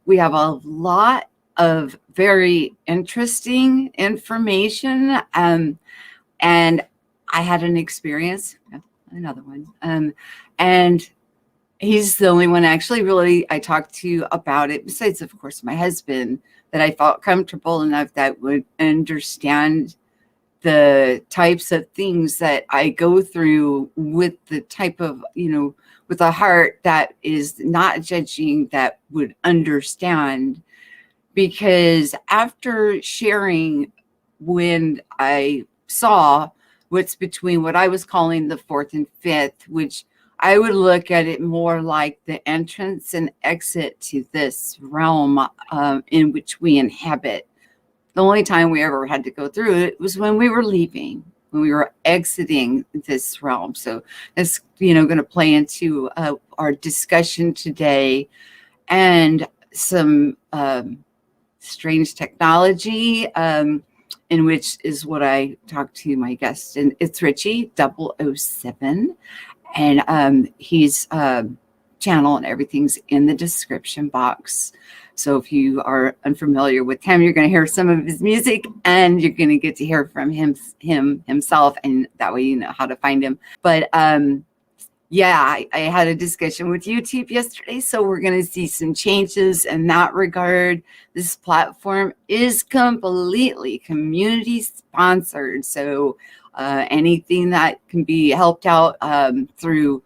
we have a lot of very interesting information. And I had an experience, another one, and he's the only one actually really I talked to about it, besides, of course, my husband, that I felt comfortable enough that would understand the types of things that I go through with the type of, with a heart that is not judging, that would understand. Because after sharing, when I saw what's between what I was calling the fourth and fifth, which I would look at it more like the entrance and exit to this realm in which we inhabit. The only time we ever had to go through it was when we were leaving, when we were exiting this realm. So that's, going to play into our discussion today, and some strange technology, in which is what I talked to my guest, and it's Richie 007, and he's channel and everything's in the description box. So if you are unfamiliar with him, you're going to hear some of his music, and you're going to get to hear from him himself, and that way you know how to find him. But yeah, I had a discussion with YouTube yesterday, so we're going to see some changes in that regard. This platform is completely community sponsored, so anything that can be helped out through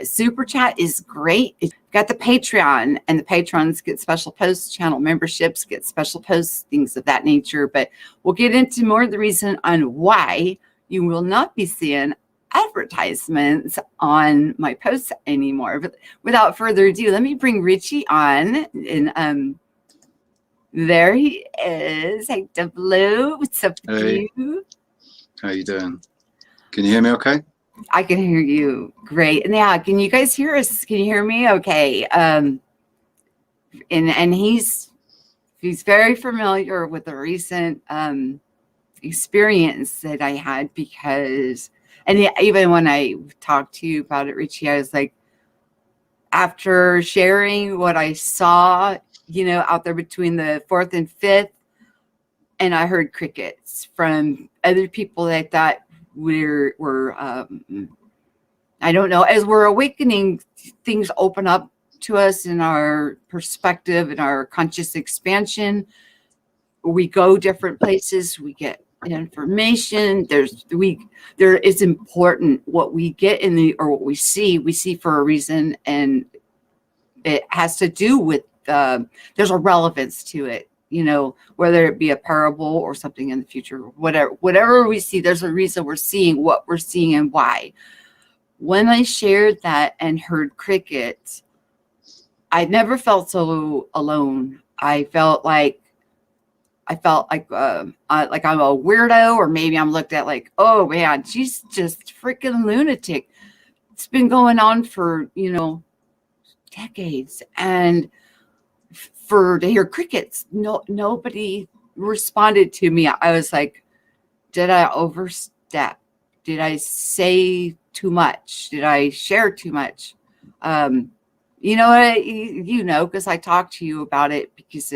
Super Chat is great. We've got the Patreon, and the patrons get special posts, channel memberships get special posts, things of that nature. But we'll get into more of the reason on why you will not be seeing advertisements on my posts anymore. But without further ado, let me bring Richie on. And there he is. Hey, Blue. What's up with you? How you doing? Can you hear me okay? I can hear you great. And yeah, can you guys hear us? Can you hear me okay? And he's very familiar with the recent experience that I had, because, and even when I talked to you about it, Richie, I was like, after sharing what I saw, out there between the fourth and fifth, and I heard crickets from other people that I thought were I don't know, as we're awakening, things open up to us in our perspective, in our conscious expansion. We go different places, we get information. There is important what we get or what we see for a reason, and it has to do with there's a relevance to it, whether it be a parable or something in the future, whatever we see, there's a reason we're seeing what we're seeing and why. When I shared that and heard crickets, I never felt so alone. I felt like I'm a weirdo, or maybe I'm looked at like, oh man, she's just freaking lunatic. It's been going on for, decades. And to hear crickets, nobody responded to me. I was like, did I overstep? Did I say too much? Did I share too much? Because I talked to you about it, because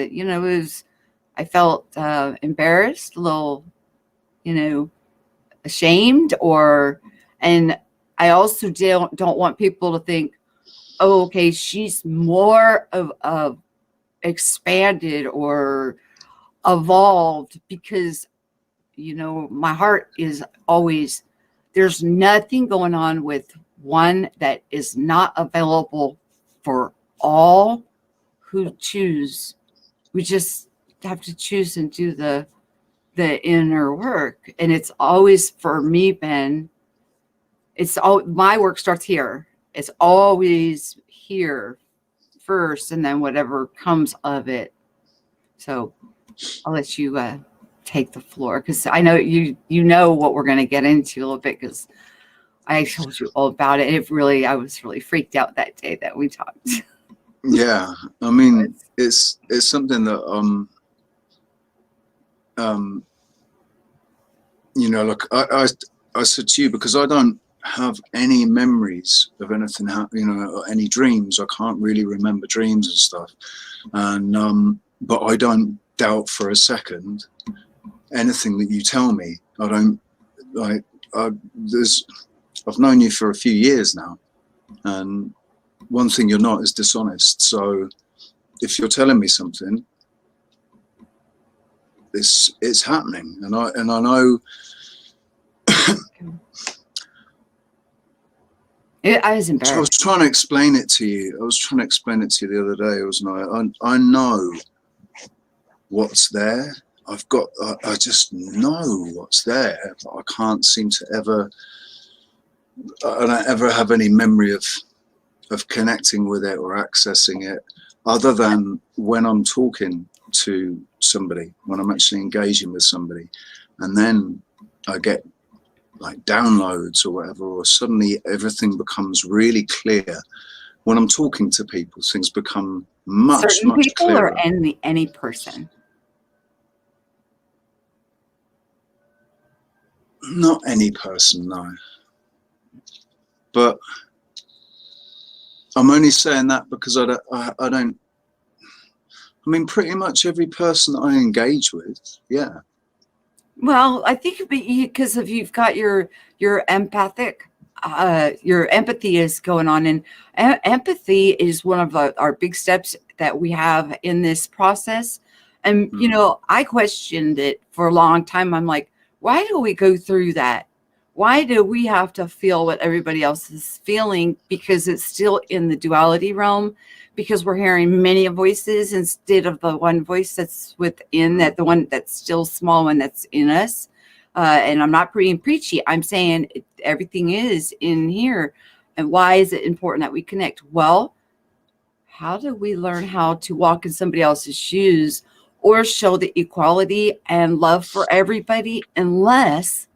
I felt embarrassed, a little, ashamed, and I also don't want people to think, oh, okay, she's more of expanded or evolved, because my heart is always, there's nothing going on with one that is not available for all who choose. We just have to choose and do the inner work. And it's always, for me, Ben, my work starts here. It's always here first, and then whatever comes of it. So I'll let you take the floor, because I know you know what we're going to get into a little bit, because I told you all about it. I was really freaked out that day that we talked. Yeah, I mean, it's something that look, I said to you, because I don't have any memories of anything, you know, or any dreams. I can't really remember dreams and stuff. And but I don't doubt for a second anything that you tell me. I don't like. I've known you for a few years now, and one thing you're not is dishonest. So if you're telling me something, it's happening, and I know. I was I was embarrassed. trying to explain it to you. The other day, wasn't I? I know what's there. I just know what's there, but I can't seem to ever. I don't ever have any memory of connecting with it or accessing it, other than when I'm talking to somebody, when I'm actually engaging with somebody, and then I get like downloads or whatever, or suddenly everything becomes really clear. When I'm talking to people, things become much Certain people or clearer. any person? Not any person, no. But I'm only saying that because I don't. I mean, pretty much every person that I engage with, yeah. Well, I think because of you've got your empathic, your empathy is going on, and empathy is one of our big steps that we have in this process. And you know, I questioned it for a long time. I'm like, why do we go through that? Why do we have to feel what everybody else is feeling? Because it's still in the duality realm. Because we're hearing many voices instead of the one voice that's within that, the one that's still small, one that's in us. And I'm not being preachy. I'm saying everything is in here. And why is it important that we connect? Well, how do we learn how to walk in somebody else's shoes or show the equality and love for everybody unless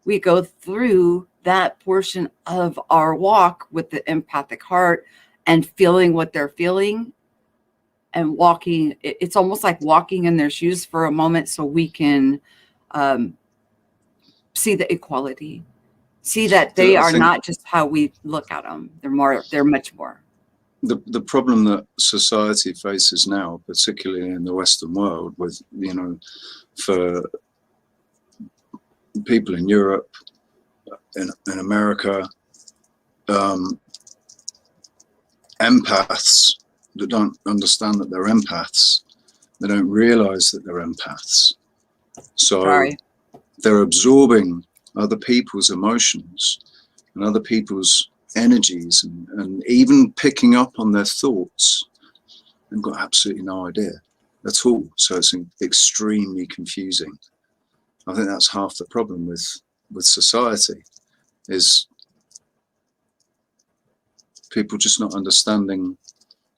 we go through that portion of our walk with the empathic heart and feeling what they're feeling and walking? It's almost like walking in their shoes for a moment so we can see the equality, see that they I are think not just how we look at them. They're much more. the problem that society faces now, particularly in the Western world, with, you know, for people in Europe, in America, empaths that don't understand that they're empaths. They don't realize that they're empaths. So Sorry. they're absorbing other people's emotions and other people's energies, and even picking up on their thoughts. They've got absolutely no idea at all. So it's extremely confusing. I think that's half the problem with society, is people just not understanding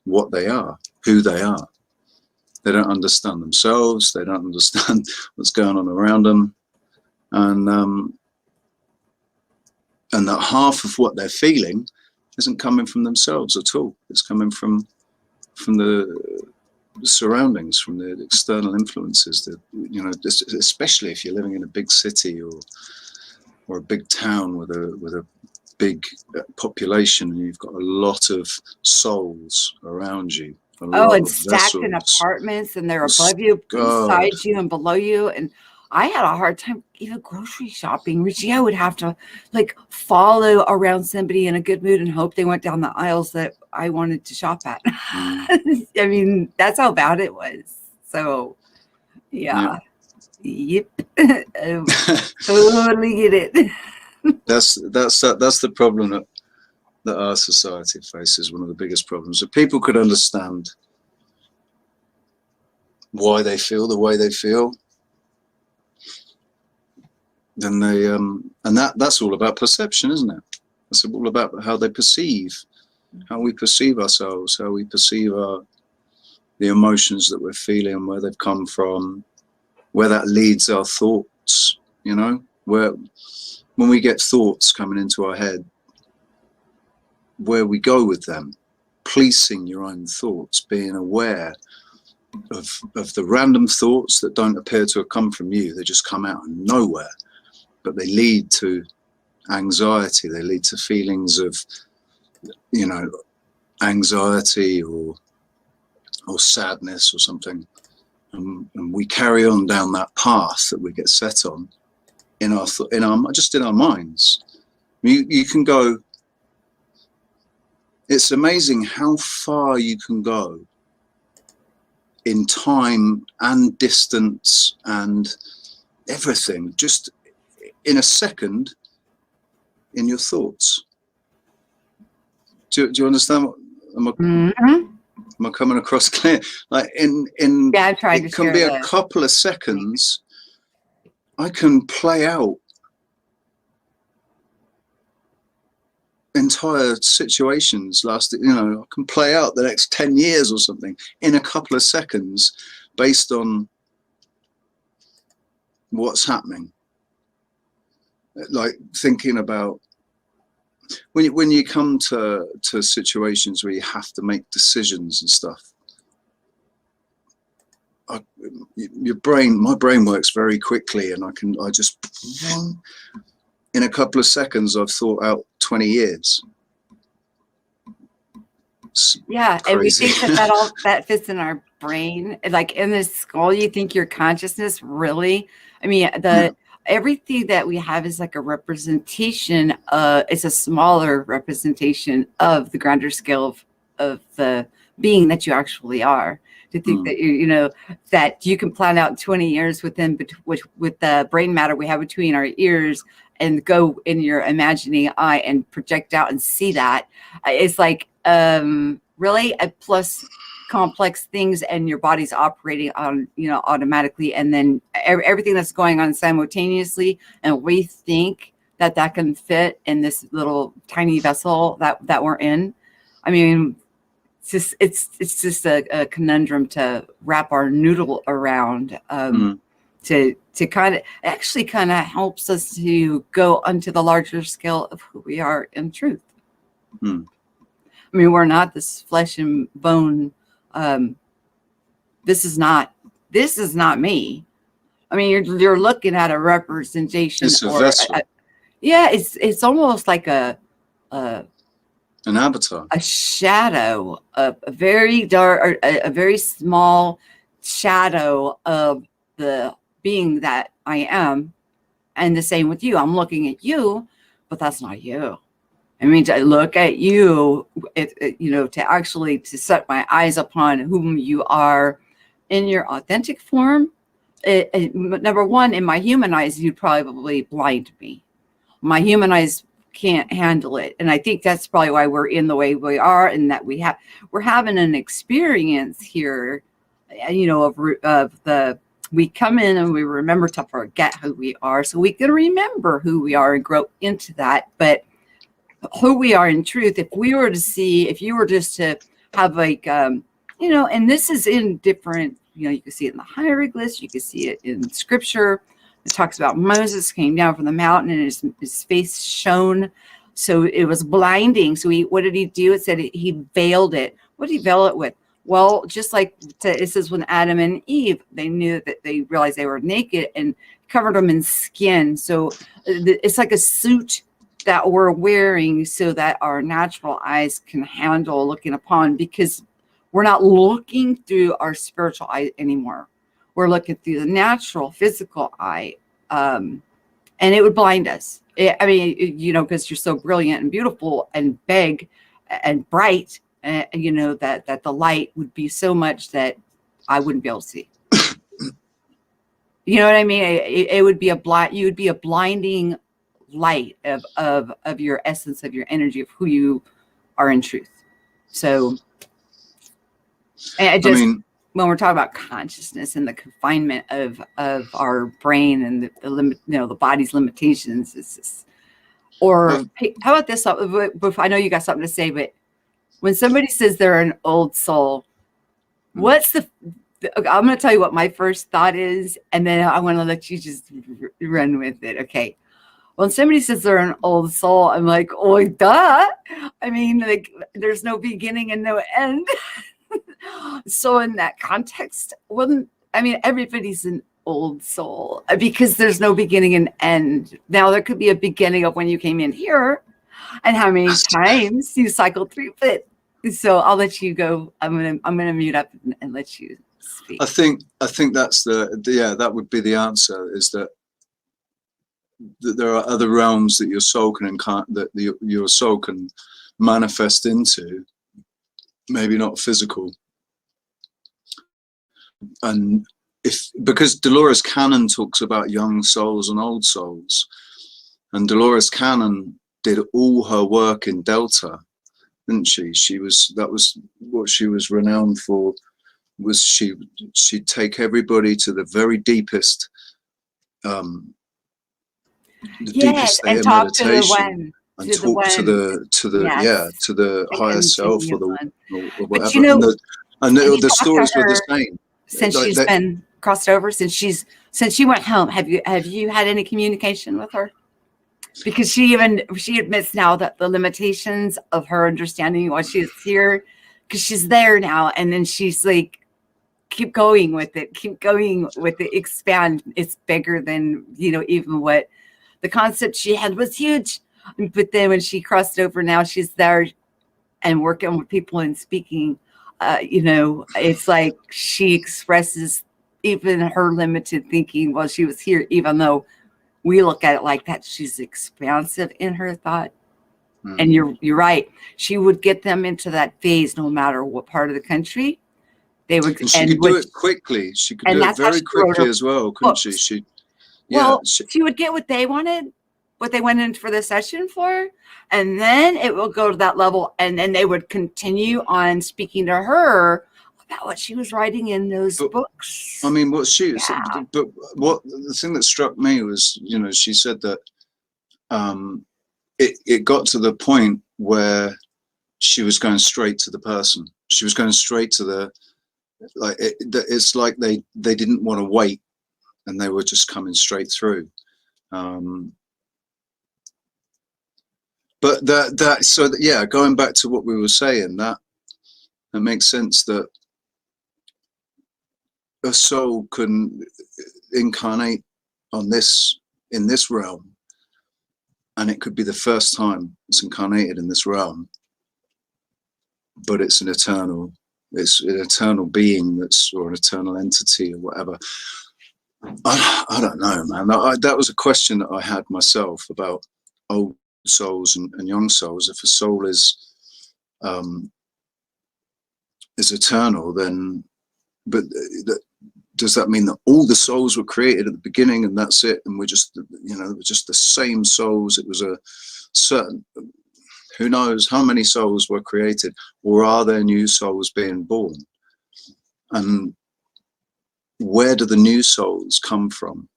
what they are, who they are. They don't understand themselves. They don't understand what's going on around them. And that half of what they're feeling isn't coming from themselves at all. It's coming from the surroundings, from the external influences that, you know, especially if you're living in a big city or a big town with a big population, and you've got a lot of souls around you. And stacked in apartments, and they're above you, beside you, and below you. And I had a hard time even grocery shopping. Richie, I would have to like follow around somebody in a good mood and hope they went down the aisles that I wanted to shop at. I mean, that's how bad it was. So, yeah. Yep. Totally get it. That's the problem that our society faces. One of the biggest problems. If people could understand why they feel the way they feel, then they and that's all about perception, isn't it? It's all about how they perceive, how we perceive ourselves, how we perceive the emotions that we're feeling, where they've come from, where that leads our thoughts. You know, where when we get thoughts coming into our head, where we go with them, policing your own thoughts, being aware of the random thoughts that don't appear to have come from you. They just come out of nowhere, but they lead to anxiety. They lead to feelings of, you know, anxiety or sadness or something. And we carry on down that path that we get set on in our just in our minds. You can go. It's amazing how far you can go in time and distance and everything, just in a second, in your thoughts. Do you understand? Am I coming across clear? Like yeah, I'm trying to it can share be a couple of seconds. I can play out entire situations. I can play out the next 10 years or something in a couple of seconds, based on what's happening. Like thinking about when you come to situations where you have to make decisions and stuff. My brain works very quickly, and I just in a couple of seconds I've thought out 20 years. Yeah, and we think that fits in our brain, like in the skull. You think your consciousness really? I mean, everything that we have is like a representation. It's a smaller representation of the grander scale of the being that you actually are. To think that that you can plan out 20 years with the brain matter we have between our ears, and go in your imagining eye and project out and see that, it's like really a plus complex things, and your body's operating on automatically, and then everything that's going on simultaneously, and we think that can fit in this little tiny vessel that we're in. I mean, it's just a conundrum to wrap our noodle around. To kind of helps us to go onto the larger scale of who we are in truth. I mean, we're not this flesh and bone. This is not me. I mean, you're looking at a representation. It's a vessel. It's almost like an avatar, a shadow, a very dark, a very small shadow of the being that I am. And the same with you. I'm looking at you, but that's not you. I mean, to look at you, to set my eyes upon whom you are in your authentic form. Number one, in my human eyes, you'd probably blind me. My human eyes can't handle it, and I think that's probably why we're in the way we are, and that we're having an experience here, we come in and we remember to forget who we are, so we can remember who we are and grow into that. But who we are in truth, if you were just to have and this is in different, you can see it in the hieroglyphs, you can see it in scripture. It talks about Moses came down from the mountain and his face shone, so it was blinding. So what did he do? It said he veiled it. What did he veil it with? Well, just like it says when Adam and Eve, they knew that they realized they were naked and covered them in skin. So it's like a suit that we're wearing so that our natural eyes can handle looking upon, because we're not looking through our spiritual eye anymore. We're looking through the natural physical eye, and it would blind us. Because you're so brilliant and beautiful and big and bright, that the light would be so much that I wouldn't be able to see. You know what I mean? It would be you would be a blinding light of your essence, of your energy, of who you are in truth. So, when we're talking about consciousness and the confinement of our brain and the body's limitations, it's just, hey, how about this? I know you got something to say, but when somebody says they're an old soul, I'm going to tell you what my first thought is, and then I want to let you just run with it. Okay. When somebody says they're an old soul, I'm like, oh, duh. I mean, like, there's no beginning and no end. So in that context, everybody's an old soul, because there's no beginning and end. Now there could be a beginning of when you came in here and how many times you cycled through, but so I'll let you go. I'm gonna mute up and let you speak. I think that's that would be the answer, is that there are other realms that your soul your soul can manifest into, maybe not physical. And because Dolores Cannon talks about young souls and old souls, and Dolores Cannon did all her work in Delta, didn't she? That was what she was renowned for. Was she'd take everybody to the very deepest, deepest state of meditation, and talk to the higher self, or whatever. But you know, and the stories were the same. Since she's been crossed over, since she went home, have you had any communication with her? Because she admits now that the limitations of her understanding while she's here, because she's there now, and then she's like, keep going with it, expand. It's bigger than, even what the concept she had was huge. But then when she crossed over, now she's there and working with people and speaking. It's like she expresses even her limited thinking while she was here, even though we look at it like that. She's expansive in her thought. And you're right. She would get them into that phase no matter what part of the country they would. And she could do it quickly. She could do it very quickly as well, couldn't she? She would get what they wanted, what they went in for the session for, and then it will go to that level, and then they would continue on speaking to her about what she was writing in those books. I mean, but the thing that struck me was, she said that it got to the point where she was going straight to the person. She was going straight to it's like they didn't want to wait, and they were just coming straight through. But going back to what we were saying, that makes sense, that a soul can incarnate in this realm, and it could be the first time it's incarnated in this realm, but it's an eternal being, or an eternal entity, or whatever. I don't know, man. That was a question that I had myself about old souls and young souls. If a soul is eternal, then does that mean that all the souls were created at the beginning and that's it, and we're just just the same souls? It was a certain, who knows how many souls were created, or are there new souls being born? And where do the new souls come from?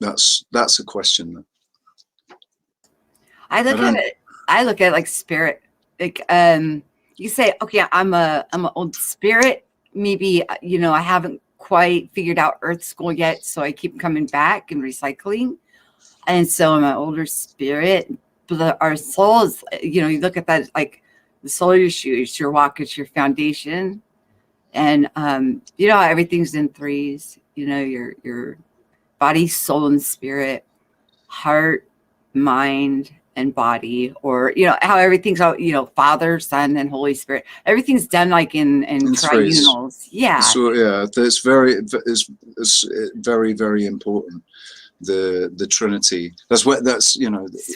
That's a question. I look at it like spirit. Like you say, okay, I'm an old spirit. Maybe I haven't quite figured out Earth School yet, so I keep coming back and recycling. And so I'm an older spirit. But our souls, you look at that like the soul of your shoes, your walk is your foundation. And everything's in threes. Your body, soul, and spirit, heart, mind, and body, or how everything's out, Father, Son, and Holy Spirit. Everything's done like in triunals. Yeah. So it's very, very important. The Trinity. That's so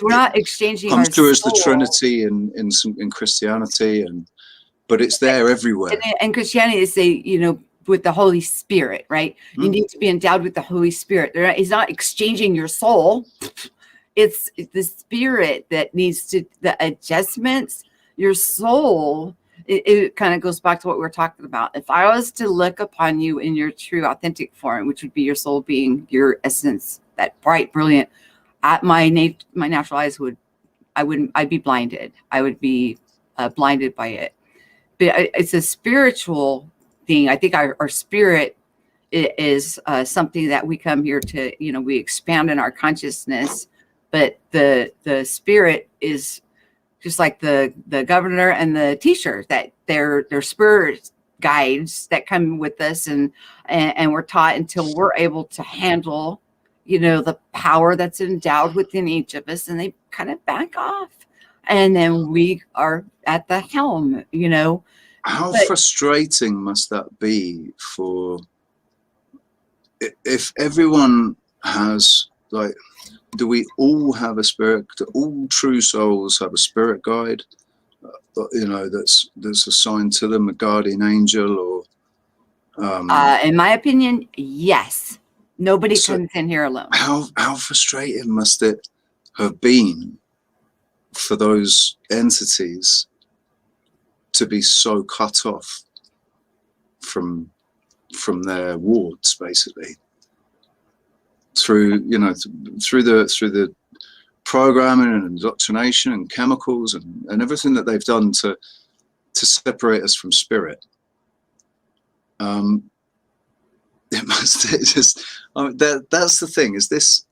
we're not exchanging. Comes through as the Trinity in Christianity, but it's there everywhere. And Christianity, they say, with the Holy Spirit, right? You need to be endowed with the Holy Spirit. It's not exchanging your soul. It's the spirit that needs the adjustments. Your soul, it kind of goes back to what we were talking about. If I was to look upon you in your true, authentic form, which would be your soul being your essence, that bright, brilliant, at my natural eyes I'd be blinded. I would be blinded by it. But it's a spiritual thing. I think our spirit is something that we come here to, we expand in our consciousness. But the spirit is just like the governor and the teacher, that their spirit guides that come with us, and we're taught until we're able to handle, the power that's endowed within each of us, and they kind of back off, and then we are at the helm. How But frustrating must that be for, if everyone has, like, do we all have a spirit? Do all true souls have a spirit guide? That's assigned to them, a guardian angel, or in my opinion, yes. Nobody so comes in here alone. how frustrating must it have been for those entities to be so cut off from their wards, basically, through the programming and indoctrination and chemicals and everything that they've done to separate us from spirit. It must just, that's the thing, is this,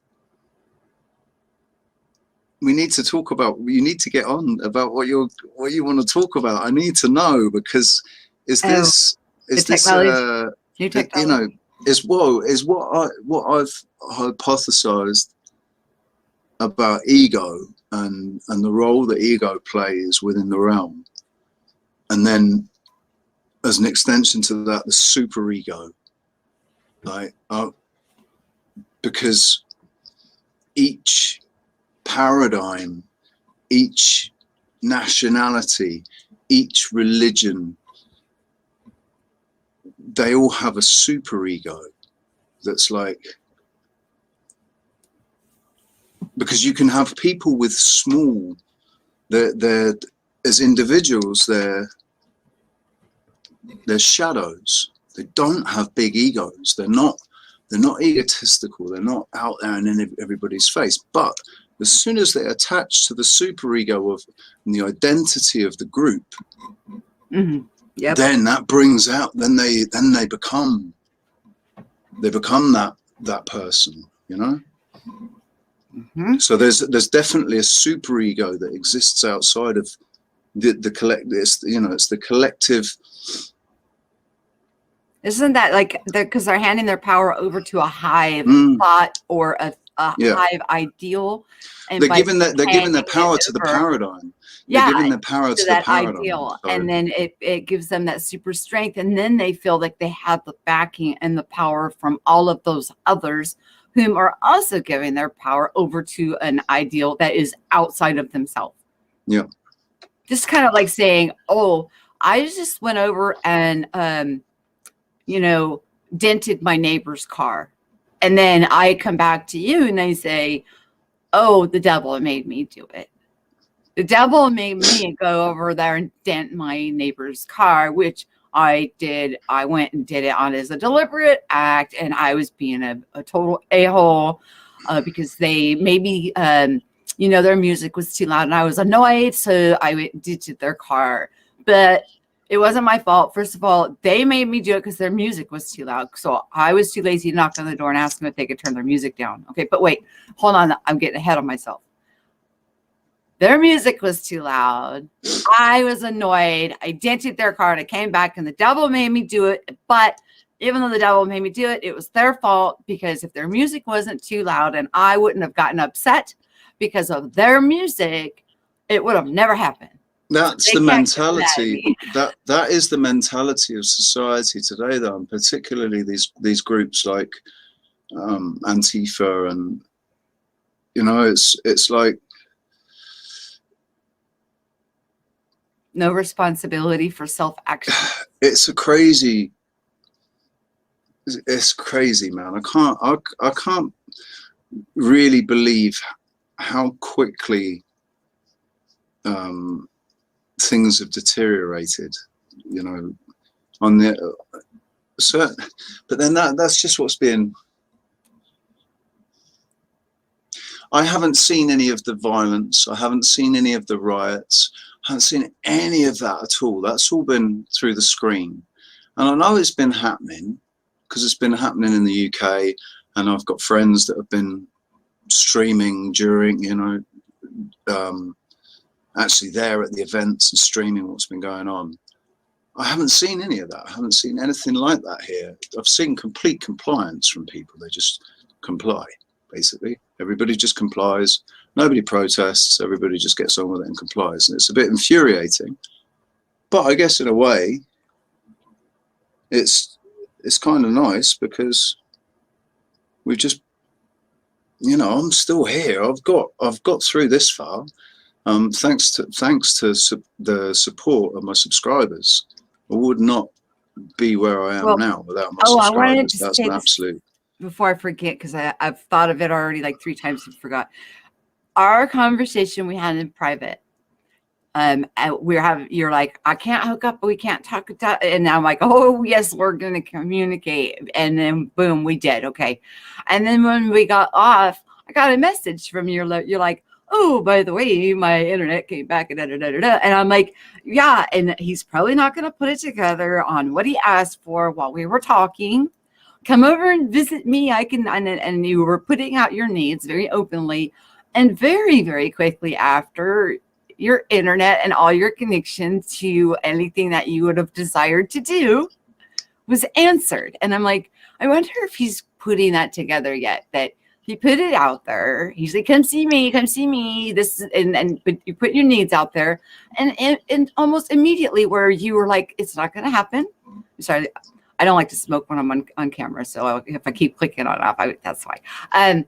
we need to talk about, you need to get on about what you want to talk about. I need to know, because is this new technology. is what I've hypothesized about ego and the role that ego plays within the realm, and then as an extension to that, the super ego, like because each paradigm, each nationality, each religion, they all have a super ego that's like, because you can have people with small, they're as individuals, they're shadows. They don't have big egos. They're not egotistical. They're not out there and in everybody's face. But as soon as they attach to the superego of the identity of the group, Yep. then that brings out. Then they become that person. So there's definitely a superego that exists outside of the collective. It's the collective. Isn't that like because they're handing their power over to a hive thought or a hive ideal, and they're giving their power to the paradigm. They're giving their power to that the paradigm. Ideal, and then it gives them that super strength, and then they feel like they have the backing and the power from all of those others whom are also giving their power over to an ideal that is outside of themselves. Yeah, just kind of like saying, "Oh, I just went over and dented my neighbor's car." And then I come back to you and I say, "Oh, the devil made me do it. The devil made me go over there and dent my neighbor's car," which I did. I went and did it on as a deliberate act, and I was being a total a-hole because they maybe, their music was too loud and I was annoyed. So I went and dented their car. But it wasn't my fault. First of all, they made me do it because their music was too loud. So I was too lazy to knock on the door and ask them if they could turn their music down. Okay, but wait, hold on. I'm getting ahead of myself. Their music was too loud. I was annoyed. I dented their car and I came back and the devil made me do it. But even though the devil made me do it, it was their fault, because if their music wasn't too loud and I wouldn't have gotten upset because of their music, it would have never happened. That's the mentality. That is the mentality of society today, though, and particularly these groups like Antifa, and it's like no responsibility for self-action. It's crazy, man. I can't really believe how quickly things have deteriorated, on the certain, but then that's just what's been. I haven't seen any of the violence. I haven't seen any of the riots. I haven't seen any of that at all. That's all been through the screen. And I know it's been happening because it's been happening in the UK, and I've got friends that have been streaming during, actually there at the events and streaming what's been going on. I haven't seen any of that. I haven't seen anything like that here. I've seen complete compliance from people. They just comply, basically. Everybody just complies. Nobody protests. Everybody just gets on with it and complies. And it's a bit infuriating. But I guess in a way, it's kind of nice because we've just, you know, I'm still here. I've got through this far, thanks to the support of my subscribers. I would not be where I am now without my subscribers. I wanted to That's say an absolute. Before I forget, because I've thought of it already like 3 times and forgot. Our conversation we had in private. You're like, I can't hook up, we can't talk about, and I'm like, oh yes, we're gonna communicate, and then boom, we did. Okay, and then when we got off, I got a message from you're like, oh, by the way, my internet came back, and and I'm like, yeah, and he's probably not gonna put it together on what he asked for while we were talking. Come over and visit me. I can, and you were putting out your needs very openly, and very, very quickly after, your internet and all your connection to anything that you would have desired to do was answered. And I'm like, I wonder if he's putting that together yet, that he put it out there. He's like, come see me. This, but you put your needs out there, and almost immediately where you were like, it's not going to happen. Sorry. I don't like to smoke when I'm on camera, so if I keep clicking on off, that's why. I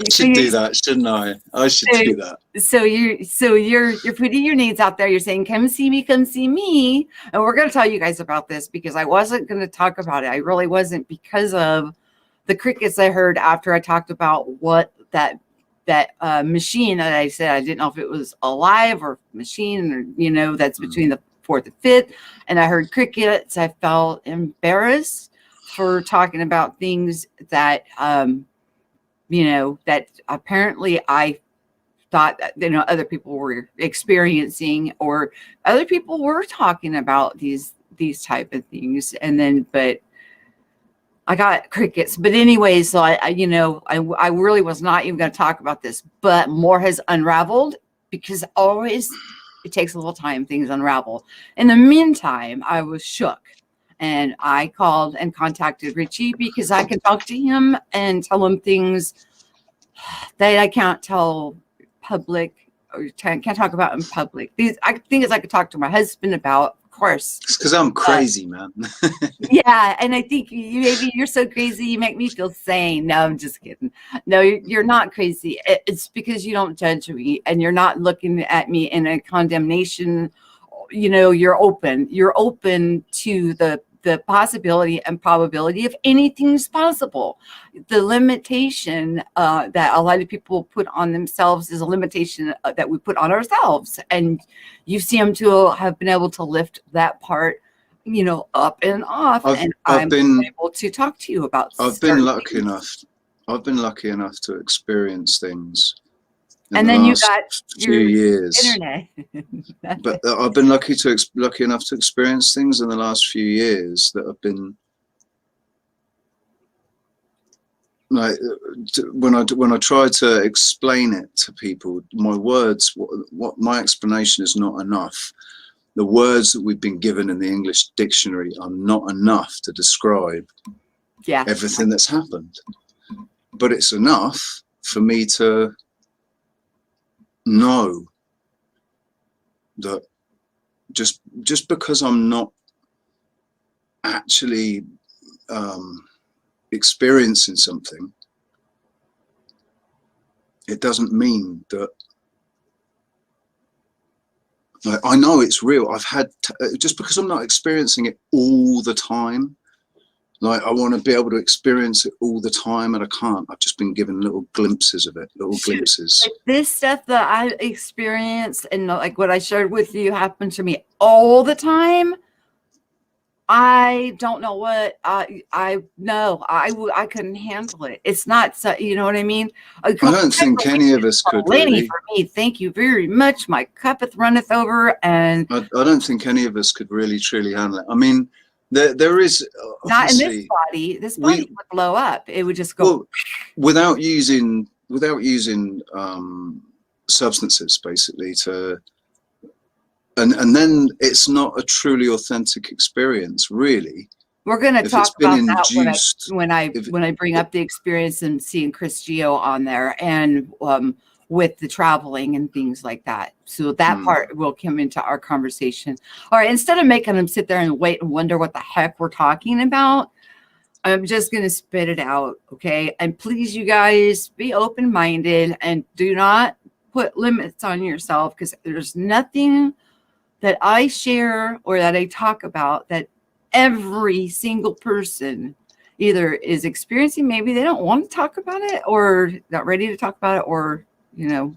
should do that, shouldn't I? I should do that. So you're putting your needs out there. You're saying, come see me, and we're going to tell you guys about this because I wasn't going to talk about it. I really wasn't, because of the crickets I heard after I talked about what that machine that I said. I didn't know if it was alive or machine, or that's between the 4th and 5th, and I heard crickets. I felt embarrassed for talking about things that that apparently I thought that, other people were experiencing, or other people were talking about these type of things. And then, but I got crickets. But anyway, so I really was not even going to talk about this, but more has unraveled, because always it takes a little time, things unravel. In the meantime, I was shook, and I called and contacted Richie because I can talk to him and tell him things that I can't tell public, or can't talk about in public. Things I could talk to my husband about, of course. It's because I'm crazy, man. Yeah, and I think maybe you're so crazy you make me feel sane. No, I'm just kidding. No, you're not crazy. It's because you don't judge me, and you're not looking at me in a condemnation. You're open to the possibility and probability of anything's possible. The limitation that a lot of people put on themselves is a limitation that we put on ourselves, and you seem to have been able to lift that part, up and off. I've been able to talk to you about. I've been lucky enough to experience things. And then you got few years. Internet. But I've been lucky enough to experience things in the last few years that have been like, when I try to explain it to people, my words, what my explanation is not enough. The words that we've been given in the English dictionary are not enough to describe everything that's happened. But it's enough for me to know that just because I'm not actually experiencing something, it doesn't mean that I know it's real. I've had just because I'm not experiencing it all the time. Like, I want to be able to experience it all the time, and I can't. I've just been given little glimpses of it, glimpses. Like this stuff that I experienced, and like what I shared with you, happened to me all the time. I don't know what I couldn't handle it. It's not so, you know what I mean? I don't think any of us could. Really. For me, thank you very much. My cuppeth runneth over, and I don't think any of us could really truly handle it. I mean, there is not in this body. This body would blow up. It would just go without using substances, basically, to and then it's not a truly authentic experience, really. We're going to If talk it's been about that induced, when I if bring up the experience and seeing Chris Geo on there, and with the traveling and things like that. So that part will come into our conversation. All right, instead of making them sit there and wait and wonder what the heck we're talking about, I'm just going to spit it out, okay? And please, you guys, be open-minded and do not put limits on yourself, because there's nothing that I share or that I talk about that every single person either is experiencing. Maybe they don't want to talk about it, or not ready to talk about it, or, you know,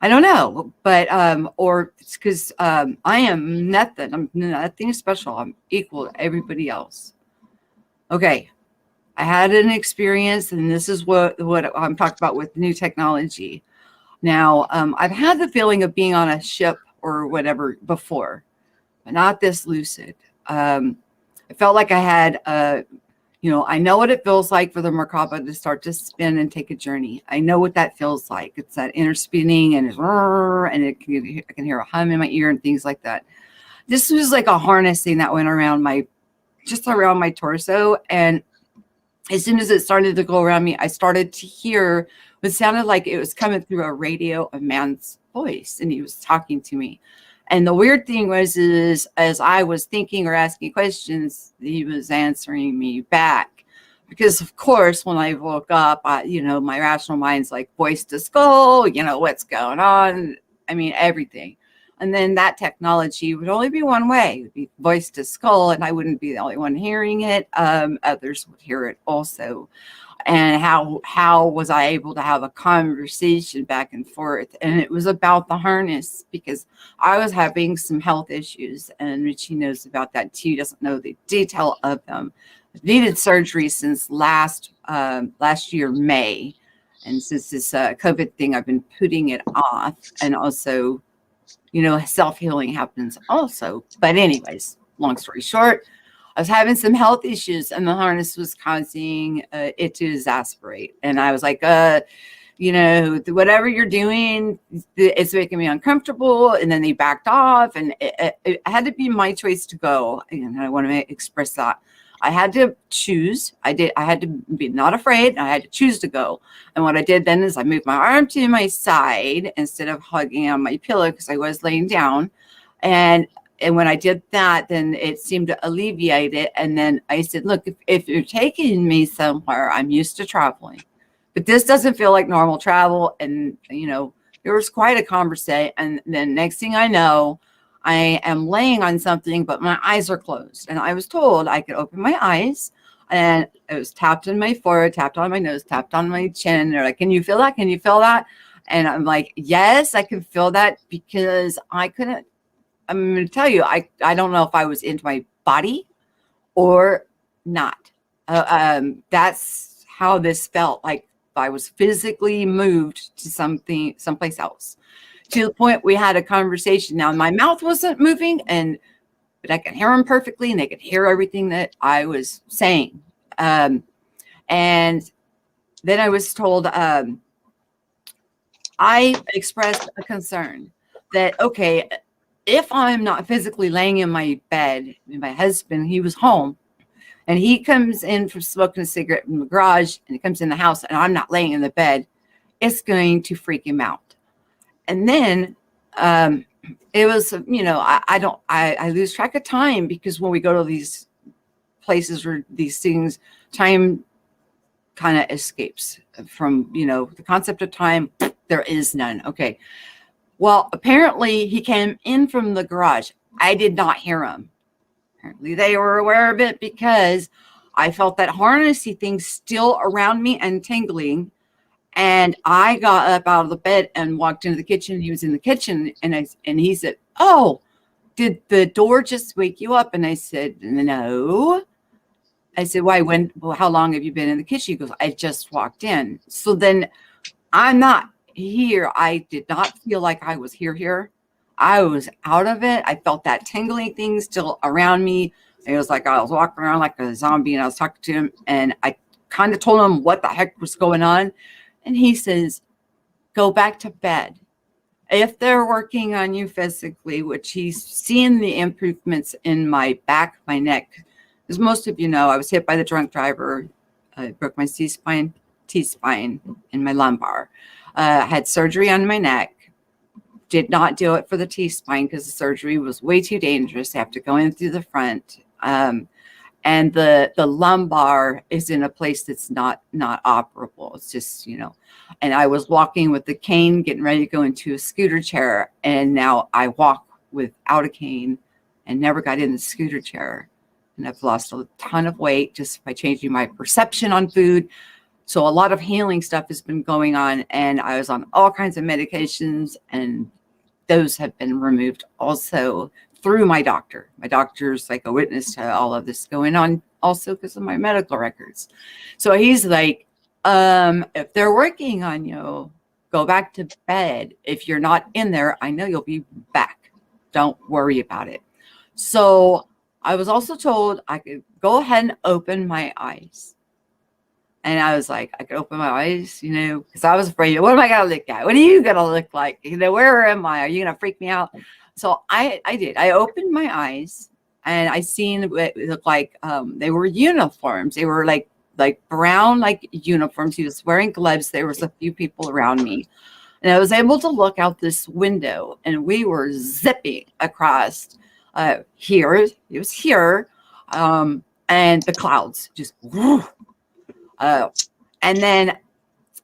I don't know, but or it's because I am nothing. I'm nothing special. I'm equal to everybody else. Okay, I had an experience, and this is what I'm talking about with new technology. Now, I've had the feeling of being on a ship or whatever before, but not this lucid. I felt like I had I know what it feels like for the Merkaba to start to spin and take a journey. I know what that feels like. It's that inner spinning, and I can hear a hum in my ear and things like that. This was like a harnessing that went around around my torso. And as soon as it started to go around me, I started to hear what sounded like it was coming through a radio, a man's voice, and he was talking to me. And the weird thing is as I was thinking or asking questions, he was answering me back. Because of course, when I woke up, my rational mind's like, voice to skull, what's going on? I mean, everything. And then that technology would only be one way. It would be voice to skull, and I wouldn't be the only one hearing it. Others would hear it also. And how was I able to have a conversation back and forth? And it was about the harness, because I was having some health issues, and Richie knows about that too. He doesn't know the detail of them. I've needed surgery since last year, May. And since this COVID thing, I've been putting it off. And also, self-healing happens also. But anyways, long story short, I was having some health issues, and the harness was causing it to exasperate. And I was like, whatever you're doing, it's making me uncomfortable. And then they backed off, and it had to be my choice to go. And I want to express that. I had to choose. I had to be not afraid. I had to choose to go. And what I did then is I moved my arm to my side instead of hugging on my pillow, because I was laying down. And when I did that, then it seemed to alleviate it. And then I said, look, if you're taking me somewhere, I'm used to traveling, but this doesn't feel like normal travel. And, there was quite a conversation. And then next thing I know, I am laying on something, but my eyes are closed. And I was told I could open my eyes, and it was tapped in my forehead, tapped on my nose, tapped on my chin. They're like, can you feel that? Can you feel that? And I'm like, yes, I can feel that, because I'm going to tell you, I don't know if I was into my body or not. That's how this felt, like I was physically moved to someplace else, to the point we had a conversation. Now, my mouth wasn't moving, but I could hear them perfectly, and they could hear everything that I was saying. And then I was told, I expressed a concern that, okay, if I'm not physically laying in my bed, and my husband, he was home, and he comes in from smoking a cigarette in the garage, and he comes in the house, and I'm not laying in the bed, it's going to freak him out. And then it was, I lose track of time, because when we go to these places or these things, time kind of escapes from, the concept of time. There is none. Okay. Well, apparently he came in from the garage. I did not hear him. Apparently they were aware of it, because I felt that harnessy thing still around me and tingling. And I got up out of the bed and walked into the kitchen. He was in the kitchen, and he said, oh, did the door just wake you up? And I said, no. I said, why? How long have you been in the kitchen? He goes, I just walked in. So then I'm not here. I did not feel like I was here. I was out of it. I felt that tingling thing still around me. It was like I was walking around like a zombie, and I was talking to him, and I kind of told him what the heck was going on. And he says, go back to bed. if they're working on you physically, which he's seen the improvements in my back, my neck, as most of you know, I was hit by the drunk driver. I broke my T-spine in my lumbar. Had surgery on my neck. Did not do it for the T-spine because the surgery was way too dangerous. I have to go in through the front. And the lumbar is in a place that's not operable. It's just, and I was walking with the cane, getting ready to go into a scooter chair. And now I walk without a cane and never got in the scooter chair. And I've lost a ton of weight just by changing my perception on food. So a lot of healing stuff has been going on, and I was on all kinds of medications, and those have been removed also through my doctor. My doctor's like a witness to all of this going on also because of my medical records. So he's like, if they're working on you, go back to bed. If you're not in there, I know you'll be back. Don't worry about it. So I was also told I could go ahead and open my eyes. And I was like, I could open my eyes, because I was afraid, what am I going to look at? What are you going to look like? Where am I? Are you going to freak me out? So I did. I opened my eyes and I seen what it looked like. They were uniforms. They were like brown, like uniforms. He was wearing gloves. There was a few people around me. And I was able to look out this window, and we were zipping across here. It was here. And the clouds just, whoo. And then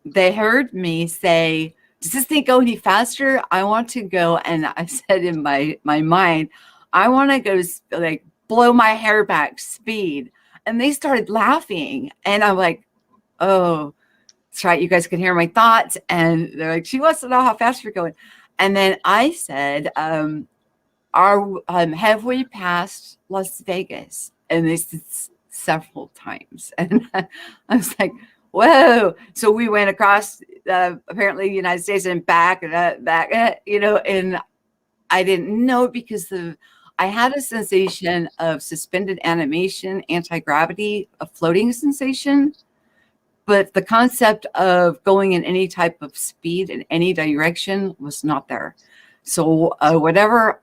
they heard me say, does this thing go any faster? I want to go. And I said in my mind, I want to go like blow my hair back speed. And they started laughing. And I'm like, oh, that's right. You guys can hear my thoughts. And they're like, she wants to know how fast you're going. And then I said, have we passed Las Vegas? And they said several times. And I was like, whoa. So we went across apparently the United States and back, and I didn't know because I had a sensation of suspended animation, anti-gravity, a floating sensation. But the concept of going in any type of speed in any direction was not there. So wherever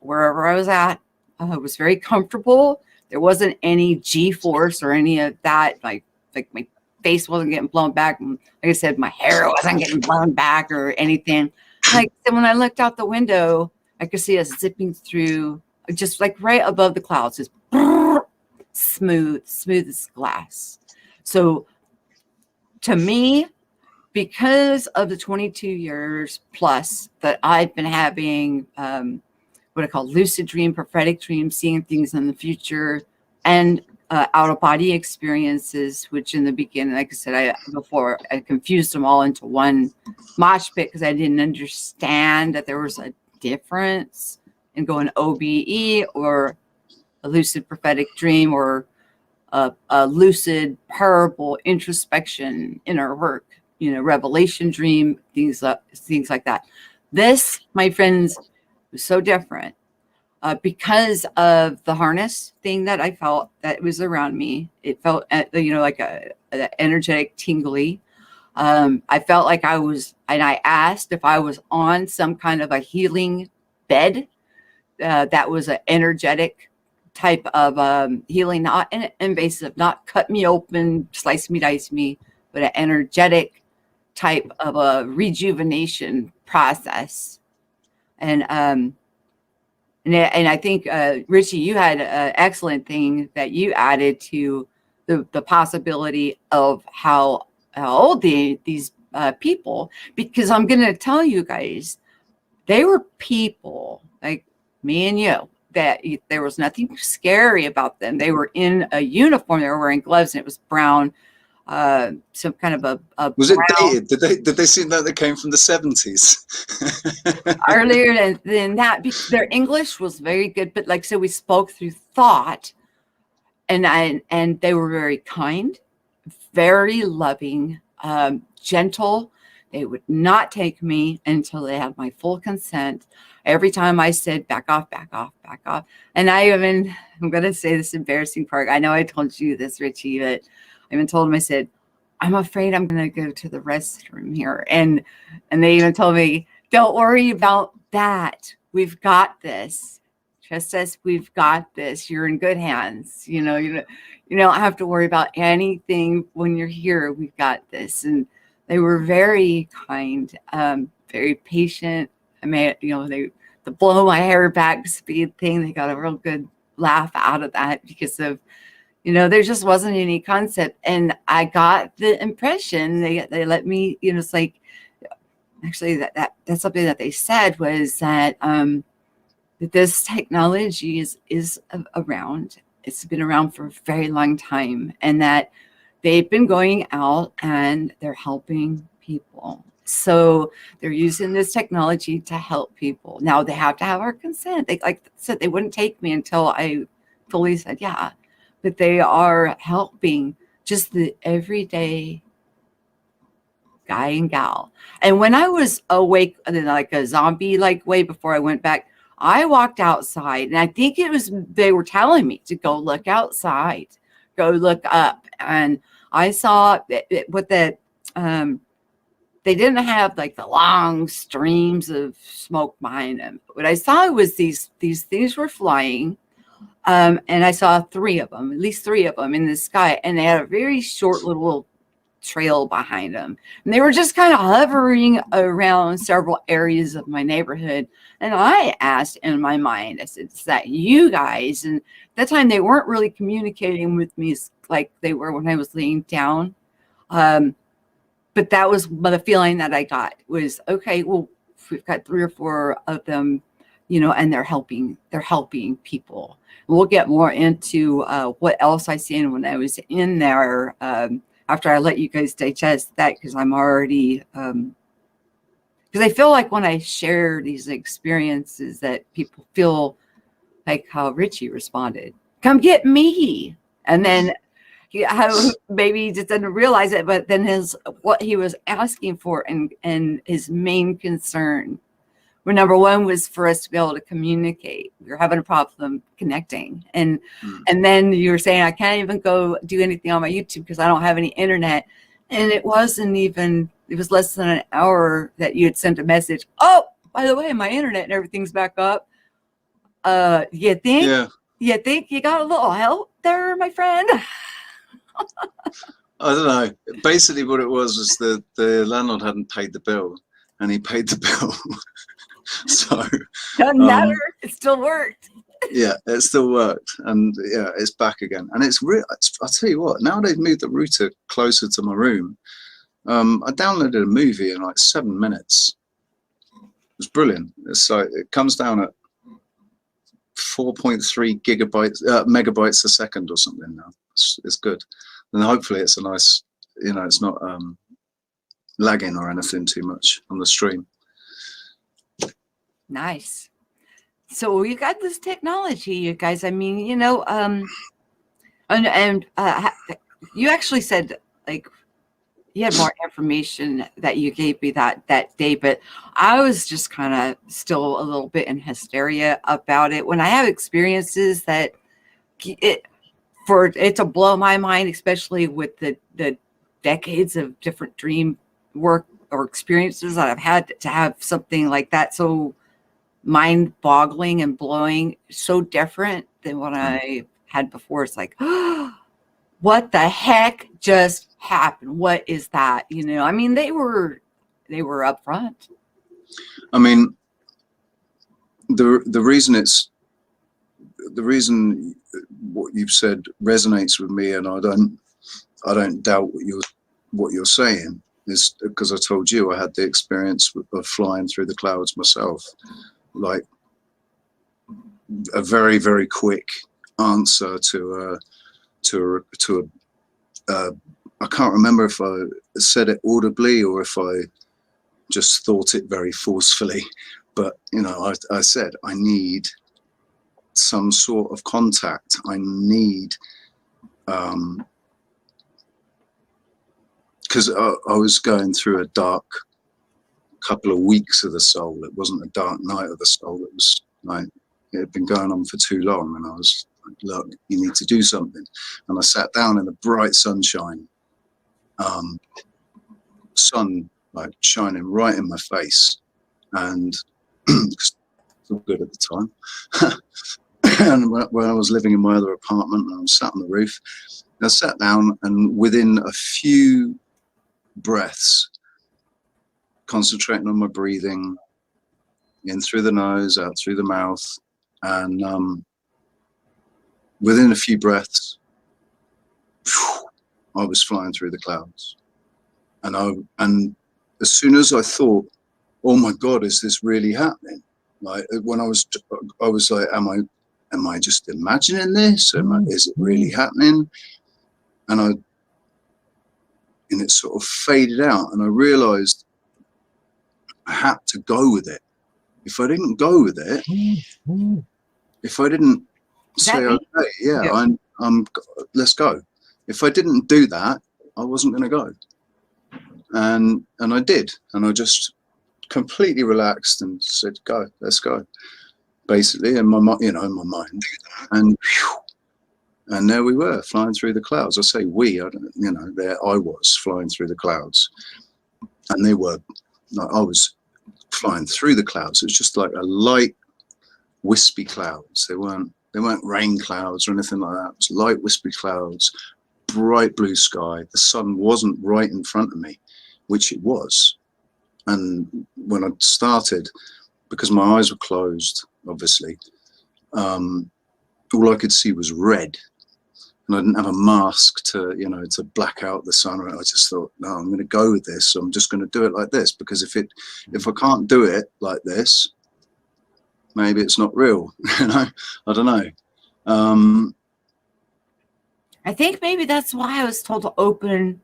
I was at, I was very comfortable. There wasn't any G-force or any of that. Like my face wasn't getting blown back. And like I said, my hair wasn't getting blown back or anything. Like when I looked out the window, I could see us zipping through, just like right above the clouds, just smooth as glass. So to me, because of the 22 years plus that I've been having what I call lucid dream, prophetic dreams, seeing things in the future, and out-of-body experiences, which in the beginning, like I said, before I confused them all into one mosh pit because I didn't understand that there was a difference in going OBE or a lucid prophetic dream or a lucid parable introspection inner work, revelation dream, things like that. This, my friends, was so different because of the harness thing that I felt that was around me. It felt, like a energetic tingly. I felt like I was, and I asked if I was on some kind of a healing bed that was an energetic type of healing, not an invasive, not cut me open, slice me, dice me, but an energetic type of a rejuvenation process. And I think, Richie, you had an excellent thing that you added to the possibility of how old these people, because I'm going to tell you guys, they were people like me and you, that there was nothing scary about them. They were in a uniform. They were wearing gloves, and it was brown. Some kind of a was brown, it dated? Did they seem that they came from the 70s? earlier than that, because their English was very good. But like, so we spoke through thought, and they were very kind, very loving, gentle. They would not take me until they had my full consent. Every time I said, back off, back off, back off. And I'm going to say this embarrassing part. I know I told you this, Richie, but I even told him, I said, I'm afraid I'm going to go to the restroom here. And they even told me, Don't worry about that. We've got this. Trust us, we've got this. You're in good hands. You don't have to worry about anything when you're here. We've got this. And they were very kind, very patient. I mean, the blow my hair back speed thing, they got a real good laugh out of that because of, there just wasn't any concept. And I got the impression they let me, it's like, actually that's something that they said was that that this technology is around. It's been around for a very long time, and that they've been going out and they're helping people. So they're using this technology to help people. Now they have to have our consent. They, like I said, they wouldn't take me until I fully said yeah, but they are helping just the everyday guy and gal. And when I was awake in like a zombie like way before I went back, I walked outside, and I think it was they were telling me to go look outside, go look up, and I saw what that they didn't have like the long streams of smoke behind them. What I saw was these things were flying, and I saw three of them, at least three of them in the sky, and they had a very short little trail behind them, and they were just kind of hovering around several areas of my neighborhood. And I asked in my mind, I said, is that you guys? And at that time they weren't really communicating with me like they were when I was laying down, but that was the feeling that I got was, okay, well, we've got 3 or 4 of them, and they're helping people. We'll get more into what else I seen when I was in there after I let you guys digest that, because I'm already, because I feel like when I share these experiences that people feel like how Richie responded, come get me. And then maybe he just didn't realize it, but then what he was asking for and his main concern, well, number one was for us to be able to communicate. We were having a problem connecting. And then you were saying, I can't even go do anything on my YouTube because I don't have any internet. And it was less than an hour that you had sent a message. Oh, by the way, my internet and everything's back up. You think? Yeah. You think you got a little help there, my friend? I don't know. Basically what it was the landlord hadn't paid the bill, and he paid the bill. So doesn't matter, it still worked. Yeah, it still worked, and yeah, it's back again. And it's real. I'll tell you what, now they've moved the router closer to my room, I downloaded a movie in like 7 minutes. It was brilliant. It's like it comes down at 4.3 megabytes a second or something now. It's good, and hopefully it's a nice, it's not lagging or anything too much on the stream. Nice. So we got this technology, you guys. I mean, and you actually said like you had more information that you gave me that day, but I was just kind of still a little bit in hysteria about it. When I have experiences that it to blow my mind, especially with the decades of different dream work or experiences that I've had, to have something like that so mind-boggling and blowing, so different than what I had before. It's like, what the heck just happened? What is that? I mean, they were upfront. I mean, the reason what you've said resonates with me, and I don't doubt what you're saying, is because I told you I had the experience of flying through the clouds myself. Like a very, very quick answer to I can't remember if I said it audibly or if I just thought it very forcefully, but I said I need some sort of contact. I need because I was going through a dark couple of weeks of the soul. It wasn't a dark night of the soul. It was like it had been going on for too long, and I was like, look, you need to do something. And I sat down in the bright sunshine, sun like shining right in my face, and still good at the time. And when I was living in my other apartment, and I was sat on the roof, I sat down, and within a few breaths, concentrating on my breathing, in through the nose, out through the mouth, and within a few breaths, I was flying through the clouds. And as soon as I thought, oh my God, is this really happening? Like when I was like, am I just imagining this? Is it really happening? And it sort of faded out, and I realized I had to go with it. If I didn't go with it, if I didn't say, okay, yeah, let's go. If I didn't do that, I wasn't going to go. And I did, and I just completely relaxed and said, go, let's go, basically, in my mind, and there we were, flying through the clouds. I say we, I don't, there I was flying through the clouds, and I was flying through the clouds. It was just like a light, wispy clouds. They weren't rain clouds or anything like that. It was light, wispy clouds, bright blue sky. The sun wasn't right in front of me, which it was. And when I started, because my eyes were closed, obviously, all I could see was red. And I didn't have a mask to black out the sun. I just thought, no, I'm going to go with this. So I'm just going to do it like this, because if I can't do it like this, maybe it's not real. I don't know. I think maybe that's why I was told to open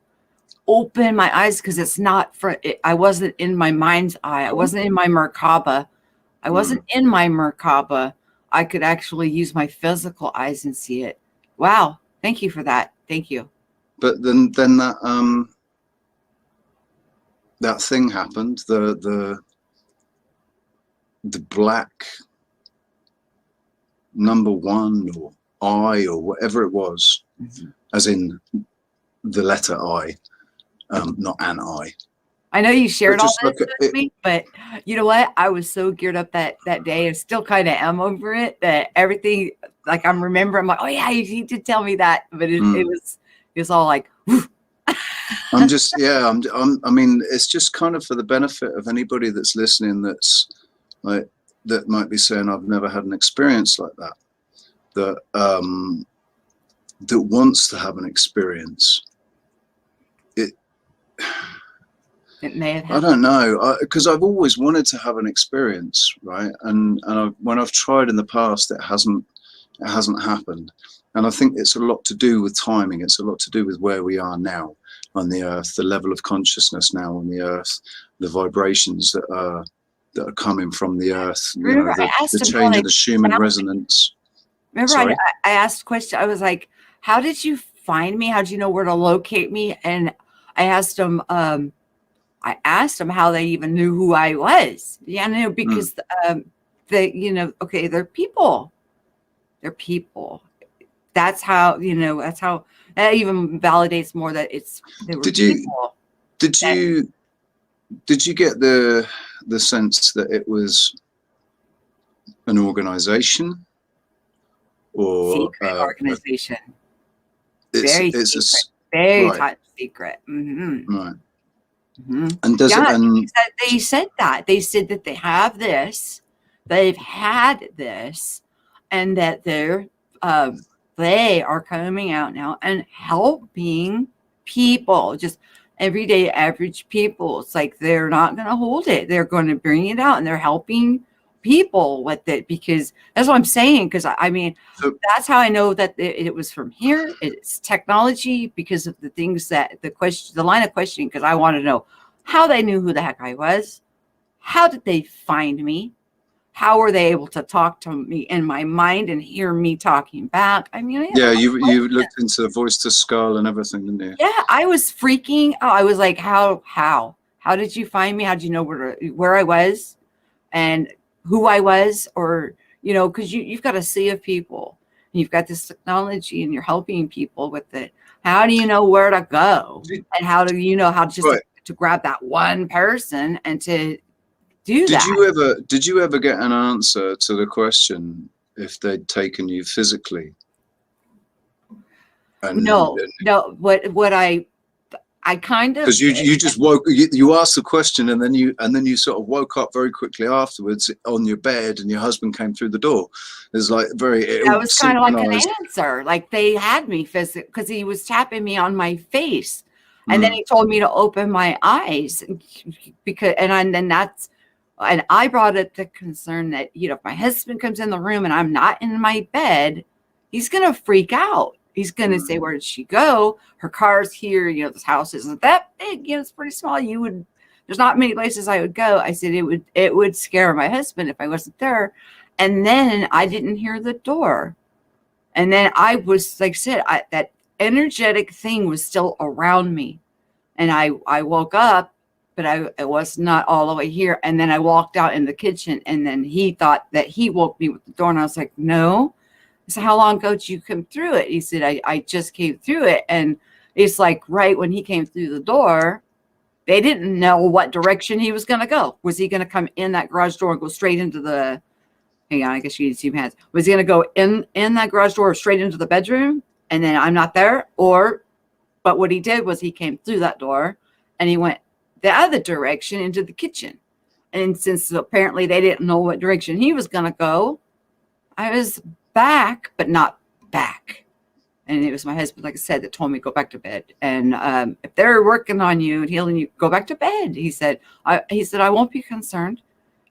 my eyes, because it's not I wasn't in my mind's eye. I wasn't in my Merkaba. I wasn't in my Merkaba. I could actually use my physical eyes and see it. Wow. Thank you for that. Thank you. But then that that thing happened. The black number one or I or whatever it was, as in the letter I, not an I. I know you shared all this with me, but you know what? I was so geared up that day, and still kind of am over it. That everything, like I'm like, oh yeah, he did tell me that, but it was all like. I'm just I mean, it's just kind of for the benefit of anybody that's listening, that's like that might be saying, I've never had an experience like that. That wants to have an experience. It may have happened. I don't know, because I've always wanted to have an experience, right? And when I've tried in the past, it hasn't happened. And I think it's a lot to do with timing. It's a lot to do with where we are now on the earth, the level of consciousness now on the earth, the vibrations that are coming from the earth. Remember, the change of the Schumann resonance. Remember, I asked a question. I was like, how did you find me? How did you know where to locate me? And I asked him, how they even knew who I was. Yeah, because they're people. They're people. That's how, that even validates more that they were people. Did you get the sense that it was an organization or secret organization? It's secret. Very top secret. Right. Mm-hmm. And does it? They said that they have this, they've had this, and that they are coming out now and helping people, just everyday average people. It's like they're not going to hold it; they're going to bring it out, and they're helping people with it, because that's what I'm saying. Because I mean, that's how I know that it was from here. It's technology, because of the things that the line of questioning, because I want to know how they knew who the heck I was. How did they find me? How were they able to talk to me in my mind and hear me talking back? I mean, you looked into the voice to skull and everything, didn't you? Yeah, I was freaking out. I was like, how did you find me? How did you know where I was and who I was? Or, because you've got a sea of people, and you've got this technology, and you're helping people with it. How do you know where to go? And how do you know how to grab that one person and to do Did that. you ever get an answer to the question if they'd taken you physically? And No. What I kind of, because you just woke, you asked the question, and then you sort of woke up very quickly afterwards on your bed, and your husband came through the door. It's like very, it that all was kind of like an synchronized. answer. Like they had me physical because he was tapping me on my face. And then Mm, he told me to open my eyes because, and then that's, and I brought up the concern that, if my husband comes in the room and I'm not in my bed, he's going to freak out. He's going to say, mm. where did she go? Her car's here. This house isn't that big. It's pretty small. There's not many places I would go. I said, it would scare my husband if I wasn't there. And then I didn't hear the door. And then I was, like I said, that energetic thing was still around me. And I woke up, but it was not all the way here. And then I walked out in the kitchen, and then he thought that he woke me with the door. And I was like, no. I said, how long ago did you come through it? He said, I just came through it. And it's like right when he came through the door, they didn't know what direction he was going to go. Was he going to come in that garage door and go straight into the, hang on, I guess you need to see my hands. Was he going to go in that garage door straight into the bedroom and then I'm not there? But what he did was he came through that door and he went the other direction into the kitchen. And since apparently they didn't know what direction he was going to go, I was back, but not back. And it was my husband, like I said, that told me go back to bed. And if they're working on you and healing you, go back to bed. He said, I won't be concerned.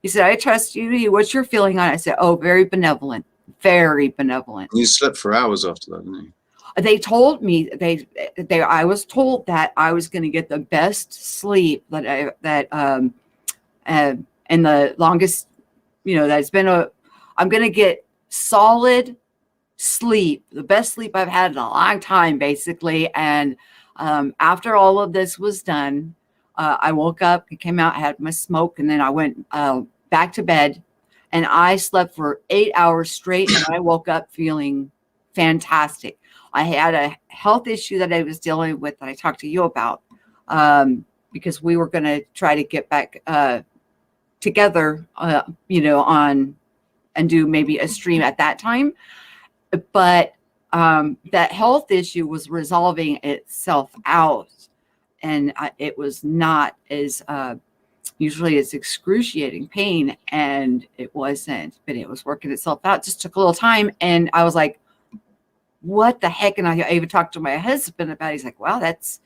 He said, I trust you. What's your feeling on it? I said, oh, very benevolent, very benevolent. You slept for hours after that, didn't you? They told me I was told that I was going to get the best sleep and the longest, that's been I'm going to get solid sleep, the best sleep I've had in a long time, basically. And after all of this was done, I woke up, I came out, I had my smoke, and then I went back to bed, and I slept for 8 hours straight, and I woke up feeling fantastic. I had a health issue that I was dealing with that I talked to you about because we were going to try to get back together, on and do maybe a stream at that time. But that health issue was resolving itself out, and it was not as usually it's excruciating pain, and it wasn't, but it was working itself out. It just took a little time, and I was like, what the heck? And I even talked to my husband about it. He's like, wow, that's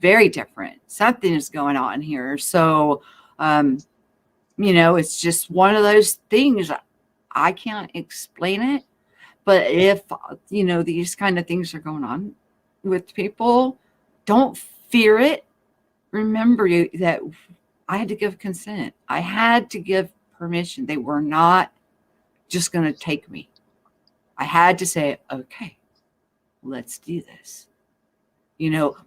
very different. Something is going on here. So, it's just one of those things. I can't explain it. But if, these kind of things are going on with people, don't fear it. Remember that I had to give consent. I had to give permission. They were not just going to take me. I had to say, okay, let's do this.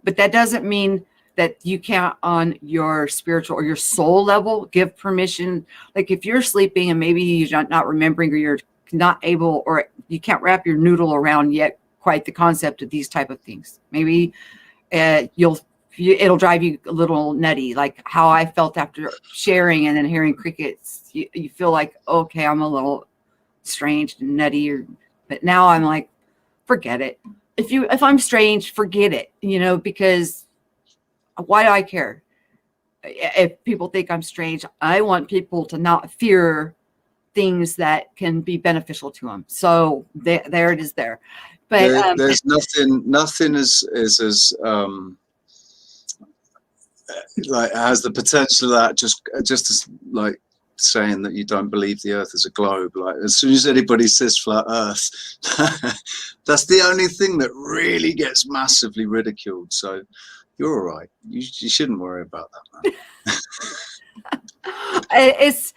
But that doesn't mean that you can't on your spiritual or your soul level give permission. Like if you're sleeping and maybe you're not remembering or you're not able or you can't wrap your noodle around yet quite the concept of these type of things. Maybe it'll drive you a little nutty, like how I felt after sharing and then hearing crickets. You feel like, okay, I'm a little strange and nutty, but now I'm like, forget it. If I'm strange, forget it, because why do I care? If people think I'm strange, I want people to not fear things that can be beneficial to them. So there it is there. But there's nothing is as like has the potential that just as like saying that you don't believe the earth is a globe. Like as soon as anybody says flat earth, that's the only thing that really gets massively ridiculed. So you're all right. You shouldn't worry about that, man. it's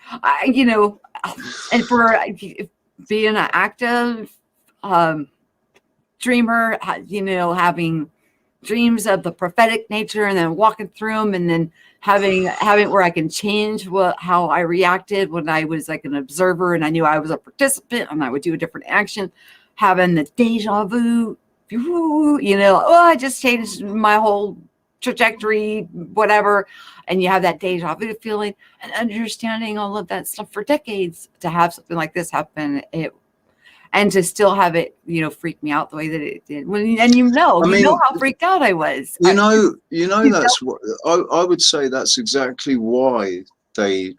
and for being an active dreamer, having dreams of the prophetic nature and then walking through them and then having where I can change how I reacted when I was like an observer and I knew I was a participant and I would do a different action, having the deja vu, I just changed my whole trajectory, whatever, and you have that deja vu feeling and understanding all of that stuff for decades, to have something like this happen, and to still have it, freak me out the way that it did. And I mean, how freaked out I was. That's what I would say. That's exactly why they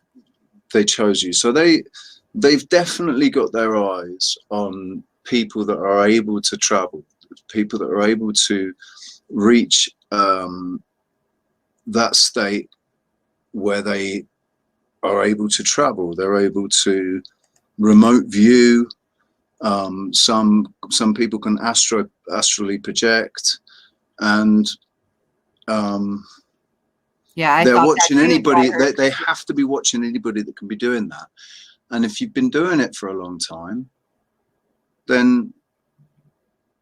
chose you. So they've definitely got their eyes on people that are able to travel, people that are able to reach that state where they are able to travel. They're able to remote view. Some people can astrally project, and they're watching anybody. They have to be watching anybody that can be doing that. And if you've been doing it for a long time, then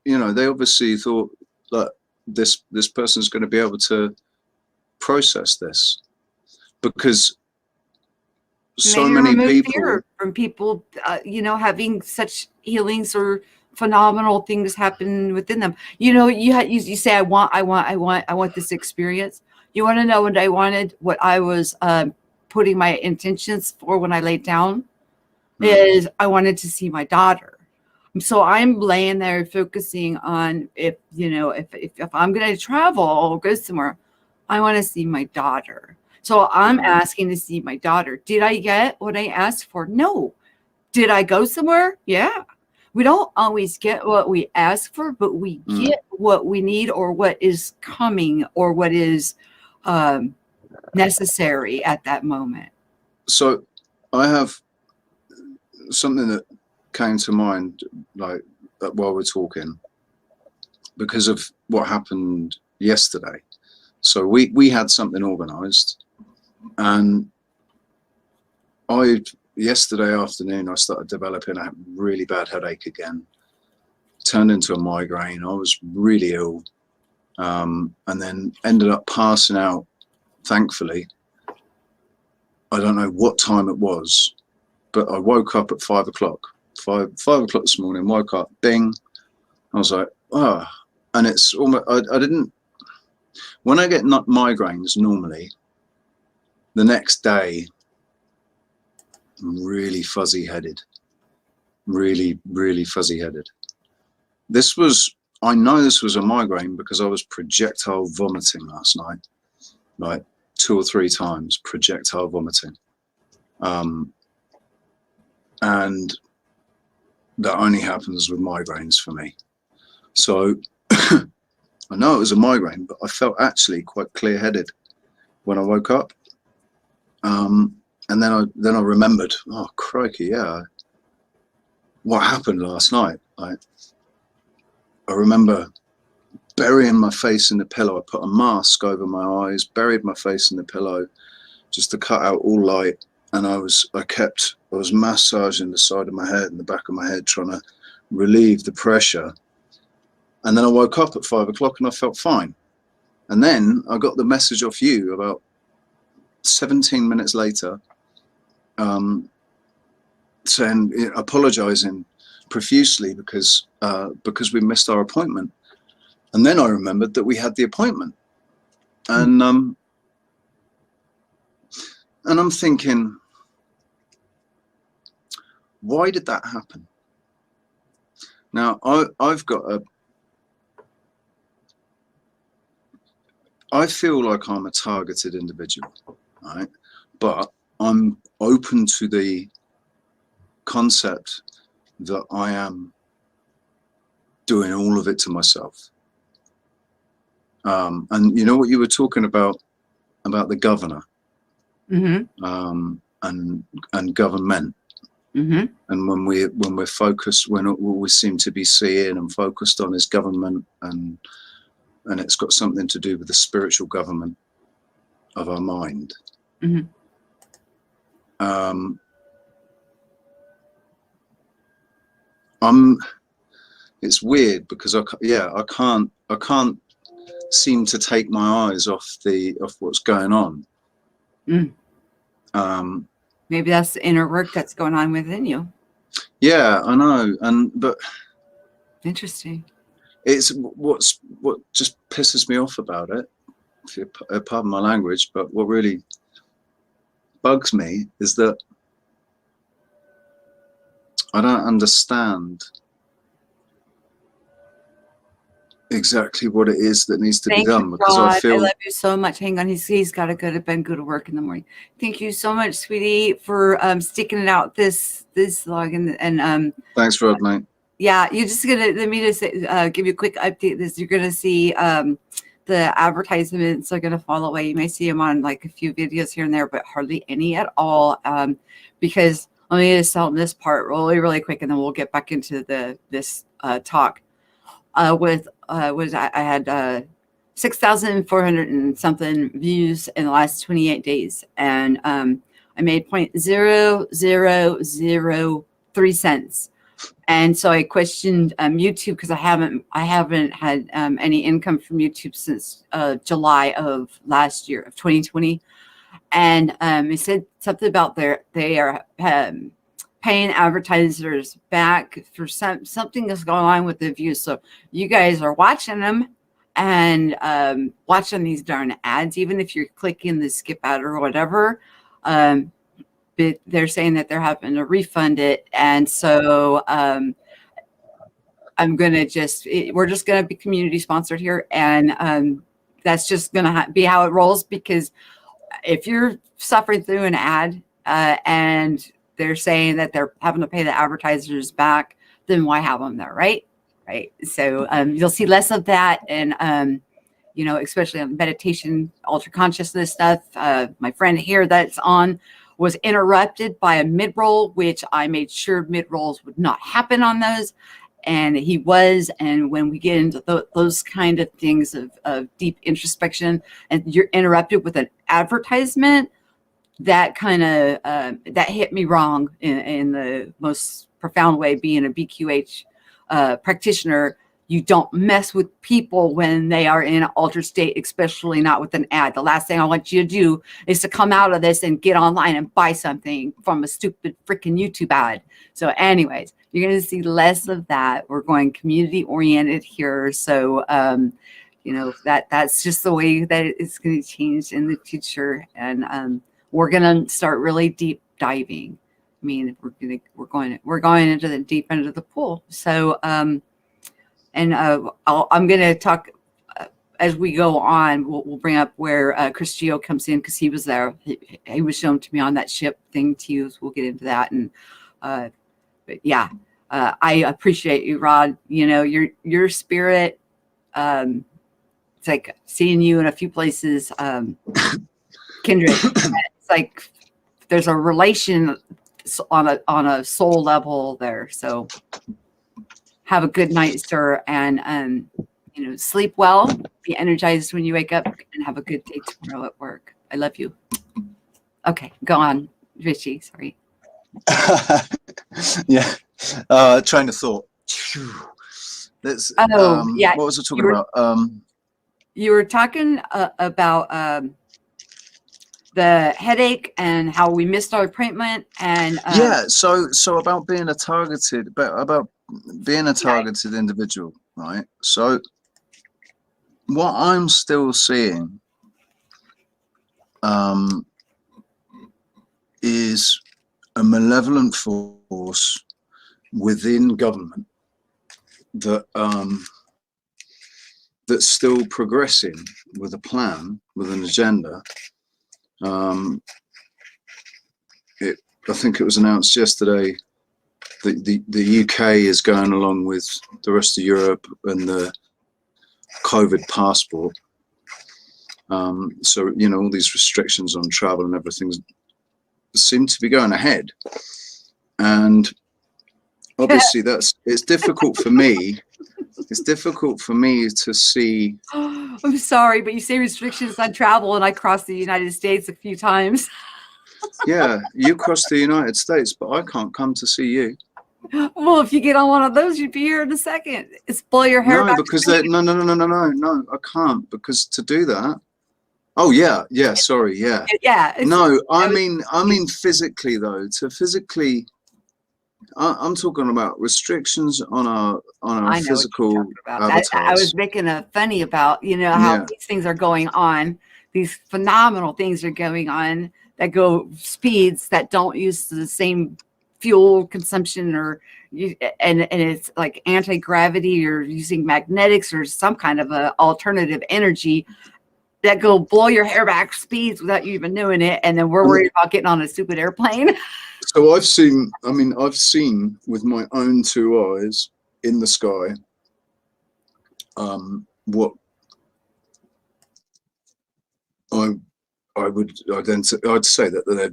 they obviously thought that this person's going to be able to process this, because so many people fear from people, having such healings or phenomenal things happen within them. You say, I want this experience. You want to know what I wanted? What I was putting my intentions for when I laid down is I wanted to see my daughter. So I'm laying there focusing on, if I'm going to travel or go somewhere, I want to see my daughter. So I'm asking to see my daughter. Did I get what I asked for? No. Did I go somewhere? Yeah. We don't always get what we ask for, but we get what we need, or what is coming, or what is necessary at that moment. So I have something that came to mind, like, while we're talking, because of what happened yesterday. So we had something organized, and yesterday afternoon I started developing a really bad headache again, turned into a migraine. I was really ill, and then ended up passing out, thankfully. I don't know what time it was, but I woke up at 5 o'clock. 5 o'clock this morning, woke up, bing. I was like, oh, and it's almost, I didn't, when I get migraines normally, the next day, I'm really fuzzy headed, really, really fuzzy headed. I know this was a migraine because I was projectile vomiting last night, like 2 or 3 times, projectile vomiting. And that only happens with migraines for me. So I know it was a migraine, but I felt actually quite clear-headed when I woke up. And then I remembered, oh crikey, yeah, what happened last night? I remember burying my face in the pillow. I put a mask over my eyes, buried my face in the pillow, just to cut out all light. And I was massaging the side of my head and the back of my head, trying to relieve the pressure. And then I woke up at 5 o'clock and I felt fine. And then I got the message off you about 17 minutes later, saying, apologizing profusely because we missed our appointment. And then I remembered that we had the appointment, and I'm thinking, why did that happen? Now I feel like I'm a targeted individual, right? But I'm open to the concept that I am doing all of it to myself. And you know what you were talking about the governor, and government, and when we're focused, when all we seem to be seeing and focused on is government, and it's got something to do with the spiritual government of our mind. It's weird because I can't seem to take my eyes off what's going on. Maybe that's the inner work that's going on within you. Yeah, I know, but interesting. It's what just pisses me off about it if you pardon my language, but what really bugs me is that I don't understand exactly what it is that needs to be Thank you, done, because I Rod. I feel. love you so much. Hang on, he's got to go to bed, go to work in the morning. Thank you so much, sweetie, for sticking it out this long and Thanks, Rod, mate. yeah, you're just gonna let me just give you a quick update. This you're gonna see the advertisements are gonna fall away. You may see them on like a few videos here and there, but hardly any at all. Because let me just tell them this part really quick, and then we'll get back into this talk. I had 6,400 and something views in the last 28 days, and I made 0.0003 cents. And so I questioned YouTube, because I haven't had any income from YouTube since July of last year of 2020. And it said something about they are paying advertisers back for something that's going on with the views. So you guys are watching them and watching these darn ads, even if you're clicking the skip ad or whatever. But they're saying that they're having to refund it, and so I'm gonna we're just gonna be community sponsored here, and that's just gonna be how it rolls. Because if you're suffering through an ad and they're saying that they're having to pay the advertisers back, then why have them there, right? So you'll see less of that, and especially on meditation, ultra consciousness stuff. My friend here that's on was interrupted by a mid-roll, which I made sure mid-rolls would not happen on those. And he was. And when we get into those kind of things of deep introspection, and you're interrupted with an advertisement, that kind of that hit me wrong in the most profound way. Being a BQH practitioner, you don't mess with people when they are in an altered state, especially not with an ad. The last thing I want you to do is to come out of this and get online and buy something from a stupid freaking YouTube ad. So anyways, you're going to see less of that. We're going community oriented here. So, that's just the way that it's going to change in the future. And we're going to start really deep diving. I mean, we're going into the deep end of the pool. So, I'm going to talk as we go on. We'll bring up where Chris Geo comes in, because he was there. He was shown to me on that ship thing too. So we'll get into that. And but yeah, I appreciate you, Rod. Your spirit. It's like seeing you in a few places. Kindred. It's like there's a relation on a soul level there. So have a good night, sir, and sleep well, be energized when you wake up, and have a good day tomorrow at work. I love you. Okay, go on, Richie. Sorry. Yeah. Train of thought. Let's. Yeah. What was I talking about? You were talking about the headache and how we missed our appointment, and yeah. So about being a targeted, about being a targeted individual, right? So what I'm still seeing is a malevolent force within government that that's still progressing with a plan, with an agenda. I think it was announced yesterday that the UK is going along with the rest of Europe and the COVID passport. So all these restrictions on travel and everything seem to be going ahead, and obviously it's difficult for me. It's difficult for me to see. I'm sorry, but you say restrictions on travel, and I crossed the United States a few times. Yeah, you crossed the United States, but I can't come to see you. Well, if you get on one of those, you'd be here in a second. It's blow your hair back. No, because no, I can't, because to do that. Oh yeah, sorry, yeah. Yeah. No, I mean physically though, to physically I'm talking about restrictions on our I know what you're physical talking about. I was avatars. making a funny about, how Yeah. these things are going on. These phenomenal things are going on that go speeds that don't use the same fuel consumption and it's like anti-gravity or using magnetics or some kind of a alternative energy that go blow your hair back speeds without you even knowing it. And then we're And worried about getting on a stupid airplane. so I've seen with my own two eyes in the sky, what I I would I'd say that they're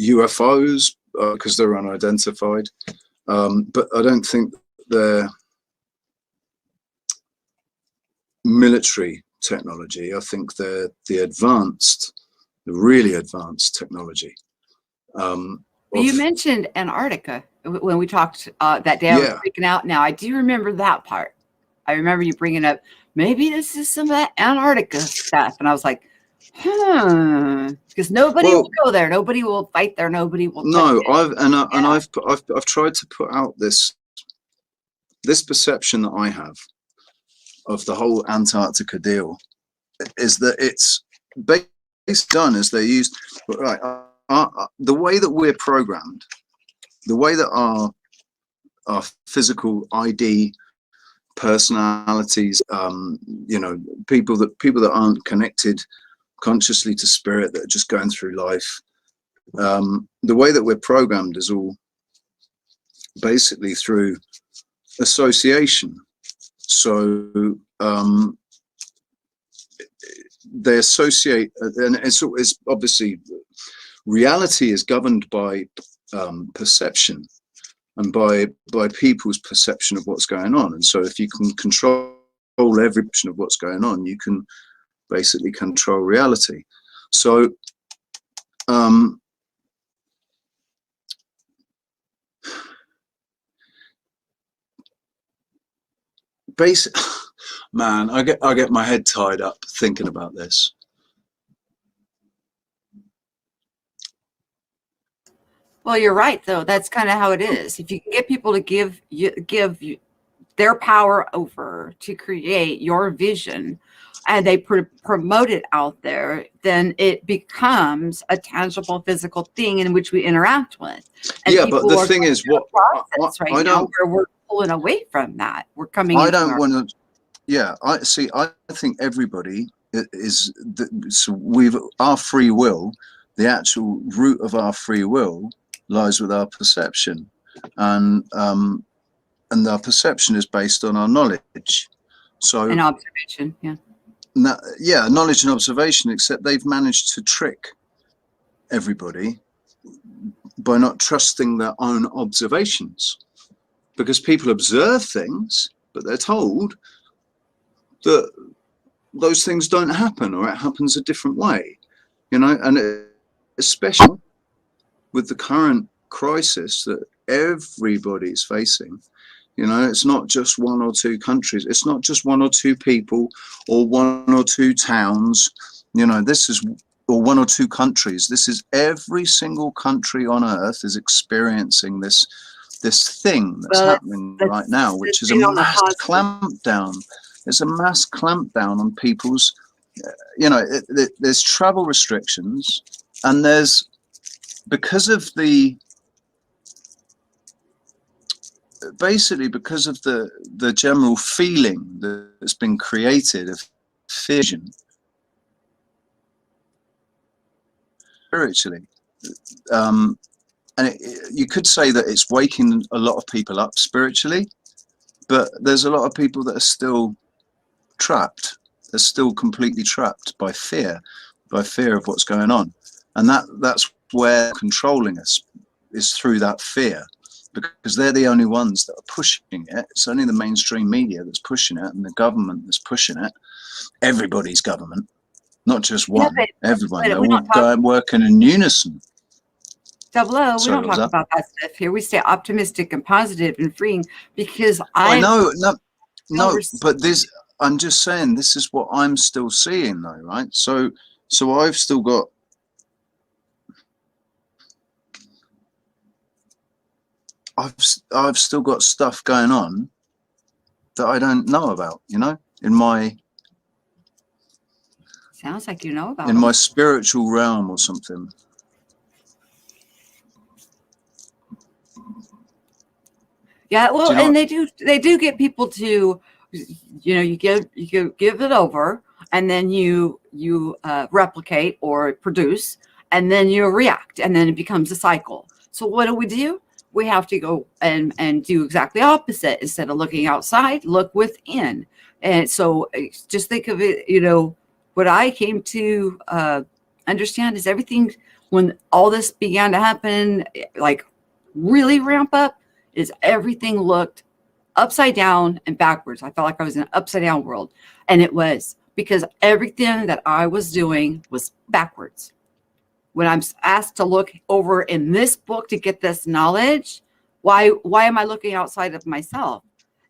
UFOs because they're unidentified, but I don't think they're military technology. I think they're the really advanced technology. You Of mentioned Antarctica when we talked that day. I was Yeah, freaking out. Now I do remember that part. I remember you bringing up maybe this is some of that Antarctica stuff, and I was like, because nobody will well, go there, nobody will fight there, nobody will touch no, it. Yeah, I've tried to put out this perception that I have of the whole Antarctica deal is that it's based done as they used right. The way that we're programmed, the way that our physical ID personalities, people that aren't connected consciously to spirit, that are just going through life, the way that we're programmed is all basically through association. So they associate, and it's obviously reality is governed by perception and by people's perception of what's going on. And so if you can control every perception of what's going on, you can basically control reality. So basic man, I get my head tied up thinking about this. well, you're right though. That's kind of how it is. If you can get people to give you their power over to create your vision, and they promote it out there, then it becomes a tangible physical thing in which we interact with. And Yeah, but people the are thing going is, through what a process right I now don't where we're pulling away from that. We're coming I into don't our want to. Yeah, I think everybody is. So our free will, the actual root of our free will, lies with our perception, and our perception is based on our knowledge. So an observation. Yeah. yeah, knowledge and observation. Except they've managed to trick everybody by not trusting their own observations, because people observe things, but they're told that those things don't happen, or it happens a different way, and especially with the current crisis that everybody's facing. It's not just one or two countries, it's not just one or two people or one or two towns, this is, or one or two countries. This is every single country on earth is experiencing this thing that's Well, happening right now, let's which is a stay on the mass positive. clampdown. It's a mass clampdown on people's, there's travel restrictions, and there's, because of the, basically because of the general feeling that's been created of fission spiritually. And you could say that it's waking a lot of people up spiritually, but there's a lot of people that are still trapped. They're still completely trapped by fear of what's going on. And that's where controlling us is, through that fear, because they're the only ones that are pushing it. It's only the mainstream media that's pushing it, and the government that's pushing it. Everybody's government, not just Yeah, one, everyone. but They're we all don't talk working in unison. Double O. We Sorry, don't what was talk that? about that stuff here. We stay optimistic and positive and freeing because I I know, feel no, but this, I'm just saying, this is what I'm still seeing though, right? So I've still got, I've still got stuff going on that I don't know about, you know, in my Sounds like you know about them. spiritual realm or something. Yeah, well, Do you know and what- they do get people to, you know, you give it over, and then you replicate or produce, and then you react, and then it becomes a cycle. So what do? We have to go and do exactly opposite. Instead of looking outside, look within. And so just think of it, you know, what I came to understand is everything, when all this began to happen, like really ramp up, is everything looked upside down and backwards. I felt like I was in an upside down world. And it was because everything that I was doing was backwards. When I'm asked to look over in this book to get this knowledge, why am I looking outside of myself?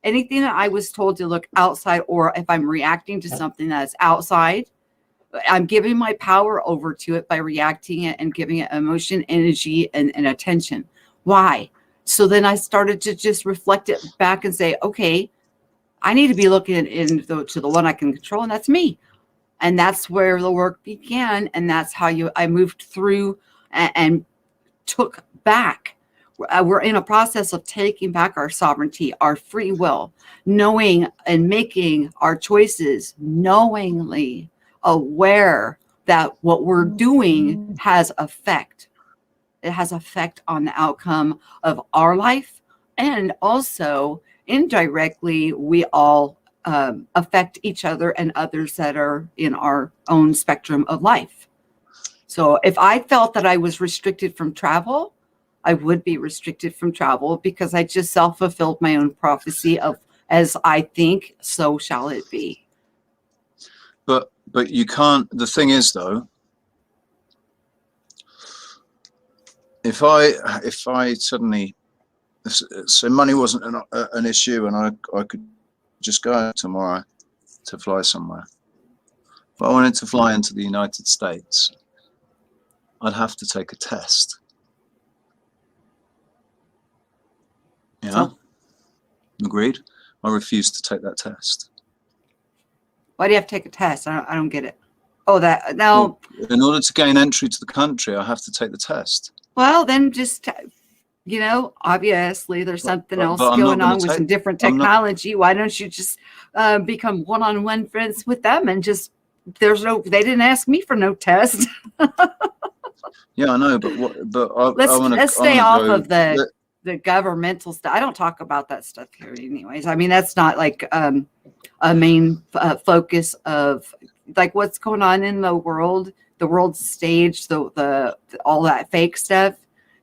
Anything that I was told to look outside, or if I'm reacting to something that's outside, I'm giving my power over to it by reacting it and giving it emotion, energy, and attention. Why? So then I started to just reflect it back and say, okay, I need to be looking to the one I can control, and that's me. And that's where the work began. And that's how I moved through and took back. We're in a process of taking back our sovereignty, our free will, knowing and making our choices, knowingly aware that what we're doing has effect. It has effect on the outcome of our life, and also indirectly we all affect each other and others that are in our own spectrum of life. So if I felt that I was restricted from travel, I would be restricted from travel, because I just self-fulfilled my own prophecy of, as I think, so shall it be. But you can't. The thing is, though, if I suddenly, so money wasn't an issue, and I could just go tomorrow to fly somewhere. If I wanted to fly into the United States, I'd have to take a test. Yeah, So, agreed. I refused to take that test. why do you have to take a test? I don't get it. Oh, that no. Well, in order to gain entry to the country, I have to take the test. Well, then just, you know, obviously there's something else I'm going not on with some different technology. Why don't you just become one-on-one friends with them and just, they didn't ask me for no test. Yeah, I know, but let's stay off of the governmental stuff. I don't talk about that stuff here anyways. I mean, that's not like a main focus of like what's going on in the world stage, the all that fake stuff.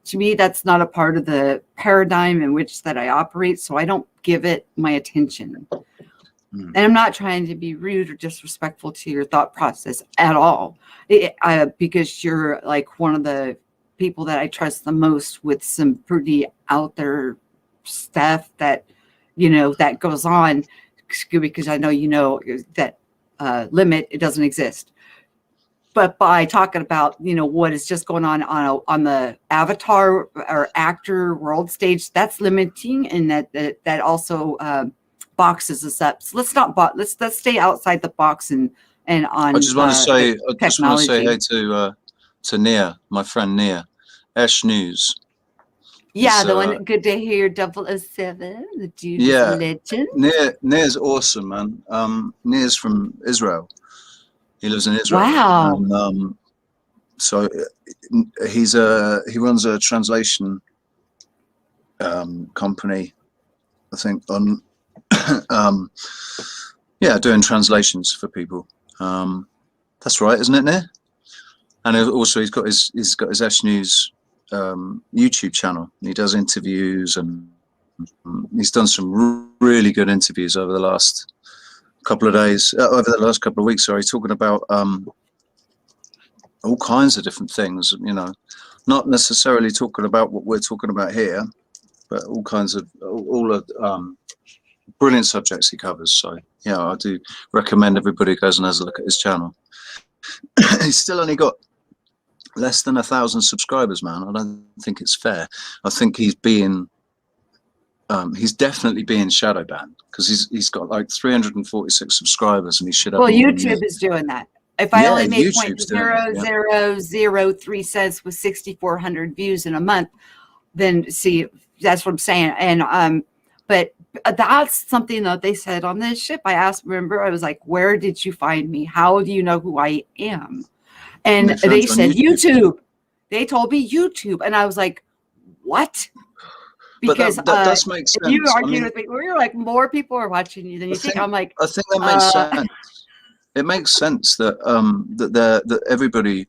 To me, that's not a part of the paradigm in which that I operate, so I don't give it my attention. And I'm not trying to be rude or disrespectful to your thought process at all, because you're like one of the people that I trust the most with some pretty out there stuff that, you know, that goes on, because I know, you know, that limit, it doesn't exist. But by talking about, you know, what is just going on the avatar or actor world stage, that's limiting, and that also boxes us up. So let's stay outside the box and on. I just want to say, hey to Nia, my friend Nia, Esh News. Yeah, the one. Good to hear. 007, the dude is a legend. Nia's awesome, man. Nia's from Israel. He lives in Israel. Wow. And, so he runs a translation company, I think, on doing translations for people. That's right, isn't it, Nia? And also he's got his Esh News YouTube channel. He does interviews, and he's done some really good interviews over the last couple of days, over the last couple of weeks. Sorry, talking about all kinds of different things. You know, not necessarily talking about what we're talking about here, but all kinds of brilliant subjects he covers. So yeah, I do recommend everybody goes and has a look at his channel. He's still only got less than 1,000 subscribers, man. I don't think it's fair. I think he's being he's definitely being shadow banned because he's got like 346 subscribers and he should have Well, more than me. YouTube is doing that. If I Yeah, only made YouTube's doing it, yeah. 0.0003 with 6,400 views in a month, then see, that's what I'm saying. And but that's something that they said on this ship. I asked, remember, I was like, where did you find me? How do you know who I am? And they said YouTube. They told me YouTube, and I was like, what? Because but that does make sense. You argued with me. We were like, more people are watching you than you think. I'm like, I think that makes sense. It makes sense that that everybody,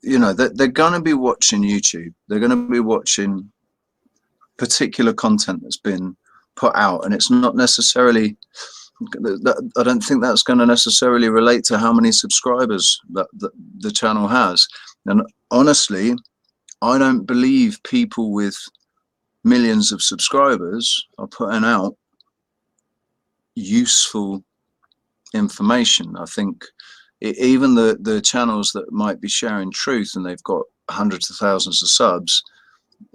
you know, that they're going to be watching YouTube. They're going to be watching particular content that's been put out, and it's not necessarily. I don't think that's going to necessarily relate to how many subscribers that the channel has. And honestly, I don't believe people with millions of subscribers are putting out useful information. I think even the channels that might be sharing truth and they've got hundreds of thousands of subs,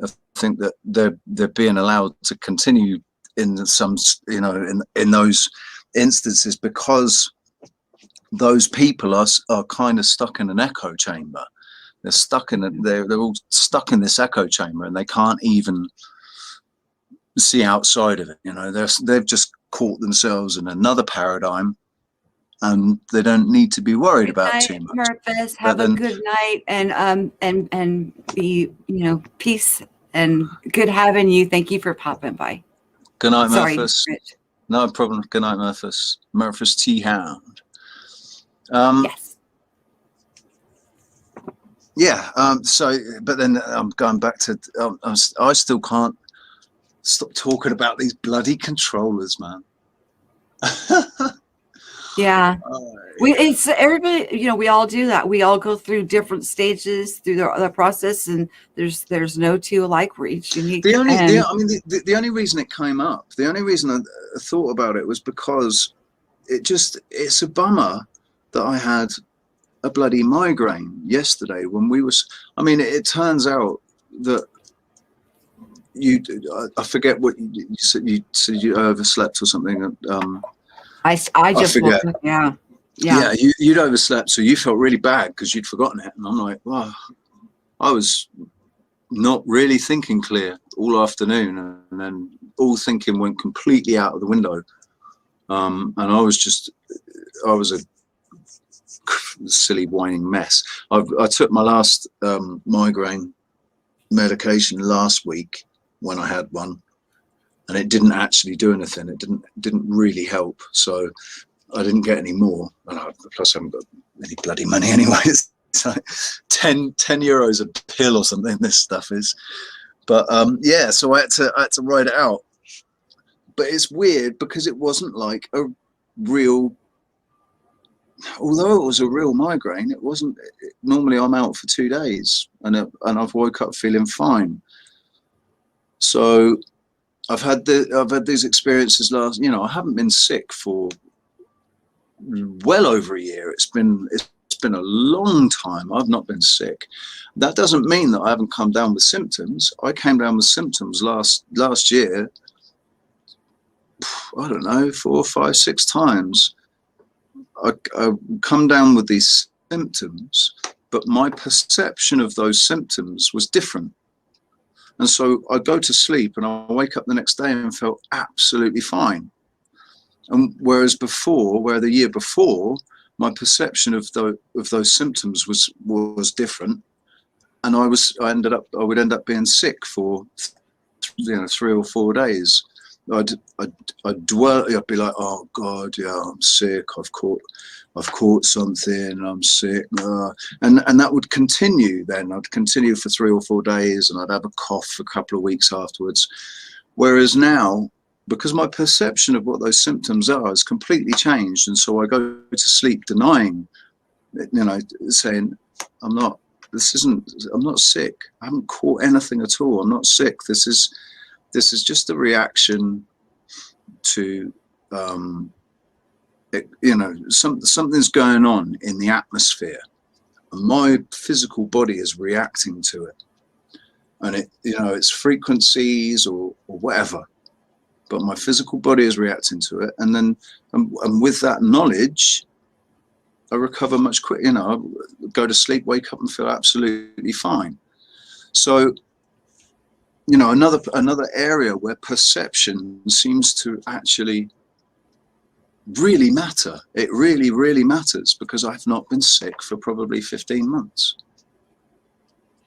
I think that they're being allowed to continue in some, you know, in those instances because those people are kind of stuck in an echo chamber. They're stuck in they're all stuck in this echo chamber and they can't even see outside of it. You know, they've just caught themselves in another paradigm and they don't need to be worried about too much. Murphys, have a good night and be, you know, peace and good having you. Thank you for popping by. Good night, Sorry, Murphys. Rich. No problem. Good night, Murphys. Murphys T Hound. Yes. Yeah. So, but then I'm going back to. I still can't stop talking about these bloody controllers, man. Yeah. It's everybody, you know, we all do that. We all go through different stages through the process, and there's no two alike. We're each unique. The only reason it came up, the only reason I thought about it was because it's a bummer that I had a bloody migraine yesterday when we was. I mean, it turns out that I forget what you said. You said you overslept or something. I just forget. woke up. Yeah. Yeah, you'd overslept, so you felt really bad because you'd forgotten it. And I'm like, wow, I was not really thinking clear all afternoon, and then all thinking went completely out of the window. And I was a silly whining mess. I took my last migraine medication last week when I had one, and it didn't actually do anything. It didn't really help. So I didn't get any more, and plus I haven't got any bloody money anyway. It's like 10 euros a pill or something. This stuff is, but yeah. So I had to write it out. But it's weird because it wasn't like a real. Although it was a real migraine, it wasn't. Normally I'm out for 2 days, and I've woke up feeling fine. So I've had these experiences last. You know, I haven't been sick for well over a year. It's been a long time. I've not been sick. That doesn't mean that I haven't come down with symptoms. I came down with symptoms last year. I don't know, 4, 5, 6 times. I come down with these symptoms, but my perception of those symptoms was different. And so I go to sleep and I wake up the next day and felt absolutely fine. And whereas the year before, my perception of those symptoms was different, and I would end up being sick for 3 or 4 days. I'd be like, oh God, yeah, I'm sick. I've caught something. I'm sick, and that would continue. Then I'd continue for 3 or 4 days, and I'd have a cough for a couple of weeks afterwards. Whereas now, because my perception of what those symptoms are has completely changed, and so I go to sleep denying, you know, saying I'm not sick. I haven't caught anything at all. I'm not sick. This is just a reaction to, you know, something's going on in the atmosphere, and my physical body is reacting to it, and it, you know, it's frequencies or whatever. but my physical body is reacting to it. And then, and with that knowledge, I recover much quicker. You know, I go to sleep, wake up, and feel absolutely fine. So, you know, another area where perception seems to actually really matter. It really, really matters, because I've not been sick for probably 15 months.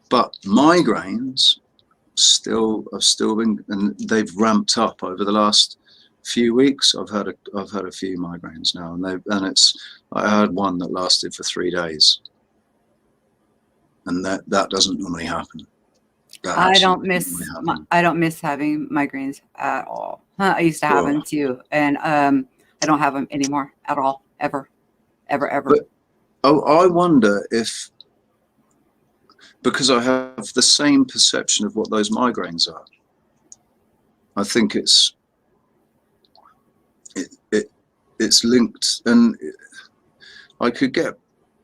But migraines have still been, and they've ramped up over the last few weeks. I've had a few migraines now, and I had one that lasted for 3 days, and that doesn't normally happen. I don't miss having migraines at all. I used to have them too, and I don't have them anymore at all, ever. But I wonder if, because I have the same perception of what those migraines are, I think it's linked, and I could get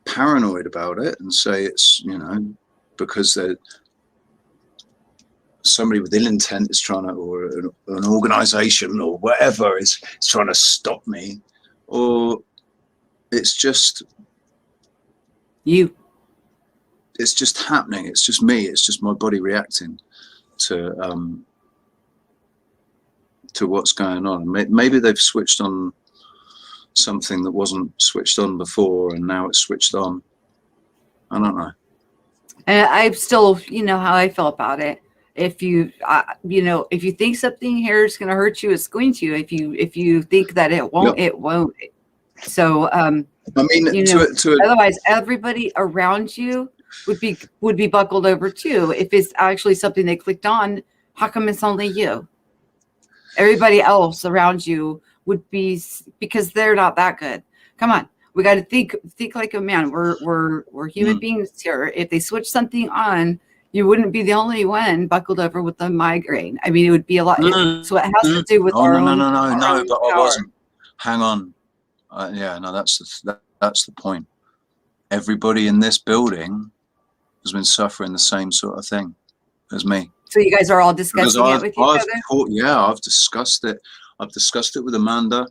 paranoid about it and say it's, you know, because somebody with ill intent is trying to, or an organization or whatever is trying to stop me, or it's just you. It's just happening. It's just me. It's just my body reacting to what's going on. Maybe they've switched on something that wasn't switched on before, and now it's switched on. I don't know. And I still, you know how I feel about it. If you, you know, if you think something here is going to hurt you, it's going to. If you think that it won't, Yep. it won't. So, I mean, you know, otherwise, everybody around you would be buckled over too. If it's actually something they clicked on, how come it's only you? Everybody else around you would be, because they're not that good. Come on, we got to think like a man. We're human beings here. If they switch something on, you wouldn't be the only one buckled over with a migraine. I mean, it would be a lot. So it has to do with our own. No. But power. I wasn't. Hang on. Yeah, no, that's the point. Everybody in this building has been suffering the same sort of thing as me. So you guys are all discussing it with each other? I've discussed it. I've discussed it with Amanda.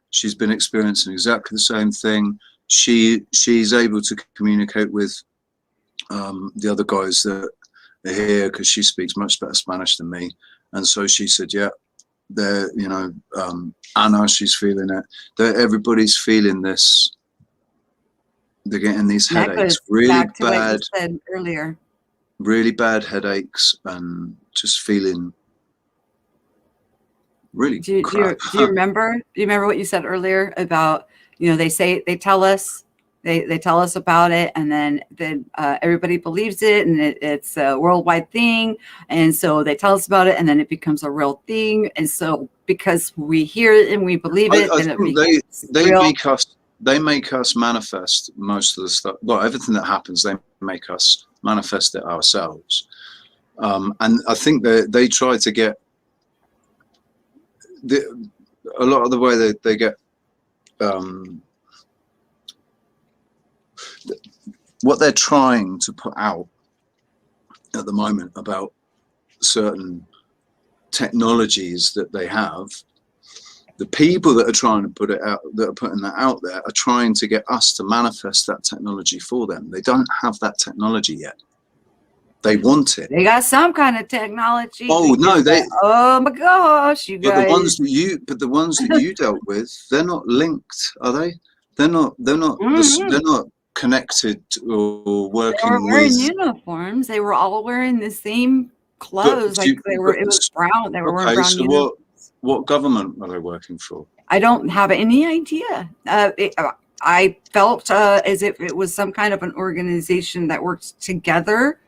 She's been experiencing exactly the same thing. She's able to communicate with the other guys that are here, because she speaks much better Spanish than me. And so she said, yeah, they're, you know, Anna, she's feeling it. Everybody's feeling this. They're getting these headaches, really back to bad. what you said earlier. Really bad headaches, and just feeling really crap. Do you remember? Do you remember what you said earlier about, you know, they tell us about it, and then everybody believes it, and it's a worldwide thing, and so they tell us about it, and then it becomes a real thing, and so because we hear it and we believe it, I then think they make us manifest most of the stuff. Well, everything that happens, they make us manifest it ourselves. And I think they try to get a lot of the way they get what they're trying to put out at the moment about certain technologies that they have. The people that are trying to put it out, that are putting that out there, are trying to get us to manifest that technology for them. They don't have that technology yet. They want it. They got some kind of technology. Oh no, oh my gosh, you guys. But the ones that you dealt with, they're not linked, are they? They're not. They're not connected or working. They were wearing uniforms. They were all wearing the same clothes. It was brown. They were wearing brown uniforms. What government are they working for? I don't have any idea. I felt as if it was some kind of an organization that works together,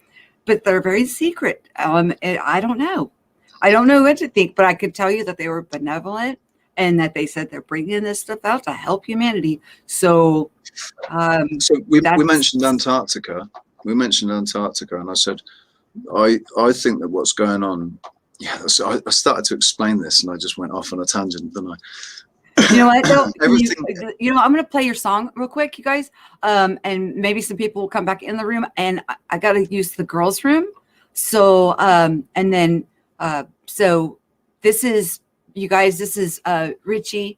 but they're very secret. I don't know. I don't know what to think, but I could tell you that they were benevolent, and that they said they're bringing this stuff out to help humanity. So, we mentioned Antarctica. And I said, I think that what's going on. Yeah, so I started to explain this, and I just went off on a tangent, didn't I? You know what? I'm going to play your song real quick, you guys, and maybe some people will come back in the room, and I got to use the girls' room. So, so this is you guys, this is Richie.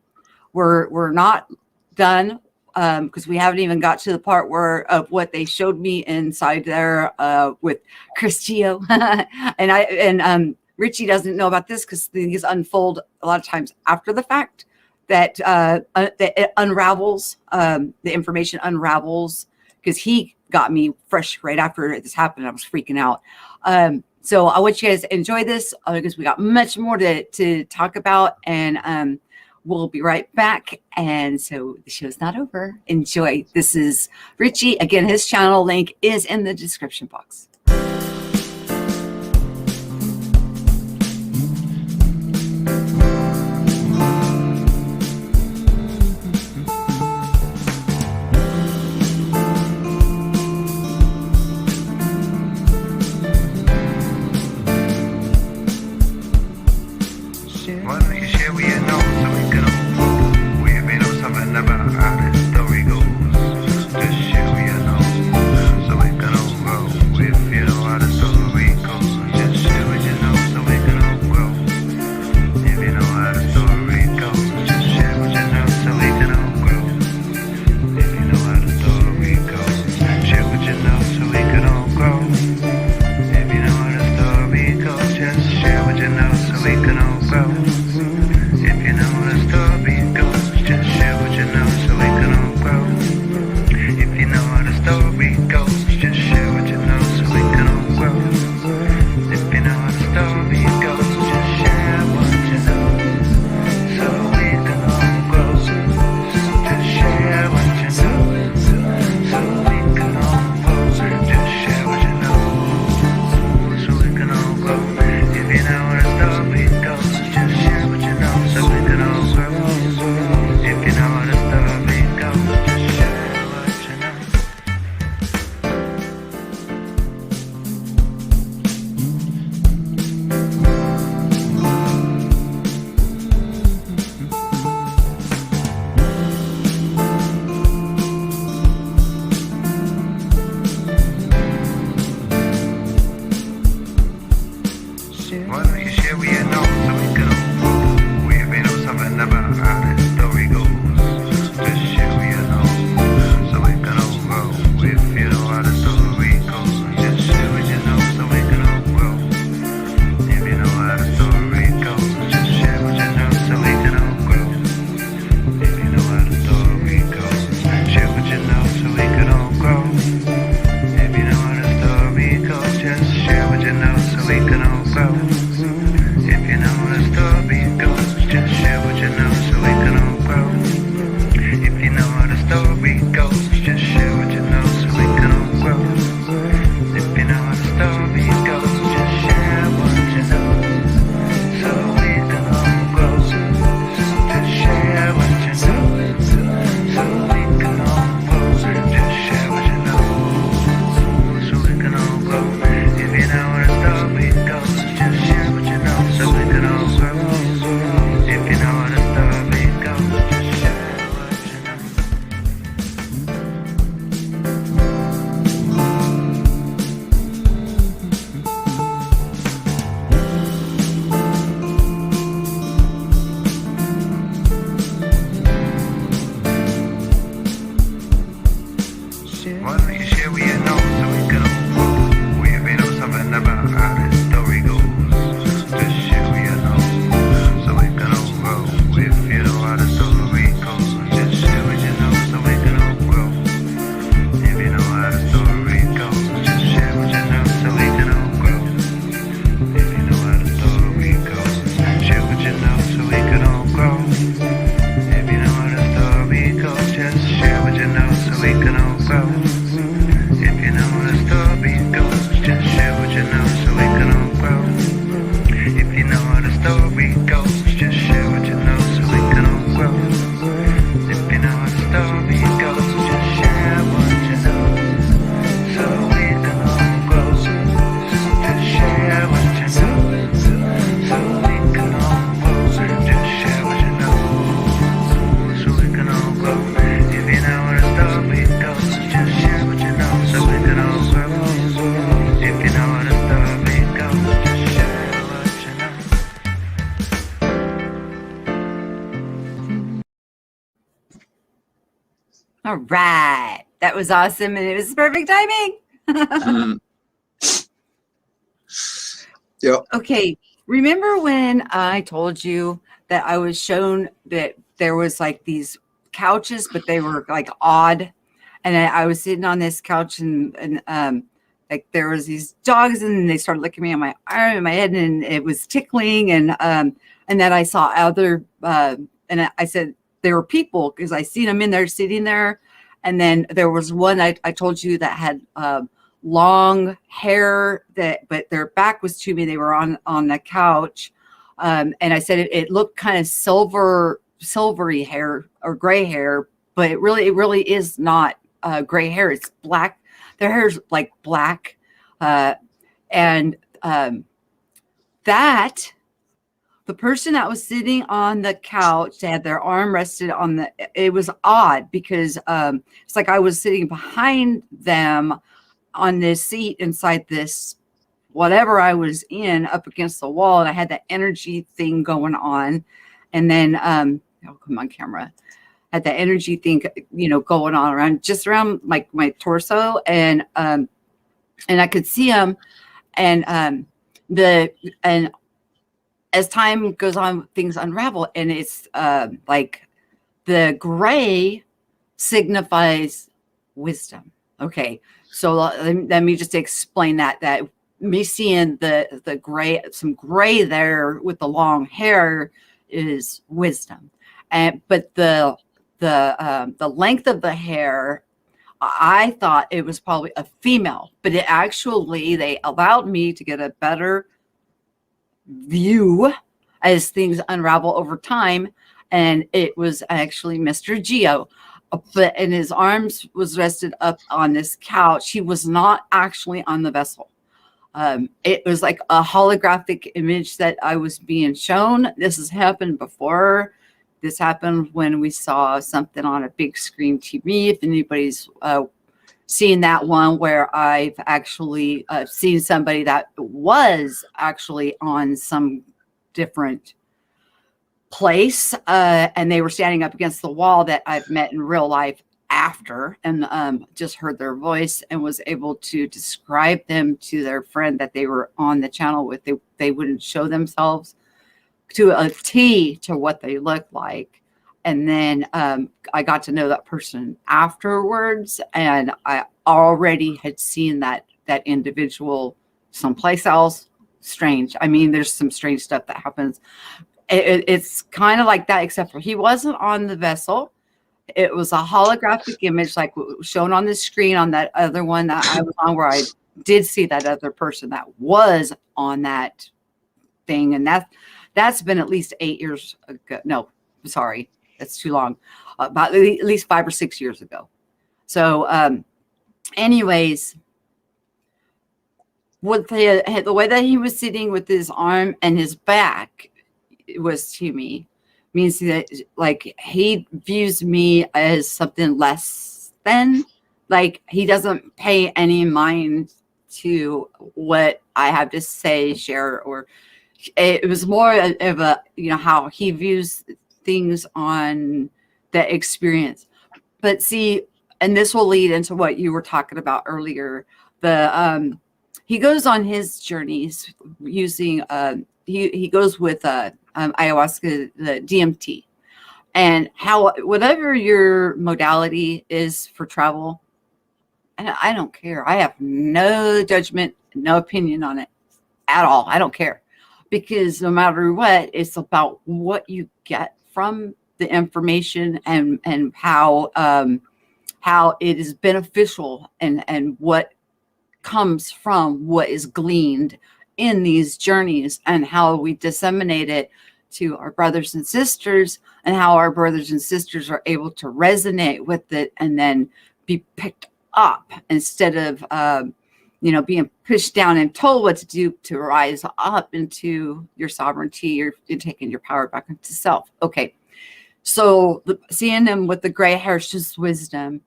We're not done because we haven't even got to the part where of what they showed me inside there with Christio. and Richie doesn't know about this because things unfold a lot of times after the fact, that it unravels, the information unravels, because he got me fresh right after this happened. I was freaking out. So I want you guys to enjoy this because we got much more to talk about, and we'll be right back. And so the show's not over. Enjoy. This is Richie. Again, his channel link is in the description box. Why don't you share what you know so we can all, we may know something about how this story goes. Just share what you know so we can all grow. If you know how the story goes, just share what you know so we can all grow. If you know how the story goes, just share what you know so we can all grow. If you know how the story goes, share what you know so we can all grow. If you know how the story goes, just share what you know so we can all grow. If you know how the story goes, just share what you know so we can all grow. If you know how the story goes, just share what you know so we can all grow. If you know how the story goes, just share what you know so we can all grow. Just share what you know so we can all grow. Just share what you know so we can all grow. If you know how the story goes, just share what you know so we can all grow. If you know how the story goes, just share what you know. Why don't you share what you know so we can all grow? We may know something about how this story goes. Just share what you know so we can all grow. If you know how the story goes, just share what you know so we can all grow. If you know how the story goes, just share what you know so we can all grow. If you know how the story goes, share what you know so we can all grow. If you know how the story goes, just share what you know so we can all grow. If you know how the story goes, just share what you know so we can all grow. If you know how the story goes, just share what you know so we can all grow. If you know how the story goes, just share what you know so we can all grow. Just share what you know so we can all grow. Just share what you know so we can all grow. If you know how the story goes, just share what you know so we can all grow. If you know how the story goes, just share what you know. All right. That was awesome. And it was perfect timing. Mm. Yeah. Okay. Remember when I told you that I was shown that there was like these couches, but they were like odd. And I was sitting on this couch and like there was these dogs and they started licking me on my arm and my head and it was tickling and then I saw other and I said they were people because I seen them in there sitting there. And then there was one I told you that had long hair but their back was to me. They were on the couch. And I said it looked kind of silvery hair or gray hair, but it really is not gray hair. It's black. Their hair's like black. And that the person that was sitting on the couch, they had their arm rested on it was odd because it's like I was sitting behind them on this seat inside this whatever I was in up against the wall, and I had that energy thing going on. And then oh, come on, camera. Had that energy thing, going on around like my torso, and I could see him, and as time goes on, things unravel, and it's like the gray signifies wisdom. Okay, so let me just explain that me seeing the gray, some gray there with the long hair is wisdom, but the length of the hair, I thought it was probably a female, but they allowed me to get a better view as things unravel over time. And it was actually Mr. Geo, and his arms was rested up on this couch. He was not actually on the vessel. It was like a holographic image that I was being shown. This has happened before. This happened when we saw something on a big screen TV. If anybody's seen that one, where I've actually seen somebody that was actually on some different place, and they were standing up against the wall that I've met in real life after, and just heard their voice and was able to describe them to their friend that they were on the channel with. They wouldn't show themselves to a T to what they look like. And then I got to know that person afterwards, and I already had seen that individual someplace else. Strange. I mean, there's some strange stuff that happens. It's kind of like that, except for he wasn't on the vessel. It was a holographic image like shown on the screen on that other one that I was on, where I did see that other person that was on that thing. And that's been at least 8 years ago. No, sorry, that's too long. About at least 5 or 6 years ago. So anyways, with the way that he was sitting with his arm and his back was to me, means that like he views me as something less than, like he doesn't pay any mind to what I have to say, share, or it was more of a, how he views things on the experience. But see, and this will lead into what you were talking about earlier. He goes on his journeys using he goes with ayahuasca, the DMT, and how whatever your modality is for travel, and I don't care. I have no judgment, no opinion on it at all. I don't care, because no matter what, it's about what you get from the information and how it is beneficial and what comes from what is gleaned in these journeys, and how we disseminate it to our brothers and sisters, and how our brothers and sisters are able to resonate with it and then be picked up instead of being pushed down and told what to do, to rise up into your sovereignty or taking your power back into self. Okay, so seeing them with the gray hair is just wisdom.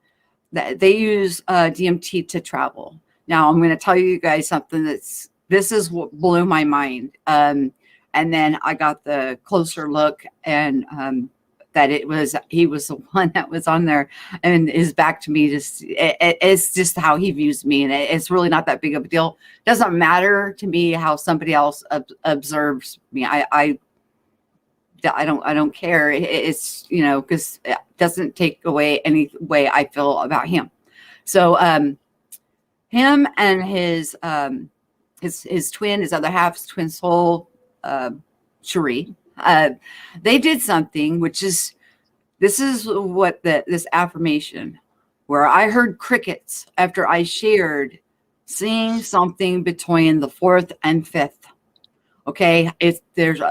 That they use DMT to travel. Now I'm going to tell you guys something this is what blew my mind. And then I got the closer look, and that he was the one that was on there, and his back to me. It's just how he views me, and it's really not that big of a deal. Doesn't matter to me how somebody else observes me. I don't care. It's, you know, because it doesn't take away any way I feel about him. So him and his twin, his other half, his twin soul, Cherie, they did something, which is, this is what this affirmation, where I heard crickets after I shared seeing something between the 4th and 5th. Okay, there's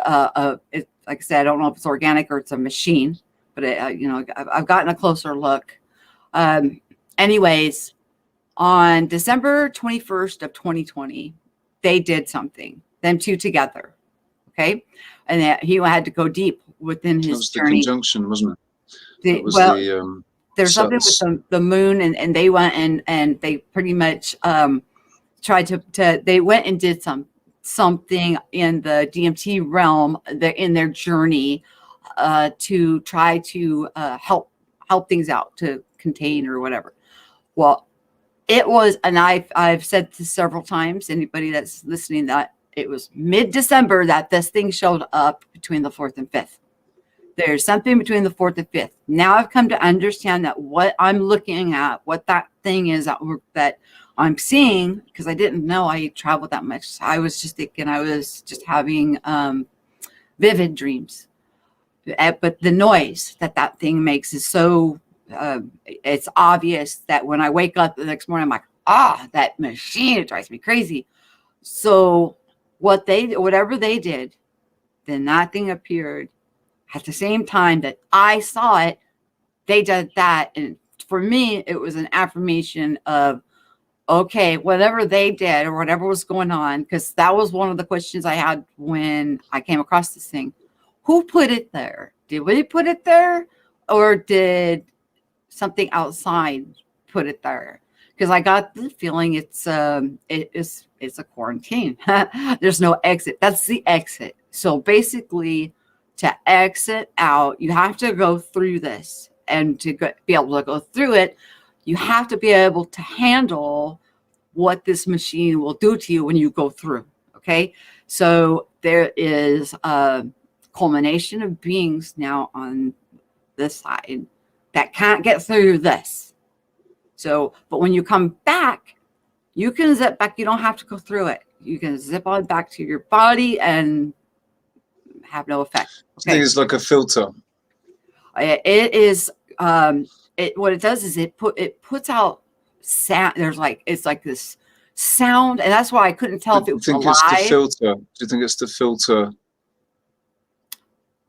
it's, like I said, I don't know if it's organic or it's a machine, but you know, I've gotten a closer look. Anyways, on December 21st of 2020, they did something, them two together. Okay, and he had to go deep within his That was journey. the conjunction, wasn't it? There's something with the moon, and they went and they pretty much tried to they went and did something in the DMT realm in their journey to try to help things out, to contain or whatever. Well, it was, and I've said this several times, anybody that's listening, that it was mid-December that this thing showed up between the 4th and 5th. There's something between the 4th and 5th. Now I've come to understand that what I'm looking at, what that thing is that I'm seeing, because I didn't know I traveled that much. I was just thinking I was just having vivid dreams. But the noise that thing makes is so, it's obvious that when I wake up the next morning, I'm like, that machine, it drives me crazy. So whatever they did, then that thing appeared at the same time that I saw it. They did that. And for me, it was an affirmation of, okay, whatever they did or whatever was going on, because that was one of the questions I had when I came across this thing. Who put it there? Did we put it there, or did something outside put it there? Because I got the feeling it's a quarantine. There's no exit. That's the exit. So basically, to exit out, you have to go through this, and to be able to go through it, you have to be able to handle what this machine will do to you when you go through. Okay, so there is a culmination of beings now on this side that can't get through this. So, but when you come back, you can zip back. You don't have to go through it. You can zip on back to your body and have no effect. Okay. I think it's like a filter. It is. What it does is it puts out sound. It's like this sound, and that's why I couldn't tell if it was alive. It's the filter? Do you think it's to filter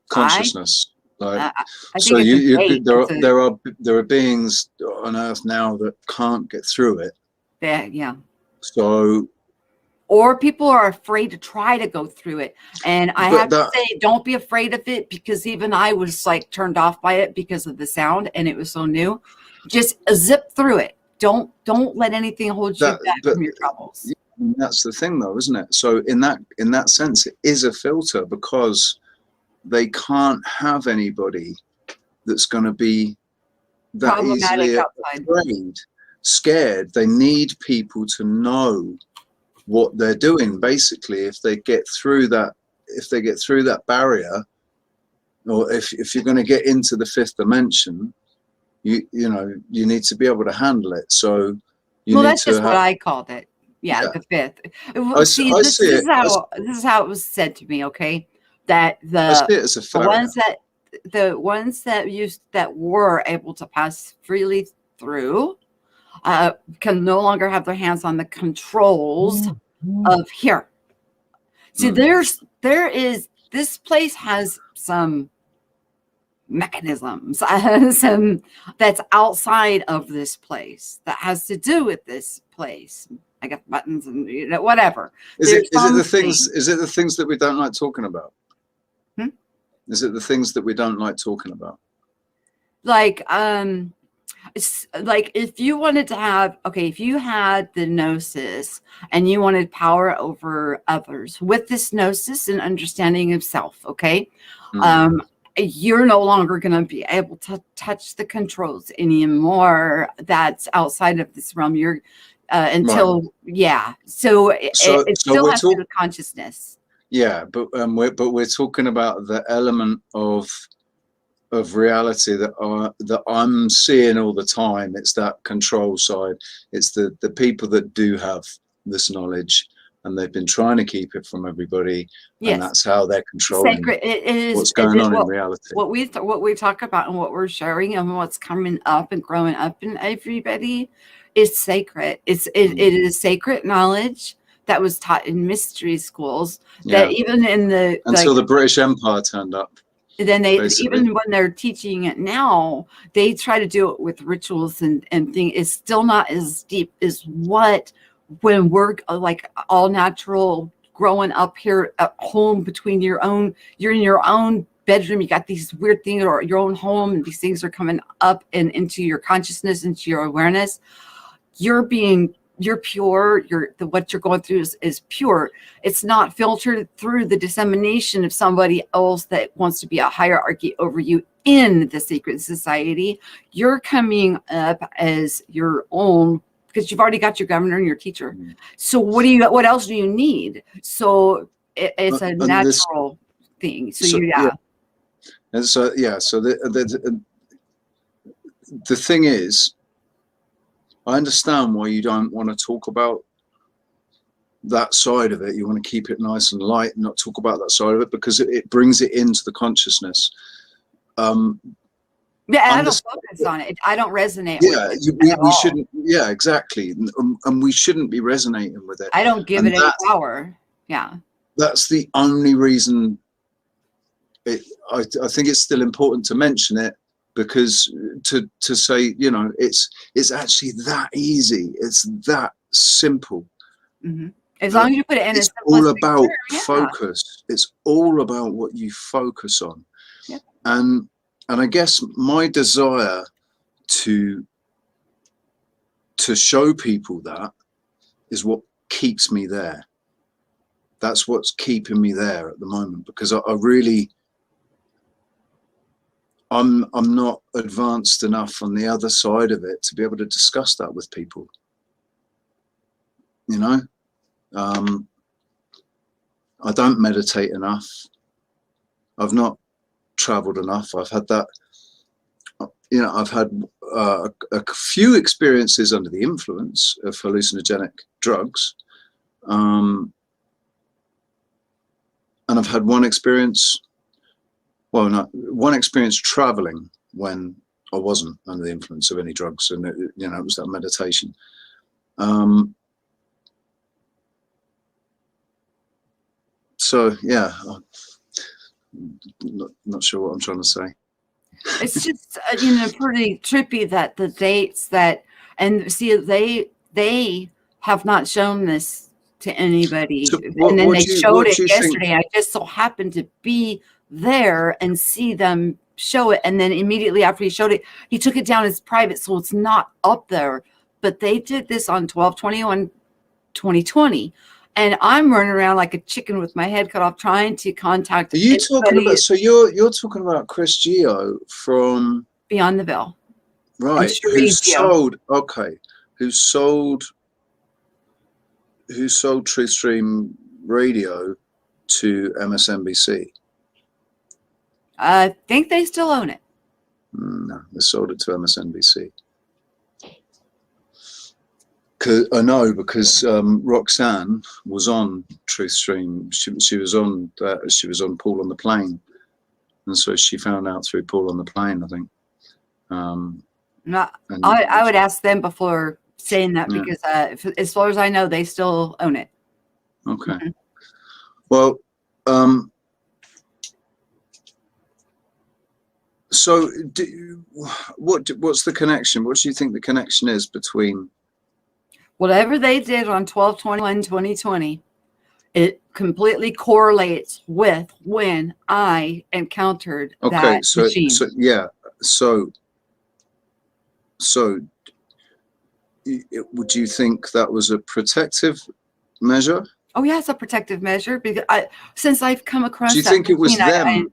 consciousness? I think there are beings on Earth now that can't get through it. Yeah. So, or people are afraid to try to go through it, and I have to say, don't be afraid of it, because even I was like turned off by it because of the sound, and it was so new. Just zip through it. Don't let anything hold you back from your troubles. That's the thing, though, isn't it? So in that sense, it is a filter, because they can't have anybody that's going to be that easily afraid, scared. They need people to know what they're doing. Basically, if they get through that barrier, or if you're going to get into the 5th dimension, you need to be able to handle it. So that's just what I called it. Yeah. The 5th. This is how it was said to me. Okay, that the ones that were able to pass freely through can no longer have their hands on the controls of here. See, this place has some mechanisms, that's outside of this place, that has to do with this place. I got buttons and whatever. Is it the things that we don't like talking about? Is it the things that we don't like talking about? Like, it's like if you wanted to have, if you had the gnosis and you wanted power over others with this gnosis and understanding of self, you're no longer going to be able to touch the controls anymore. That's outside of this realm. You're until So it So still we're has to do talking. with consciousness. Yeah, but we're talking about the element of reality that I'm seeing all the time. It's that control side. It's the people that do have this knowledge, and they've been trying to keep it from everybody, and Yes, that's how they're controlling sacred. It is what's going on in what reality. we talk about and what we're sharing and what's coming up and growing up in everybody is sacred. It is sacred knowledge that was taught in mystery schools. That even in the until the British Empire turned up. Then they basically. even when they're teaching it now, they try to do it with rituals and things. It's still not as deep as what when we're like all natural growing up here at home between you're in your own bedroom, you got these weird things, or your own home, and these things are coming up and into your consciousness, into your awareness. You're pure. What you're going through is pure. It's not filtered through the dissemination of somebody else that wants to be a hierarchy over you in the secret society. You're coming up as your own, because you've already got your governor and your teacher. So what else do you need? So it's a natural thing. So And so the thing is, I understand why you don't want to talk about that side of it. You want to keep it nice and light and not talk about that side of it, because it brings it into the consciousness. I don't focus on it. I don't resonate with it. We shouldn't. Yeah, exactly. And we shouldn't be resonating with it. I don't give it any power. Yeah. That's the only reason. I think it's still important to mention it, because to say, it's actually that easy. It's that simple. Mm-hmm. As long as you put it in, it's all about focus. It's all about what you focus on. Yep. And I guess my desire to show people that is what keeps me there. That's what's keeping me there at the moment, because I'm not advanced enough on the other side of it to be able to discuss that with people. I don't meditate enough. I've not traveled enough. I've had that. I've had a few experiences under the influence of hallucinogenic drugs, and I've had one experience. Well, not one experience traveling when I wasn't under the influence of any drugs, and it was that meditation. So yeah, I'm not sure what I'm trying to say. It's just pretty trippy that the dates and see they have not shown this to anybody, and then they showed it yesterday. I just so happened to be there and see them show it, and then immediately after he showed it, he took it down as private, so it's not up there. But they did this on 12/21/2020, and I'm running around like a chicken with my head cut off trying to contact. Are you talking about? So you're talking about Chris Geo from Beyond the Veil, right? Who sold Truth Stream Radio to MSNBC? I think they still own it. No, they sold it to MSNBC. I know, because Roxanne was on Truth Stream. She was on Paul on the Plane, and so she found out through Paul on the Plane, I think. I would ask them before saying that, because as far as I know, they still own it. Okay. Mm-hmm. Well, so what's the connection? What do you think the connection is between whatever they did on 12/21/2020? It completely correlates with when I encountered that machine. Would you think that was a protective measure? Oh yeah, it's a protective measure because since I've come across Do you that think it was routine,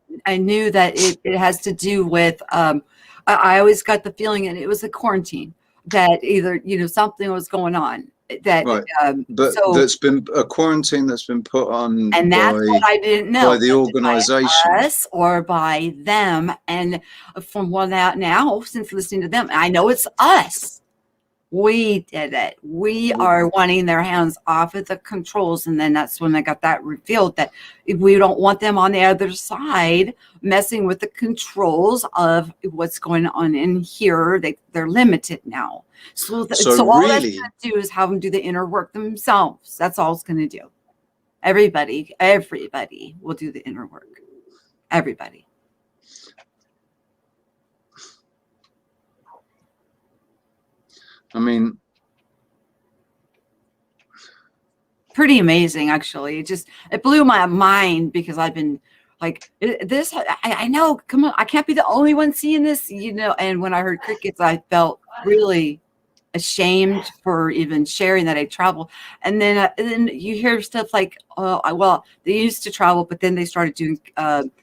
them? I knew that it has to do with, I always got the feeling, and it was a quarantine, that either, something was going on that, Right. But so, that's been a quarantine that's been put on and that's what I didn't know. by the organization. By us or by them. And from what out now, since listening to them, I know it's us. We did it. We are wanting their hands off of the controls. And then that's when I got that revealed, that if we don't want them on the other side messing with the controls of what's going on in here. They're limited now. So all that's really, going to do is have them do the inner work themselves. That's all it's going to do. Everybody will do the inner work. Everybody. I mean, pretty amazing, actually. It blew my mind because I've been like this. I know, come on, I can't be the only one seeing this, and when I heard crickets, I felt really ashamed for even sharing that I travel. And then you hear stuff like, well, they used to travel, but then they started doing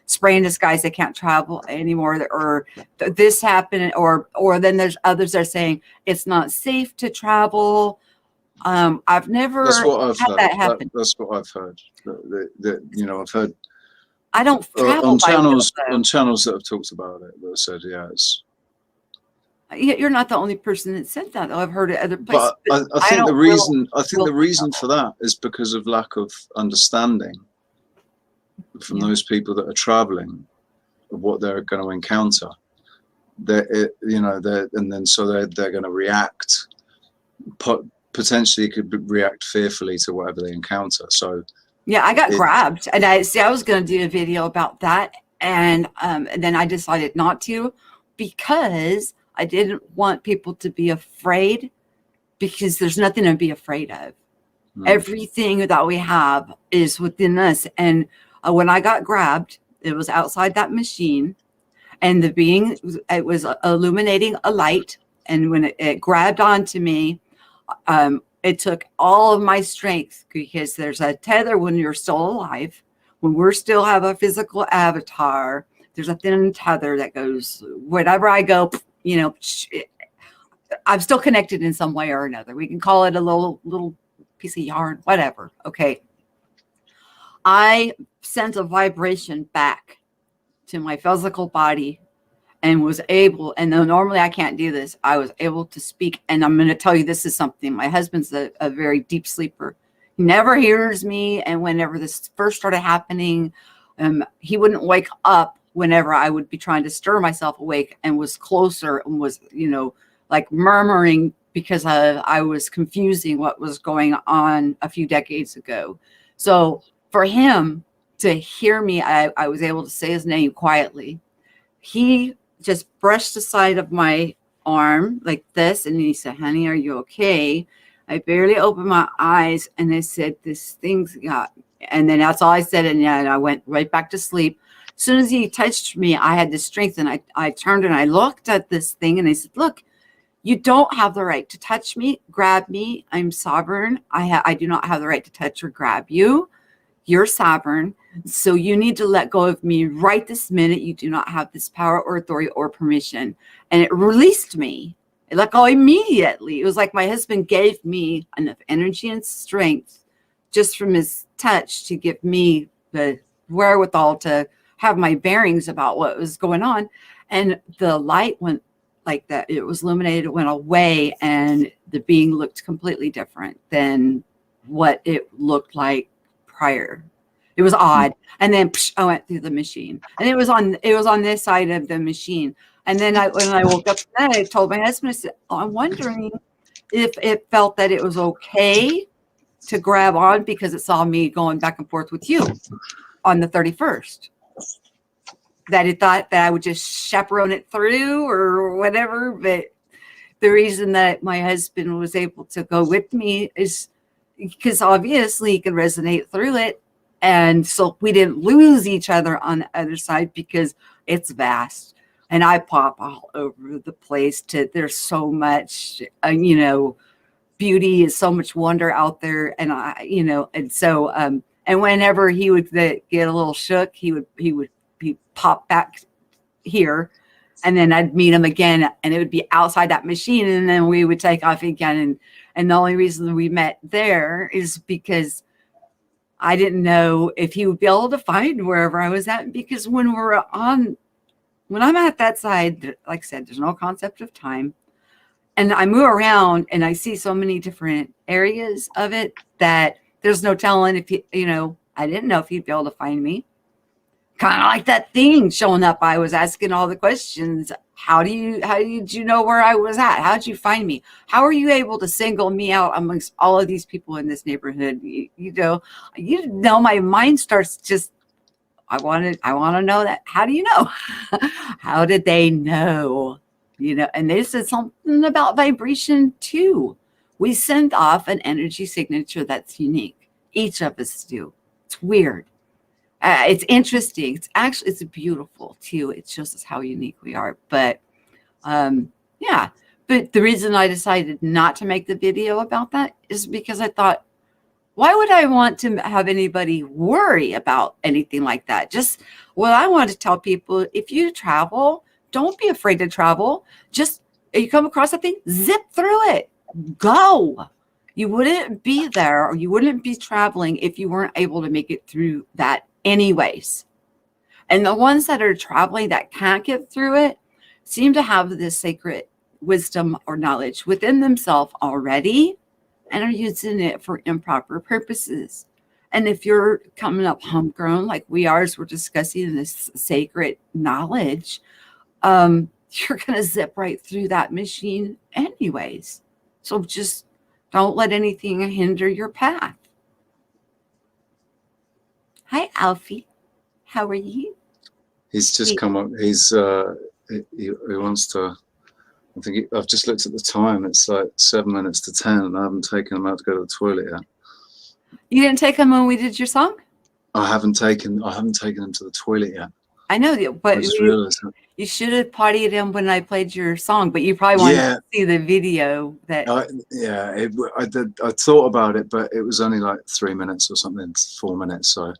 spray and disguise. They can't travel anymore, or this happened, or then there's others that are saying it's not safe to travel. I've never that's what I've had heard. that happen. That's what I've heard. I've heard. I don't travel on channels that have talked about it. That said, yeah, it's. You're not the only person that said that, though. I've heard it other places. But I think the reason for that is because of lack of understanding from those people that are traveling of what they're going to encounter. And then so they're going to react. Potentially could react fearfully to whatever they encounter. So yeah, I got grabbed, and I was going to do a video about that, and then I decided not to because I didn't want people to be afraid, because there's nothing to be afraid of. Everything that we have is within us. And when I got grabbed, it was outside that machine, and it was illuminating a light. And when it grabbed onto me, it took all of my strength, because there's a tether when you're still alive. When we still have a physical avatar, there's a thin tether that goes, wherever I go, I'm still connected in some way or another. We can call it a little piece of yarn, whatever. Okay. I sent a vibration back to my physical body and was able, and though normally I can't do this, I was able to speak. And I'm going to tell you, this is something, my husband's a very deep sleeper. He never hears me. And whenever this first started happening, he wouldn't wake up whenever I would be trying to stir myself awake, and was closer and was, like murmuring, because I was confusing what was going on a few decades ago. So for him to hear me, I was able to say his name quietly. He just brushed the side of my arm like this, and he said, "Honey, are you okay?" I barely opened my eyes, and I said, "This thing's got," and then that's all I said, and I went right back to sleep. As soon as he touched me, I had the strength, and I turned and I looked at this thing, and I said, "Look, you don't have the right to touch me, grab me. I'm sovereign. I do not have the right to touch or grab you. You're sovereign. So you need to let go of me right this minute. You do not have this power or authority or permission." And it released me. It let go immediately. It was like my husband gave me enough energy and strength just from his touch to give me the wherewithal to have my bearings about what was going on. And the light went like that. It was illuminated, it went away, and the being looked completely different than what it looked like prior. It was odd. And then I went through the machine, and it was on this side of the machine. And then when I woke up, then I told my husband, I said, I'm wondering if it felt that it was okay to grab on, because it saw me going back and forth with you on the 31st. That it thought that I would just chaperone it through or whatever. But the reason that my husband was able to go with me is because obviously he could resonate through it. And so we didn't lose each other on the other side, because it's vast. And I pop all over the place. There's so much, beauty is so much wonder out there. And and so, and whenever he would get a little shook, he would pop back here, and then I'd meet him again, and it would be outside that machine, and then we would take off again. And the only reason we met there is because I didn't know if he would be able to find wherever I was at, because when I'm at that side, like I said, there's no concept of time. And I move around and I see so many different areas of it that there's no telling if I didn't know if he'd be able to find me. Kind of like that thing showing up. I was asking all the questions. How did you know where I was at? How did you find me? How are you able to single me out amongst all of these people in this neighborhood? My mind starts just, I want to know that. How do you know? How did they know? And they said something about vibration too. We send off an energy signature that's unique. Each of us do. It's weird. It's interesting. It's beautiful too. It shows us how unique we are. But yeah. But the reason I decided not to make the video about that is because I thought, why would I want to have anybody worry about anything like that? I want to tell people, if you travel, don't be afraid to travel. Just, if you come across something, zip through it. Go. You wouldn't be there, or you wouldn't be traveling if you weren't able to make it through that anyways. And the ones that are traveling that can't get through it seem to have this sacred wisdom or knowledge within themselves already, and are using it for improper purposes. And if you're coming up homegrown like we are, as we're discussing this sacred knowledge, you're going to zip right through that machine anyways. So just don't let anything hinder your path. Hi, Alfie. How are you? He's just come up. He wants to. I've just looked at the time. It's like 7 minutes to 10, and I haven't taken him out to go to the toilet yet. You didn't take him when we did your song? I haven't taken him to the toilet yet. I know, but you should have partied him when I played your song. But you probably wanted to see the video. I thought about it, but it was only like 3 minutes or something, 4 minutes. So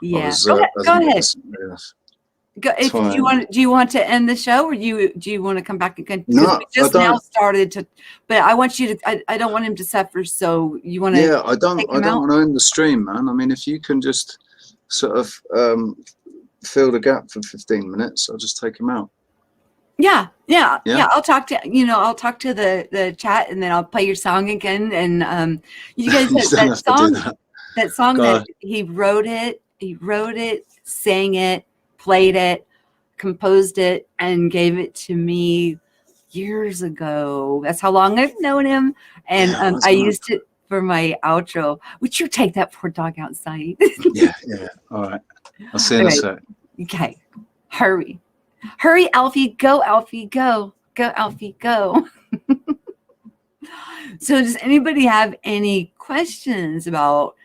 yeah, go ahead. Do you want to end the show, or do you want to come back and continue? No, we just now started to, but I want you to. I don't want him to suffer. So you want to? Yeah, I don't want to end the stream, man. I mean, if you can just sort of fill the gap for 15 minutes, I'll just take him out. Yeah. I'll talk to the chat, and then I'll play your song again. And you guys, that song that he wrote it, sang it, played it, composed it, and gave it to me years ago. That's how long I've known him. And I used it for my outro. Would you take that poor dog outside? Yeah. All right. I'll see you in a sec. Okay. Hurry, Alfie. Go, Alfie. Go, Alfie. Go. So does anybody have any questions about,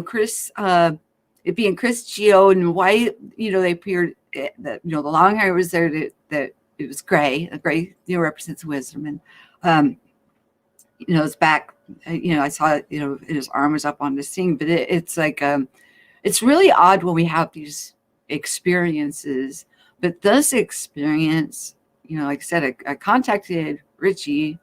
Chris, it being Chris Geo, and why, they appeared, the long hair was there, that it was gray. The gray, represents wisdom. And, his back, I saw, his arm was up on this thing, but it's like, it's really odd when we have these experiences. But this experience, like I said, I contacted Richie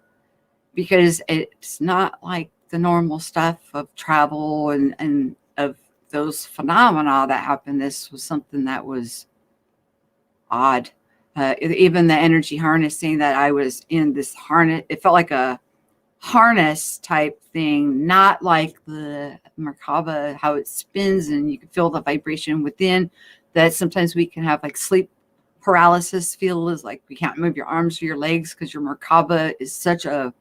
because it's not like the normal stuff of travel and of those phenomena that happen. This was something that was odd. Even the energy harnessing that I was in, this harness, it felt like a harness type thing, not like the Merkaba, how it spins and you can feel the vibration within. That sometimes we can have like sleep paralysis, feel is like we can't move your arms or your legs because your Merkaba is such a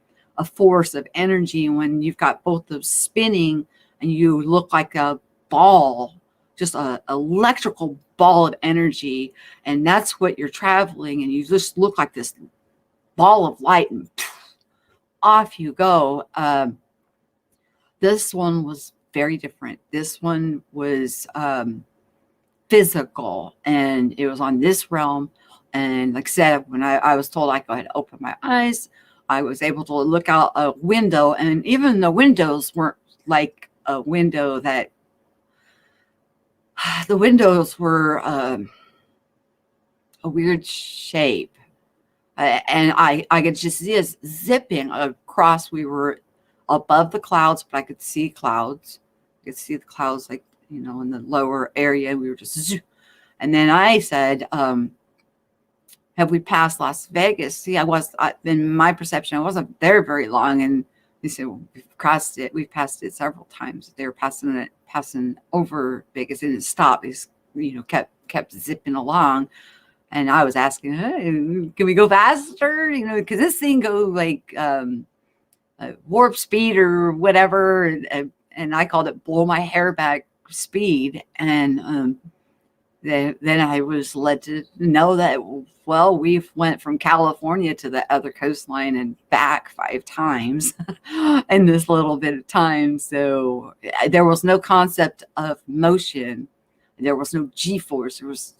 force of energy. And when you've got both those spinning and you look like a ball, just a electrical ball of energy, and that's what you're traveling, and you just look like this ball of light, and off you go. This one was very different. This one was physical, and it was on this realm. And like I said, when I was told I go ahead and open my eyes, I was able to look out a window, and even the windows weren't like a window that the windows were a weird shape. And I could just see us zipping across. We were above the clouds, but I could see clouds. I could see the clouds, like, you know, in the lower area. We were just, and then I said, have we passed Las Vegas? See, in my perception, I wasn't there very long. And they said, well, we've crossed it. We've passed it several times. They were passing over Vegas, and it stopped. It, you know, kept zipping along. And I was asking, hey, can we go faster? You know, because this thing go like warp speed or whatever. And I called it blow my hair back speed. And then I was led to know that, well, we've went from California to the other coastline and back 5 times in this little bit of time. So there was no concept of motion. There was no G-force. There's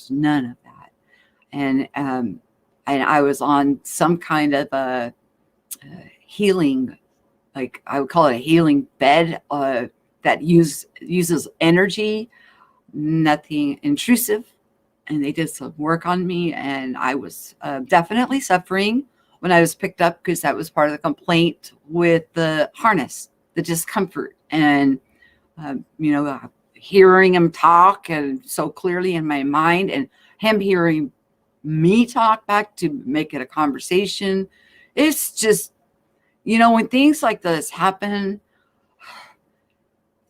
none of that. And I was on some kind of a healing, like I would call it a healing bed that uses energy, nothing intrusive. And they did some work on me, and I was definitely suffering when I was picked up, because that was part of the complaint with the harness, the discomfort, and you know, hearing him talk and so clearly in my mind, and him hearing me talk back to make it a conversation. It's just, you know, when things like this happen,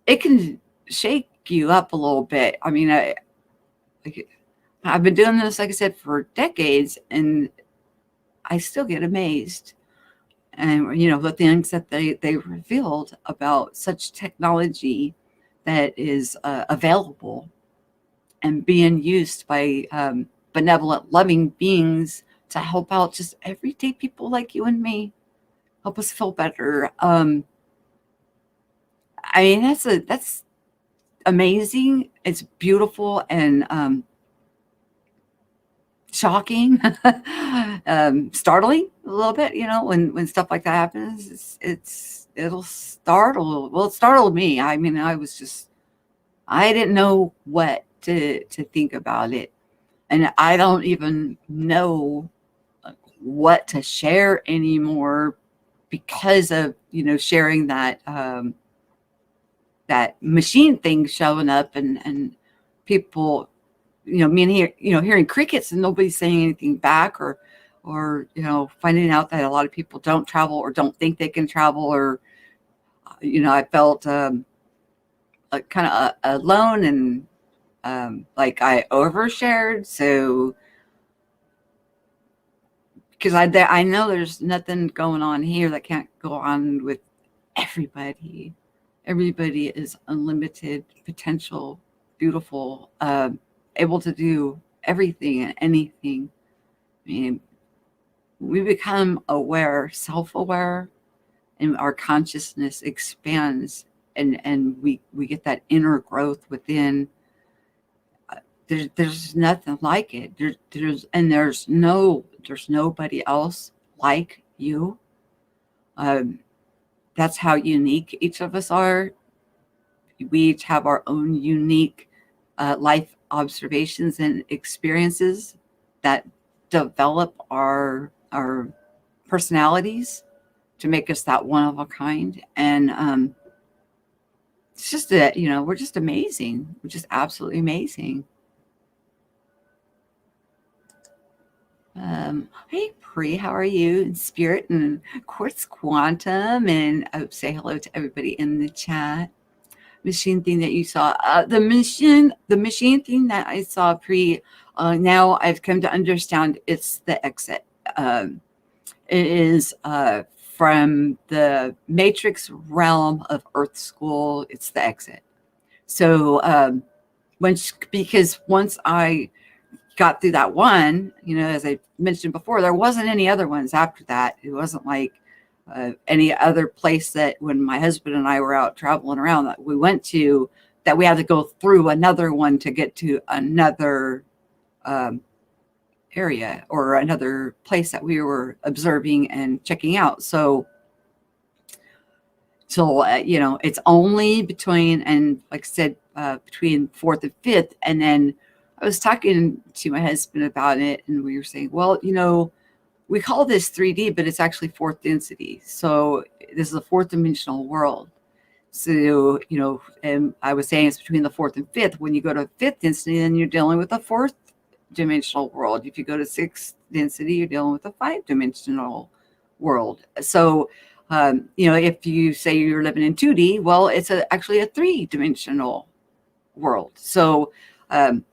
it can shake you up a little bit. I mean, I've been doing this, like I said, for decades, and I still get amazed. And, you know, the things that they revealed about such technology that is available and being used by benevolent, loving beings to help out just everyday people like you and me, help us feel better. I mean, that's amazing. It's beautiful and shocking, startling a little bit. You know, when stuff like that happens, it'll startle. Well, it startled me. I mean, I didn't know what to think about it. And I don't even know what to share anymore because of, you know, sharing that that machine thing showing up, and people, you know, me and here, you know, hearing crickets and nobody's saying anything back, or you know, finding out that a lot of people don't travel or don't think they can travel, or you know, I felt kind of alone and like I overshared. So because I know there's nothing going on here that can't go on with everybody. Everybody is unlimited potential, beautiful, able to do everything and anything. I mean, we become aware, self-aware, and our consciousness expands, and we get that inner growth within. There's nothing like it. There's nobody else like you. That's how unique each of us are. We each have our own unique life observations and experiences that develop our personalities to make us that one of a kind. And it's just that, you know, we're just amazing. We're just absolutely amazing. Hey Pri, how are you? In spirit and quartz quantum, and say hello to everybody in the chat. Machine thing that you saw, the machine thing that I saw, Pri, now I've come to understand it's the exit. It is from the matrix realm of Earth School. It's the exit. So because once I got through that one, you know, as I mentioned before, there wasn't any other ones after that. It wasn't like any other place that when my husband and I were out traveling around that we went to, that we had to go through another one to get to another area or another place that we were observing and checking out. So it's only between, and like I said, between fourth and fifth. And then I was talking to my husband about it, and we were saying, well, we call this 3D, but it's actually fourth density. So this is a fourth dimensional world. So, and I was saying it's between the fourth and fifth. When you go to fifth density, then you're dealing with a fourth dimensional world. If you go to sixth density, you're dealing with a 5-dimensional world. So, if you say you're living in 2D, well, it's actually a 3-dimensional world. So, from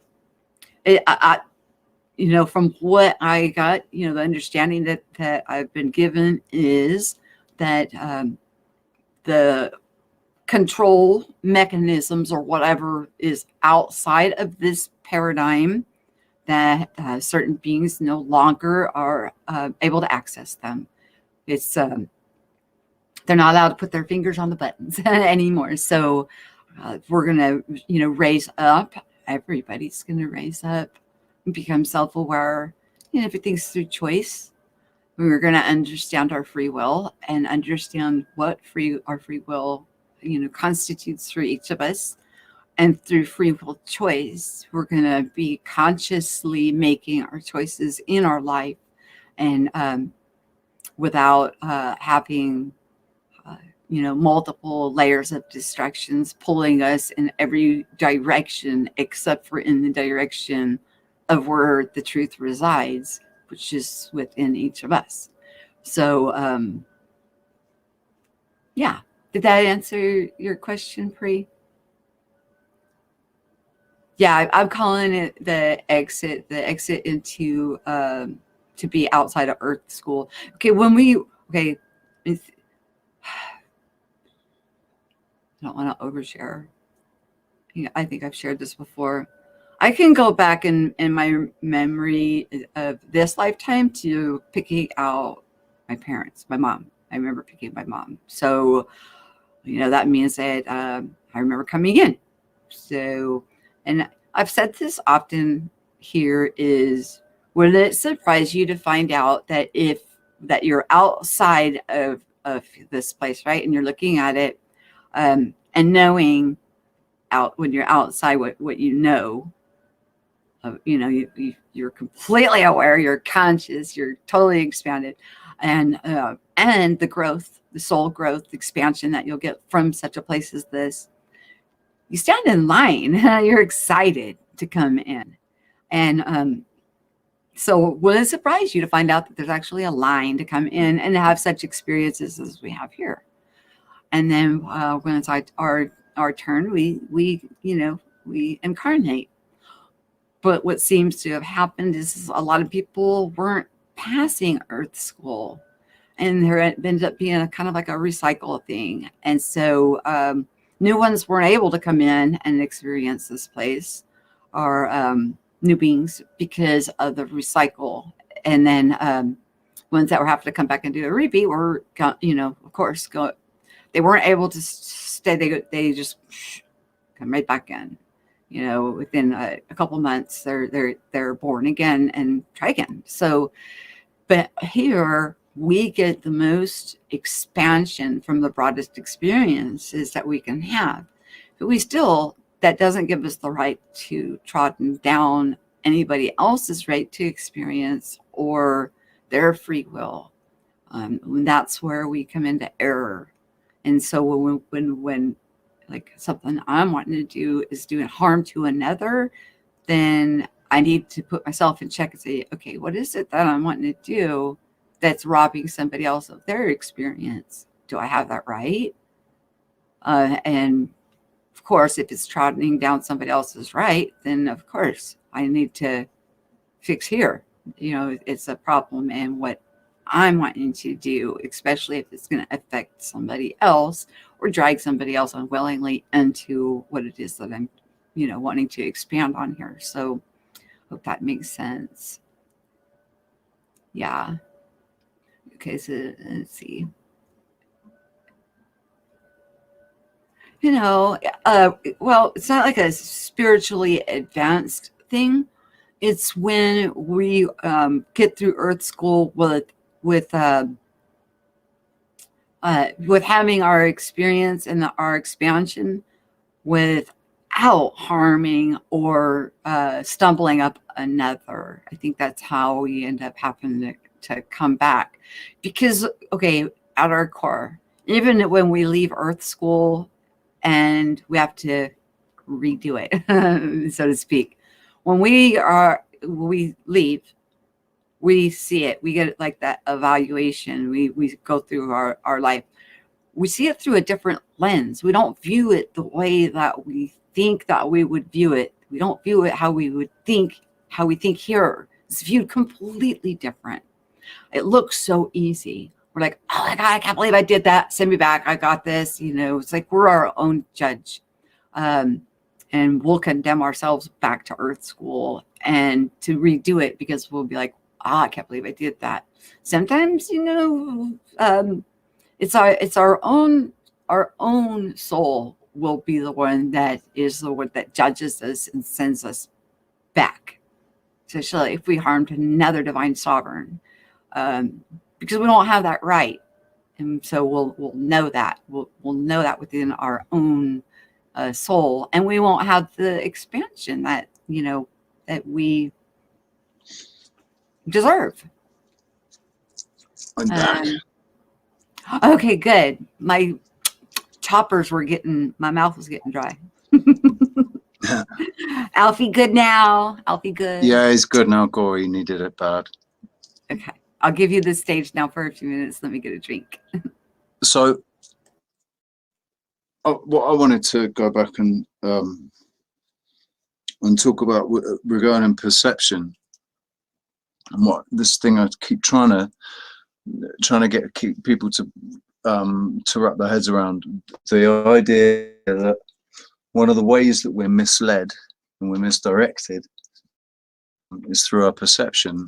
what I got, the understanding that I've been given is that the control mechanisms or whatever is outside of this paradigm, that certain beings no longer are able to access them. It's they're not allowed to put their fingers on the buttons anymore. So we're gonna, raise up. Everybody's gonna raise up and become self-aware. Everything's through choice. We're gonna understand our free will and understand what our free will, constitutes for each of us. And through free will choice, we're going to be consciously making our choices in our life, and without having, multiple layers of distractions pulling us in every direction except for in the direction of where the truth resides, which is within each of us. So, yeah. Did that answer your question, Pri? Yeah, I'm calling it the exit into to be outside of Earth School. Okay, I don't want to overshare. I think I've shared this before. I can go back in my memory of this lifetime to picking out my parents, my mom. I remember picking my mom. So, that means that I remember coming in. So, and I've said this often here, is, would it surprise you to find out that that you're outside of this place, right? And you're looking at it and knowing when you're outside what you're completely aware, you're conscious, you're totally expanded, and the growth, the soul growth, expansion that you'll get from such a place as this. You stand in line. You're excited to come in. And so will it surprise you to find out that there's actually a line to come in and have such experiences as we have here? And then when it's our turn, we incarnate. But what seems to have happened is a lot of people weren't passing Earth School, and there ended up being a kind of like a recycle thing. And so new ones weren't able to come in and experience this place, or new beings, because of the recycle. And then ones that were having to come back and do a repeat were, of course, they weren't able to stay. They just come right back in. Within a couple months, they're born again and try again. So, but here we get the most expansion from the broadest experiences that we can have. But that doesn't give us the right to trodden down anybody else's right to experience or their free will. That's where we come into error. And so when like something I'm wanting to do is doing harm to another, then I need to put myself in check and say, okay, what is it that I'm wanting to do that's robbing somebody else of their experience? Do I have that right? And of course, if it's trotting down somebody else's right, then of course I need to fix here. It's a problem in what I'm wanting to do, especially if it's going to affect somebody else or drag somebody else unwillingly into what it is that I'm, wanting to expand on here. So hope that makes sense. Yeah. Okay, so let's see. Well, it's not like a spiritually advanced thing, it's when we get through Earth School with having our experience and our expansion without harming or stumbling up another. I think that's how we end up having to come back. Because, okay, at our core, even when we leave Earth School and we have to redo it, so to speak, when we leave, we see it, we get like that evaluation, we go through our life, we see it through a different lens. We don't view it the way that we think that we would view it. We don't view it how we think here. It's viewed completely different. It looks so easy. We're like, oh my God, I can't believe I did that. Send me back. I got this. It's like we're our own judge. And we'll condemn ourselves back to Earth School and to redo it because we'll be like, I can't believe I did that. Sometimes, it's our own soul will be the one that is the one that judges us and sends us back. Especially if we harmed another divine sovereign, because we don't have that right, and so we'll know that we'll know that within our own soul, and we won't have the expansion that that we deserve. I'm back. Okay, good. My mouth was getting dry. Alfie, good now. Alfie, good. Yeah, he's good now. Gory needed it bad. Okay, I'll give you the stage now for a few minutes. Let me get a drink. So, what I wanted to go back and talk about regarding perception, and what this thing I keep trying to keep people to wrap their heads around, the idea that one of the ways that we're misled and we're misdirected is through our perception,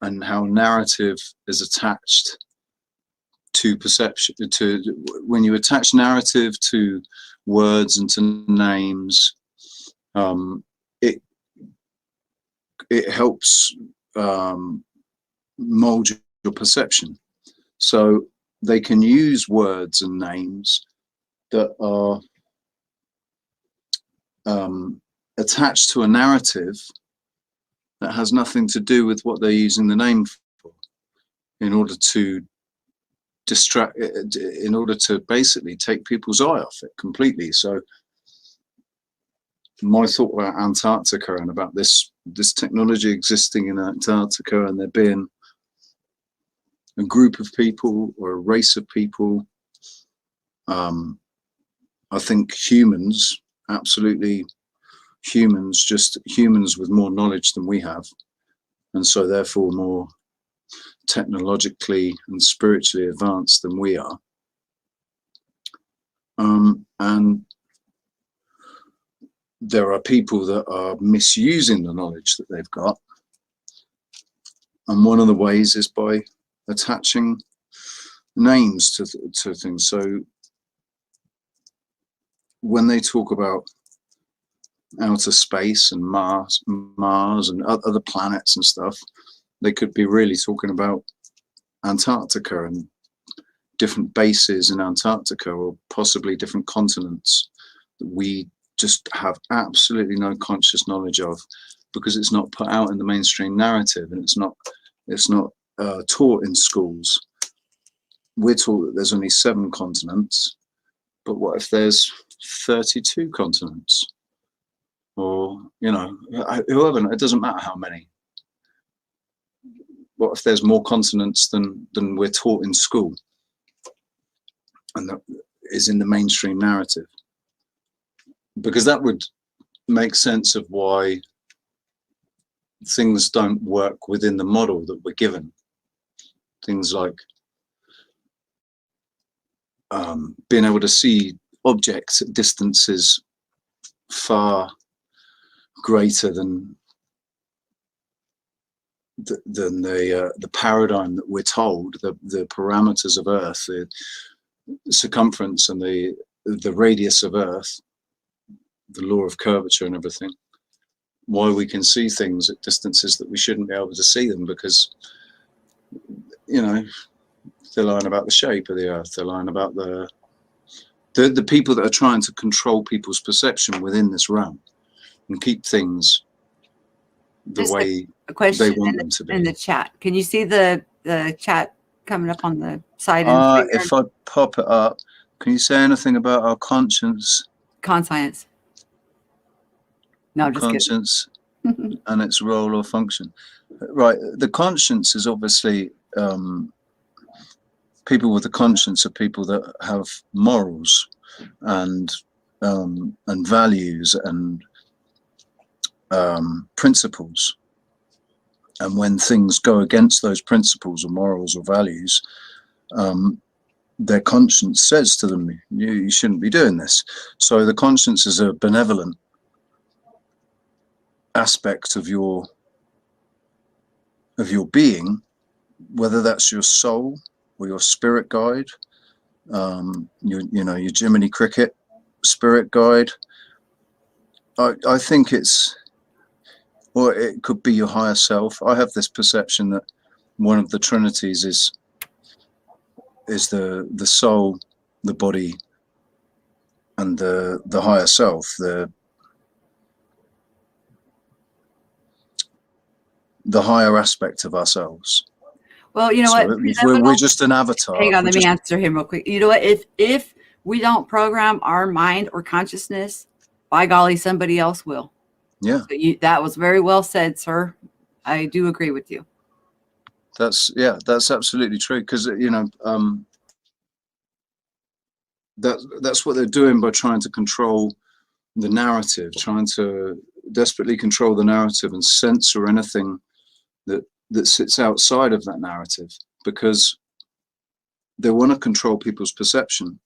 and how narrative is attached to perception. When you attach narrative to words and to names, it helps mold your perception. So they can use words and names that are attached to a narrative that has nothing to do with what they're using the name for, in order to distract, in order to basically take people's eye off it completely. So my thought about Antarctica and about this technology existing in Antarctica, and there being a group of people or a race of people, I think humans, absolutely humans, just humans with more knowledge than we have, and so therefore more technologically and spiritually advanced than we are, and there are people that are misusing the knowledge that they've got, and one of the ways is by attaching names to things. So when they talk about outer space and Mars and other planets and stuff, they could be really talking about Antarctica and different bases in Antarctica, or possibly different continents that we just have absolutely no conscious knowledge of, because it's not put out in the mainstream narrative, and it's not taught in schools. We're taught that there's only 7 continents, but what if there's 32 continents? Or, whoever, it doesn't matter how many. What if there's more continents than we're taught in school, and that is in the mainstream narrative? Because that would make sense of why things don't work within the model that we're given. Things like being able to see objects at distances far greater than the paradigm that we're told, the parameters of Earth, the circumference and the radius of Earth, the law of curvature and everything. why we can see things at distances that we shouldn't be able to see them, because, you know, they're lying about the shape of the earth. They're lying about the people that are trying to control people's perception within this realm and keep things the Just way a question they want them to be. in the chat. Can you see the chat coming up on the side? And If I pop it up, can you say anything about our conscience? Conscience. No, just conscience and its role or function. Right. The conscience is obviously, people with a conscience are people that have morals and values and principles. And when things go against those principles or morals or values, their conscience says to them, you shouldn't be doing this. So the conscience is a benevolent aspect of your being, whether that's your soul or your spirit guide, your Jiminy Cricket spirit guide. I think it's, or it could be your higher self. I have this perception that one of the trinities is the soul, the body, and the higher self, the higher aspect of ourselves. Well, you know so what? we're just an avatar. Hang on, let me answer him real quick. You know what? If we don't program our mind or consciousness, by golly, somebody else will. Yeah. So that was very well said, sir. I do agree with you. That's absolutely true. Because that's what they're doing by trying to control the narrative, trying to desperately control the narrative and censor anything that sits outside of that narrative, because they want to control people's perception.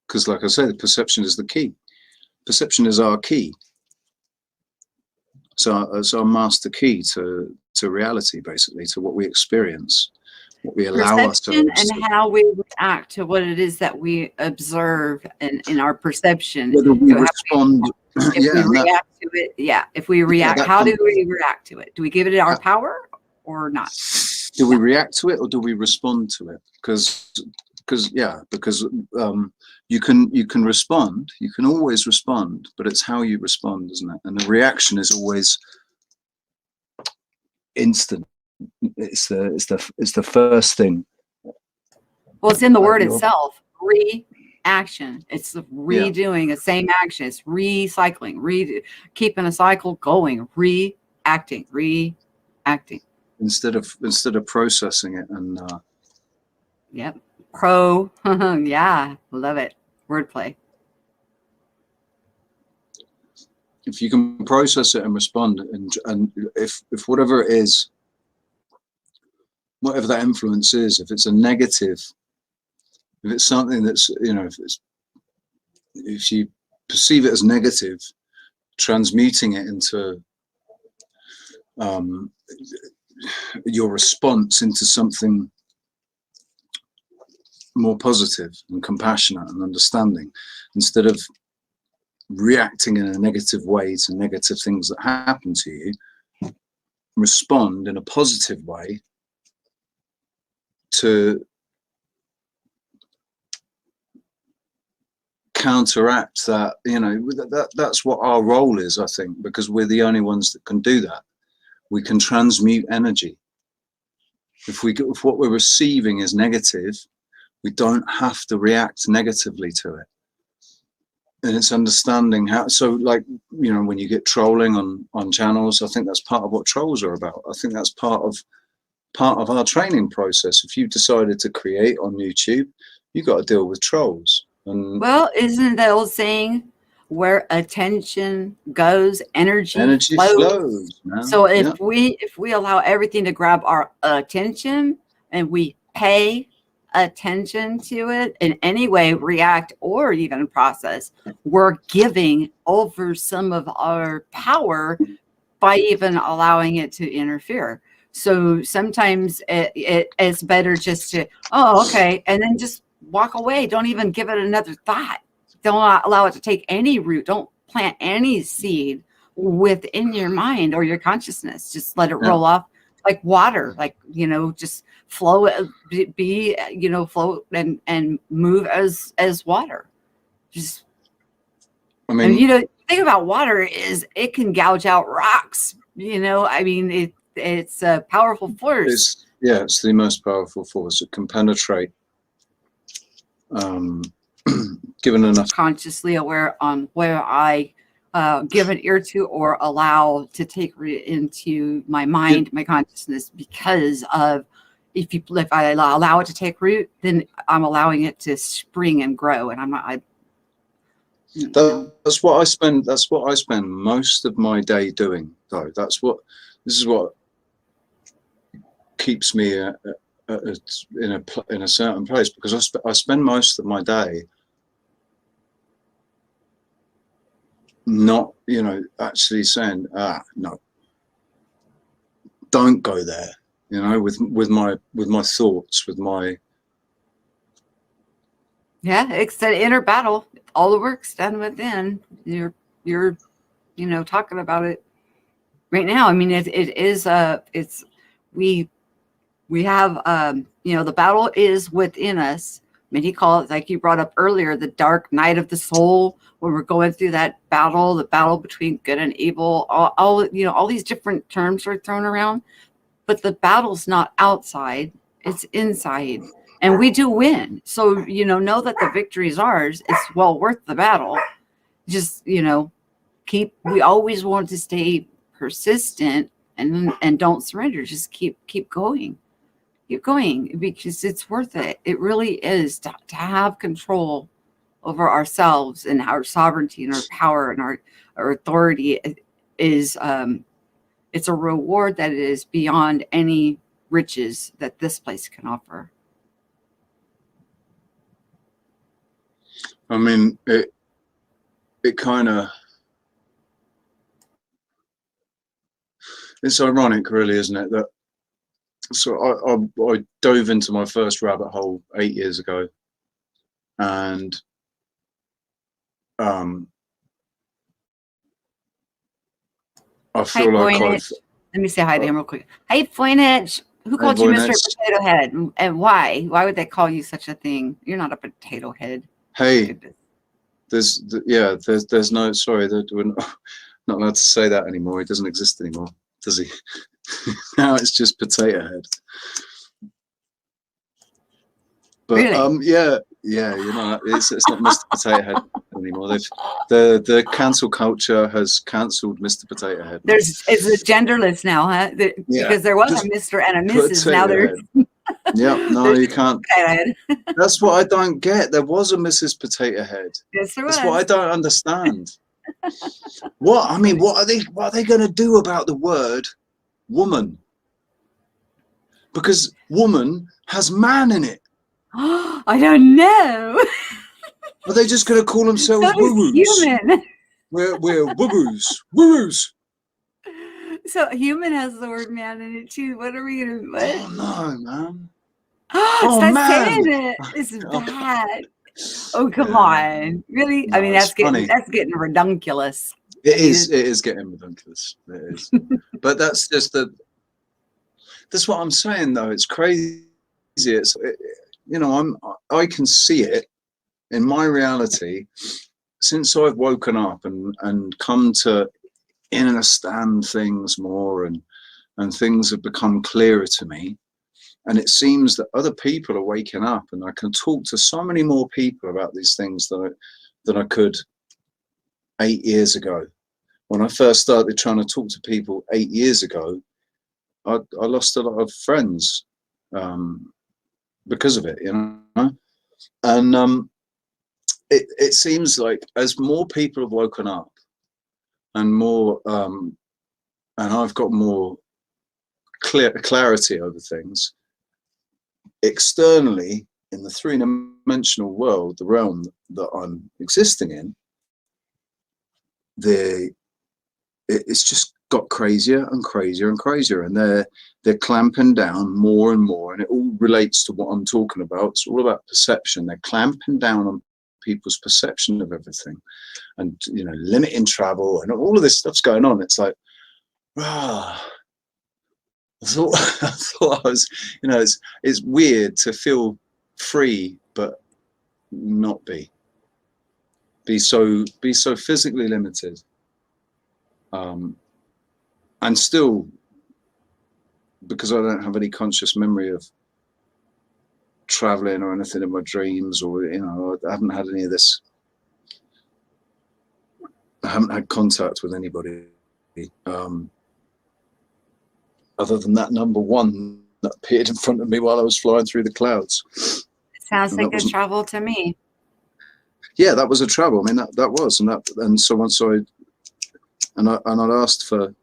Because like I say, the perception is the key. Perception is our key. So it's our master key to reality, basically, to what we experience, what we allow Perception ourselves and how we react to what it is that we observe in our perception. whether we respond. If we react to it, if we react, how do we react to it? Do we give it our power or not? Do we react to it or do we respond to it? Because you can respond, you can always respond, but it's how you respond, isn't it? And the reaction is always instant. It's the first thing. Well, it's in the word itself. Reaction. It's the redoing the same action. It's recycling, keeping a cycle going, reacting. Instead of processing it and yeah, love it. Wordplay. If you can process it and respond, and if whatever it is, whatever that influence is, if it's a negative, if it's something that's, if you perceive it as negative, transmuting it into your response into something more positive and compassionate and understanding, instead of reacting in a negative way to negative things that happen to you, respond in a positive way to counteract that. That's what our role is, I think, because we're the only ones that can do that. We can transmute energy. If what we're receiving is negative, we don't have to react negatively to it. And it's understanding how, so like, when you get trolling on channels, I think that's part of what trolls are about. I think that's part of our training process. If you decided to create on YouTube, you got to deal with trolls. And well, isn't that old saying, where attention goes, energy flows? Man. So if we allow everything to grab our attention and we pay attention to it in any way, react or even process, we're giving over some of our power by even allowing it to interfere. So sometimes it's better just to, and then just walk away. Don't even give it another thought. Don't allow it to take any root. Don't plant any seed within your mind or your consciousness. Just let it roll off like water, like, just flow, float and move as water. Just, I mean, the thing about water is it can gouge out rocks. I mean, it's a powerful force. It's the most powerful force. It can penetrate, given enough. Consciously aware on where I give an ear to or allow to take into my mind, my consciousness, because of if I allow it to take root, then I'm allowing it to spring and grow, and I'm not. That's what I spend. That's what I spend most of my day doing. Though this is what keeps me in a certain place, because I spend most of my day not, actually saying, no, don't go there. With my thoughts, with my. Yeah, it's an inner battle. All the work's done within. You're talking about it right now. I mean, it is we have the battle is within us. I mean, he called it, like you brought up earlier, the dark night of the soul, when we're going through that battle, the battle between good and evil. All these different terms are thrown around, but the battle's not outside; it's inside. And we do win. So, know that the victory is ours. It's well worth the battle. Just, we always want to stay persistent and don't surrender. Just keep going. Keep going, because it's worth it. It really is to have control over ourselves, and our sovereignty and our power and our authority is, it's a reward that is beyond any riches that this place can offer. I mean, it kind of, it's ironic, really, isn't it? That so I dove into my first rabbit hole 8 years ago, and I feel like I've. Let me say hi to him real quick. Hey, Voynich. Who called you Mr. Potato Head? And why? Why would they call you such a thing? You're not a potato head. Hey, there's no, sorry, we're not allowed to say that anymore. He doesn't exist anymore, does he? Now it's just Potato Head. But really? It's not Mr. Potato Head anymore. The cancel culture has cancelled Mr. Potato Head. It's a genderless now, huh? Because there was a Mr. and a Mrs. Now there's. Yeah, no, you can't. That's what I don't get. There was a Mrs. Potato Head. Yes, there was. That's what I don't understand. What are they going to do about the word woman? Because woman has man in it. I don't know. Are they just going to call themselves woo-woos? Human. We're woo-woos. Woo-woos. So human has the word man in it too. What are we gonna? What? Oh no, man. Oh man, saying it. It's bad. Oh come on, really? No, I mean, that's getting redunculous. It is getting redunculous. It is. But that's just that's what I'm saying, though. It's crazy. I can see it in my reality since I've woken up and come to understand things more, and things have become clearer to me. And it seems that other people are waking up, and I can talk to so many more people about these things than I could 8 years ago. When I first started trying to talk to people 8 years ago, I lost a lot of friends because of it, And it seems like as more people have woken up, and more, and I've got more clarity over things externally in the three-dimensional world, the realm that I'm existing in. It's just got crazier and crazier and crazier, and they're clamping down more and more, and it all relates to what I'm talking about. It's all about perception. They're clamping down on people's perception of everything, and limiting travel, and all of this stuff's going on. It's like, I thought I was, it's weird to feel free but not be so physically limited, and still, because I don't have any conscious memory of traveling or anything in my dreams, or I haven't had any of this. I haven't had contact with anybody other than that number one that appeared in front of me while I was flying through the clouds. It sounds like a travel to me. Yeah, that was a travel. I mean, that was, and so once I'd asked for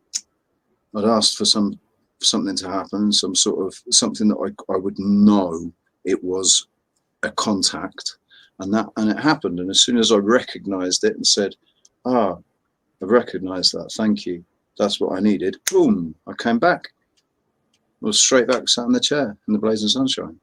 something to happen, some sort of something that I would know it was a contact, and it happened. And as soon as I recognized it and said, I recognized that, thank you, that's what I needed, boom, I came back. I was straight back, sat in the chair in the blazing sunshine.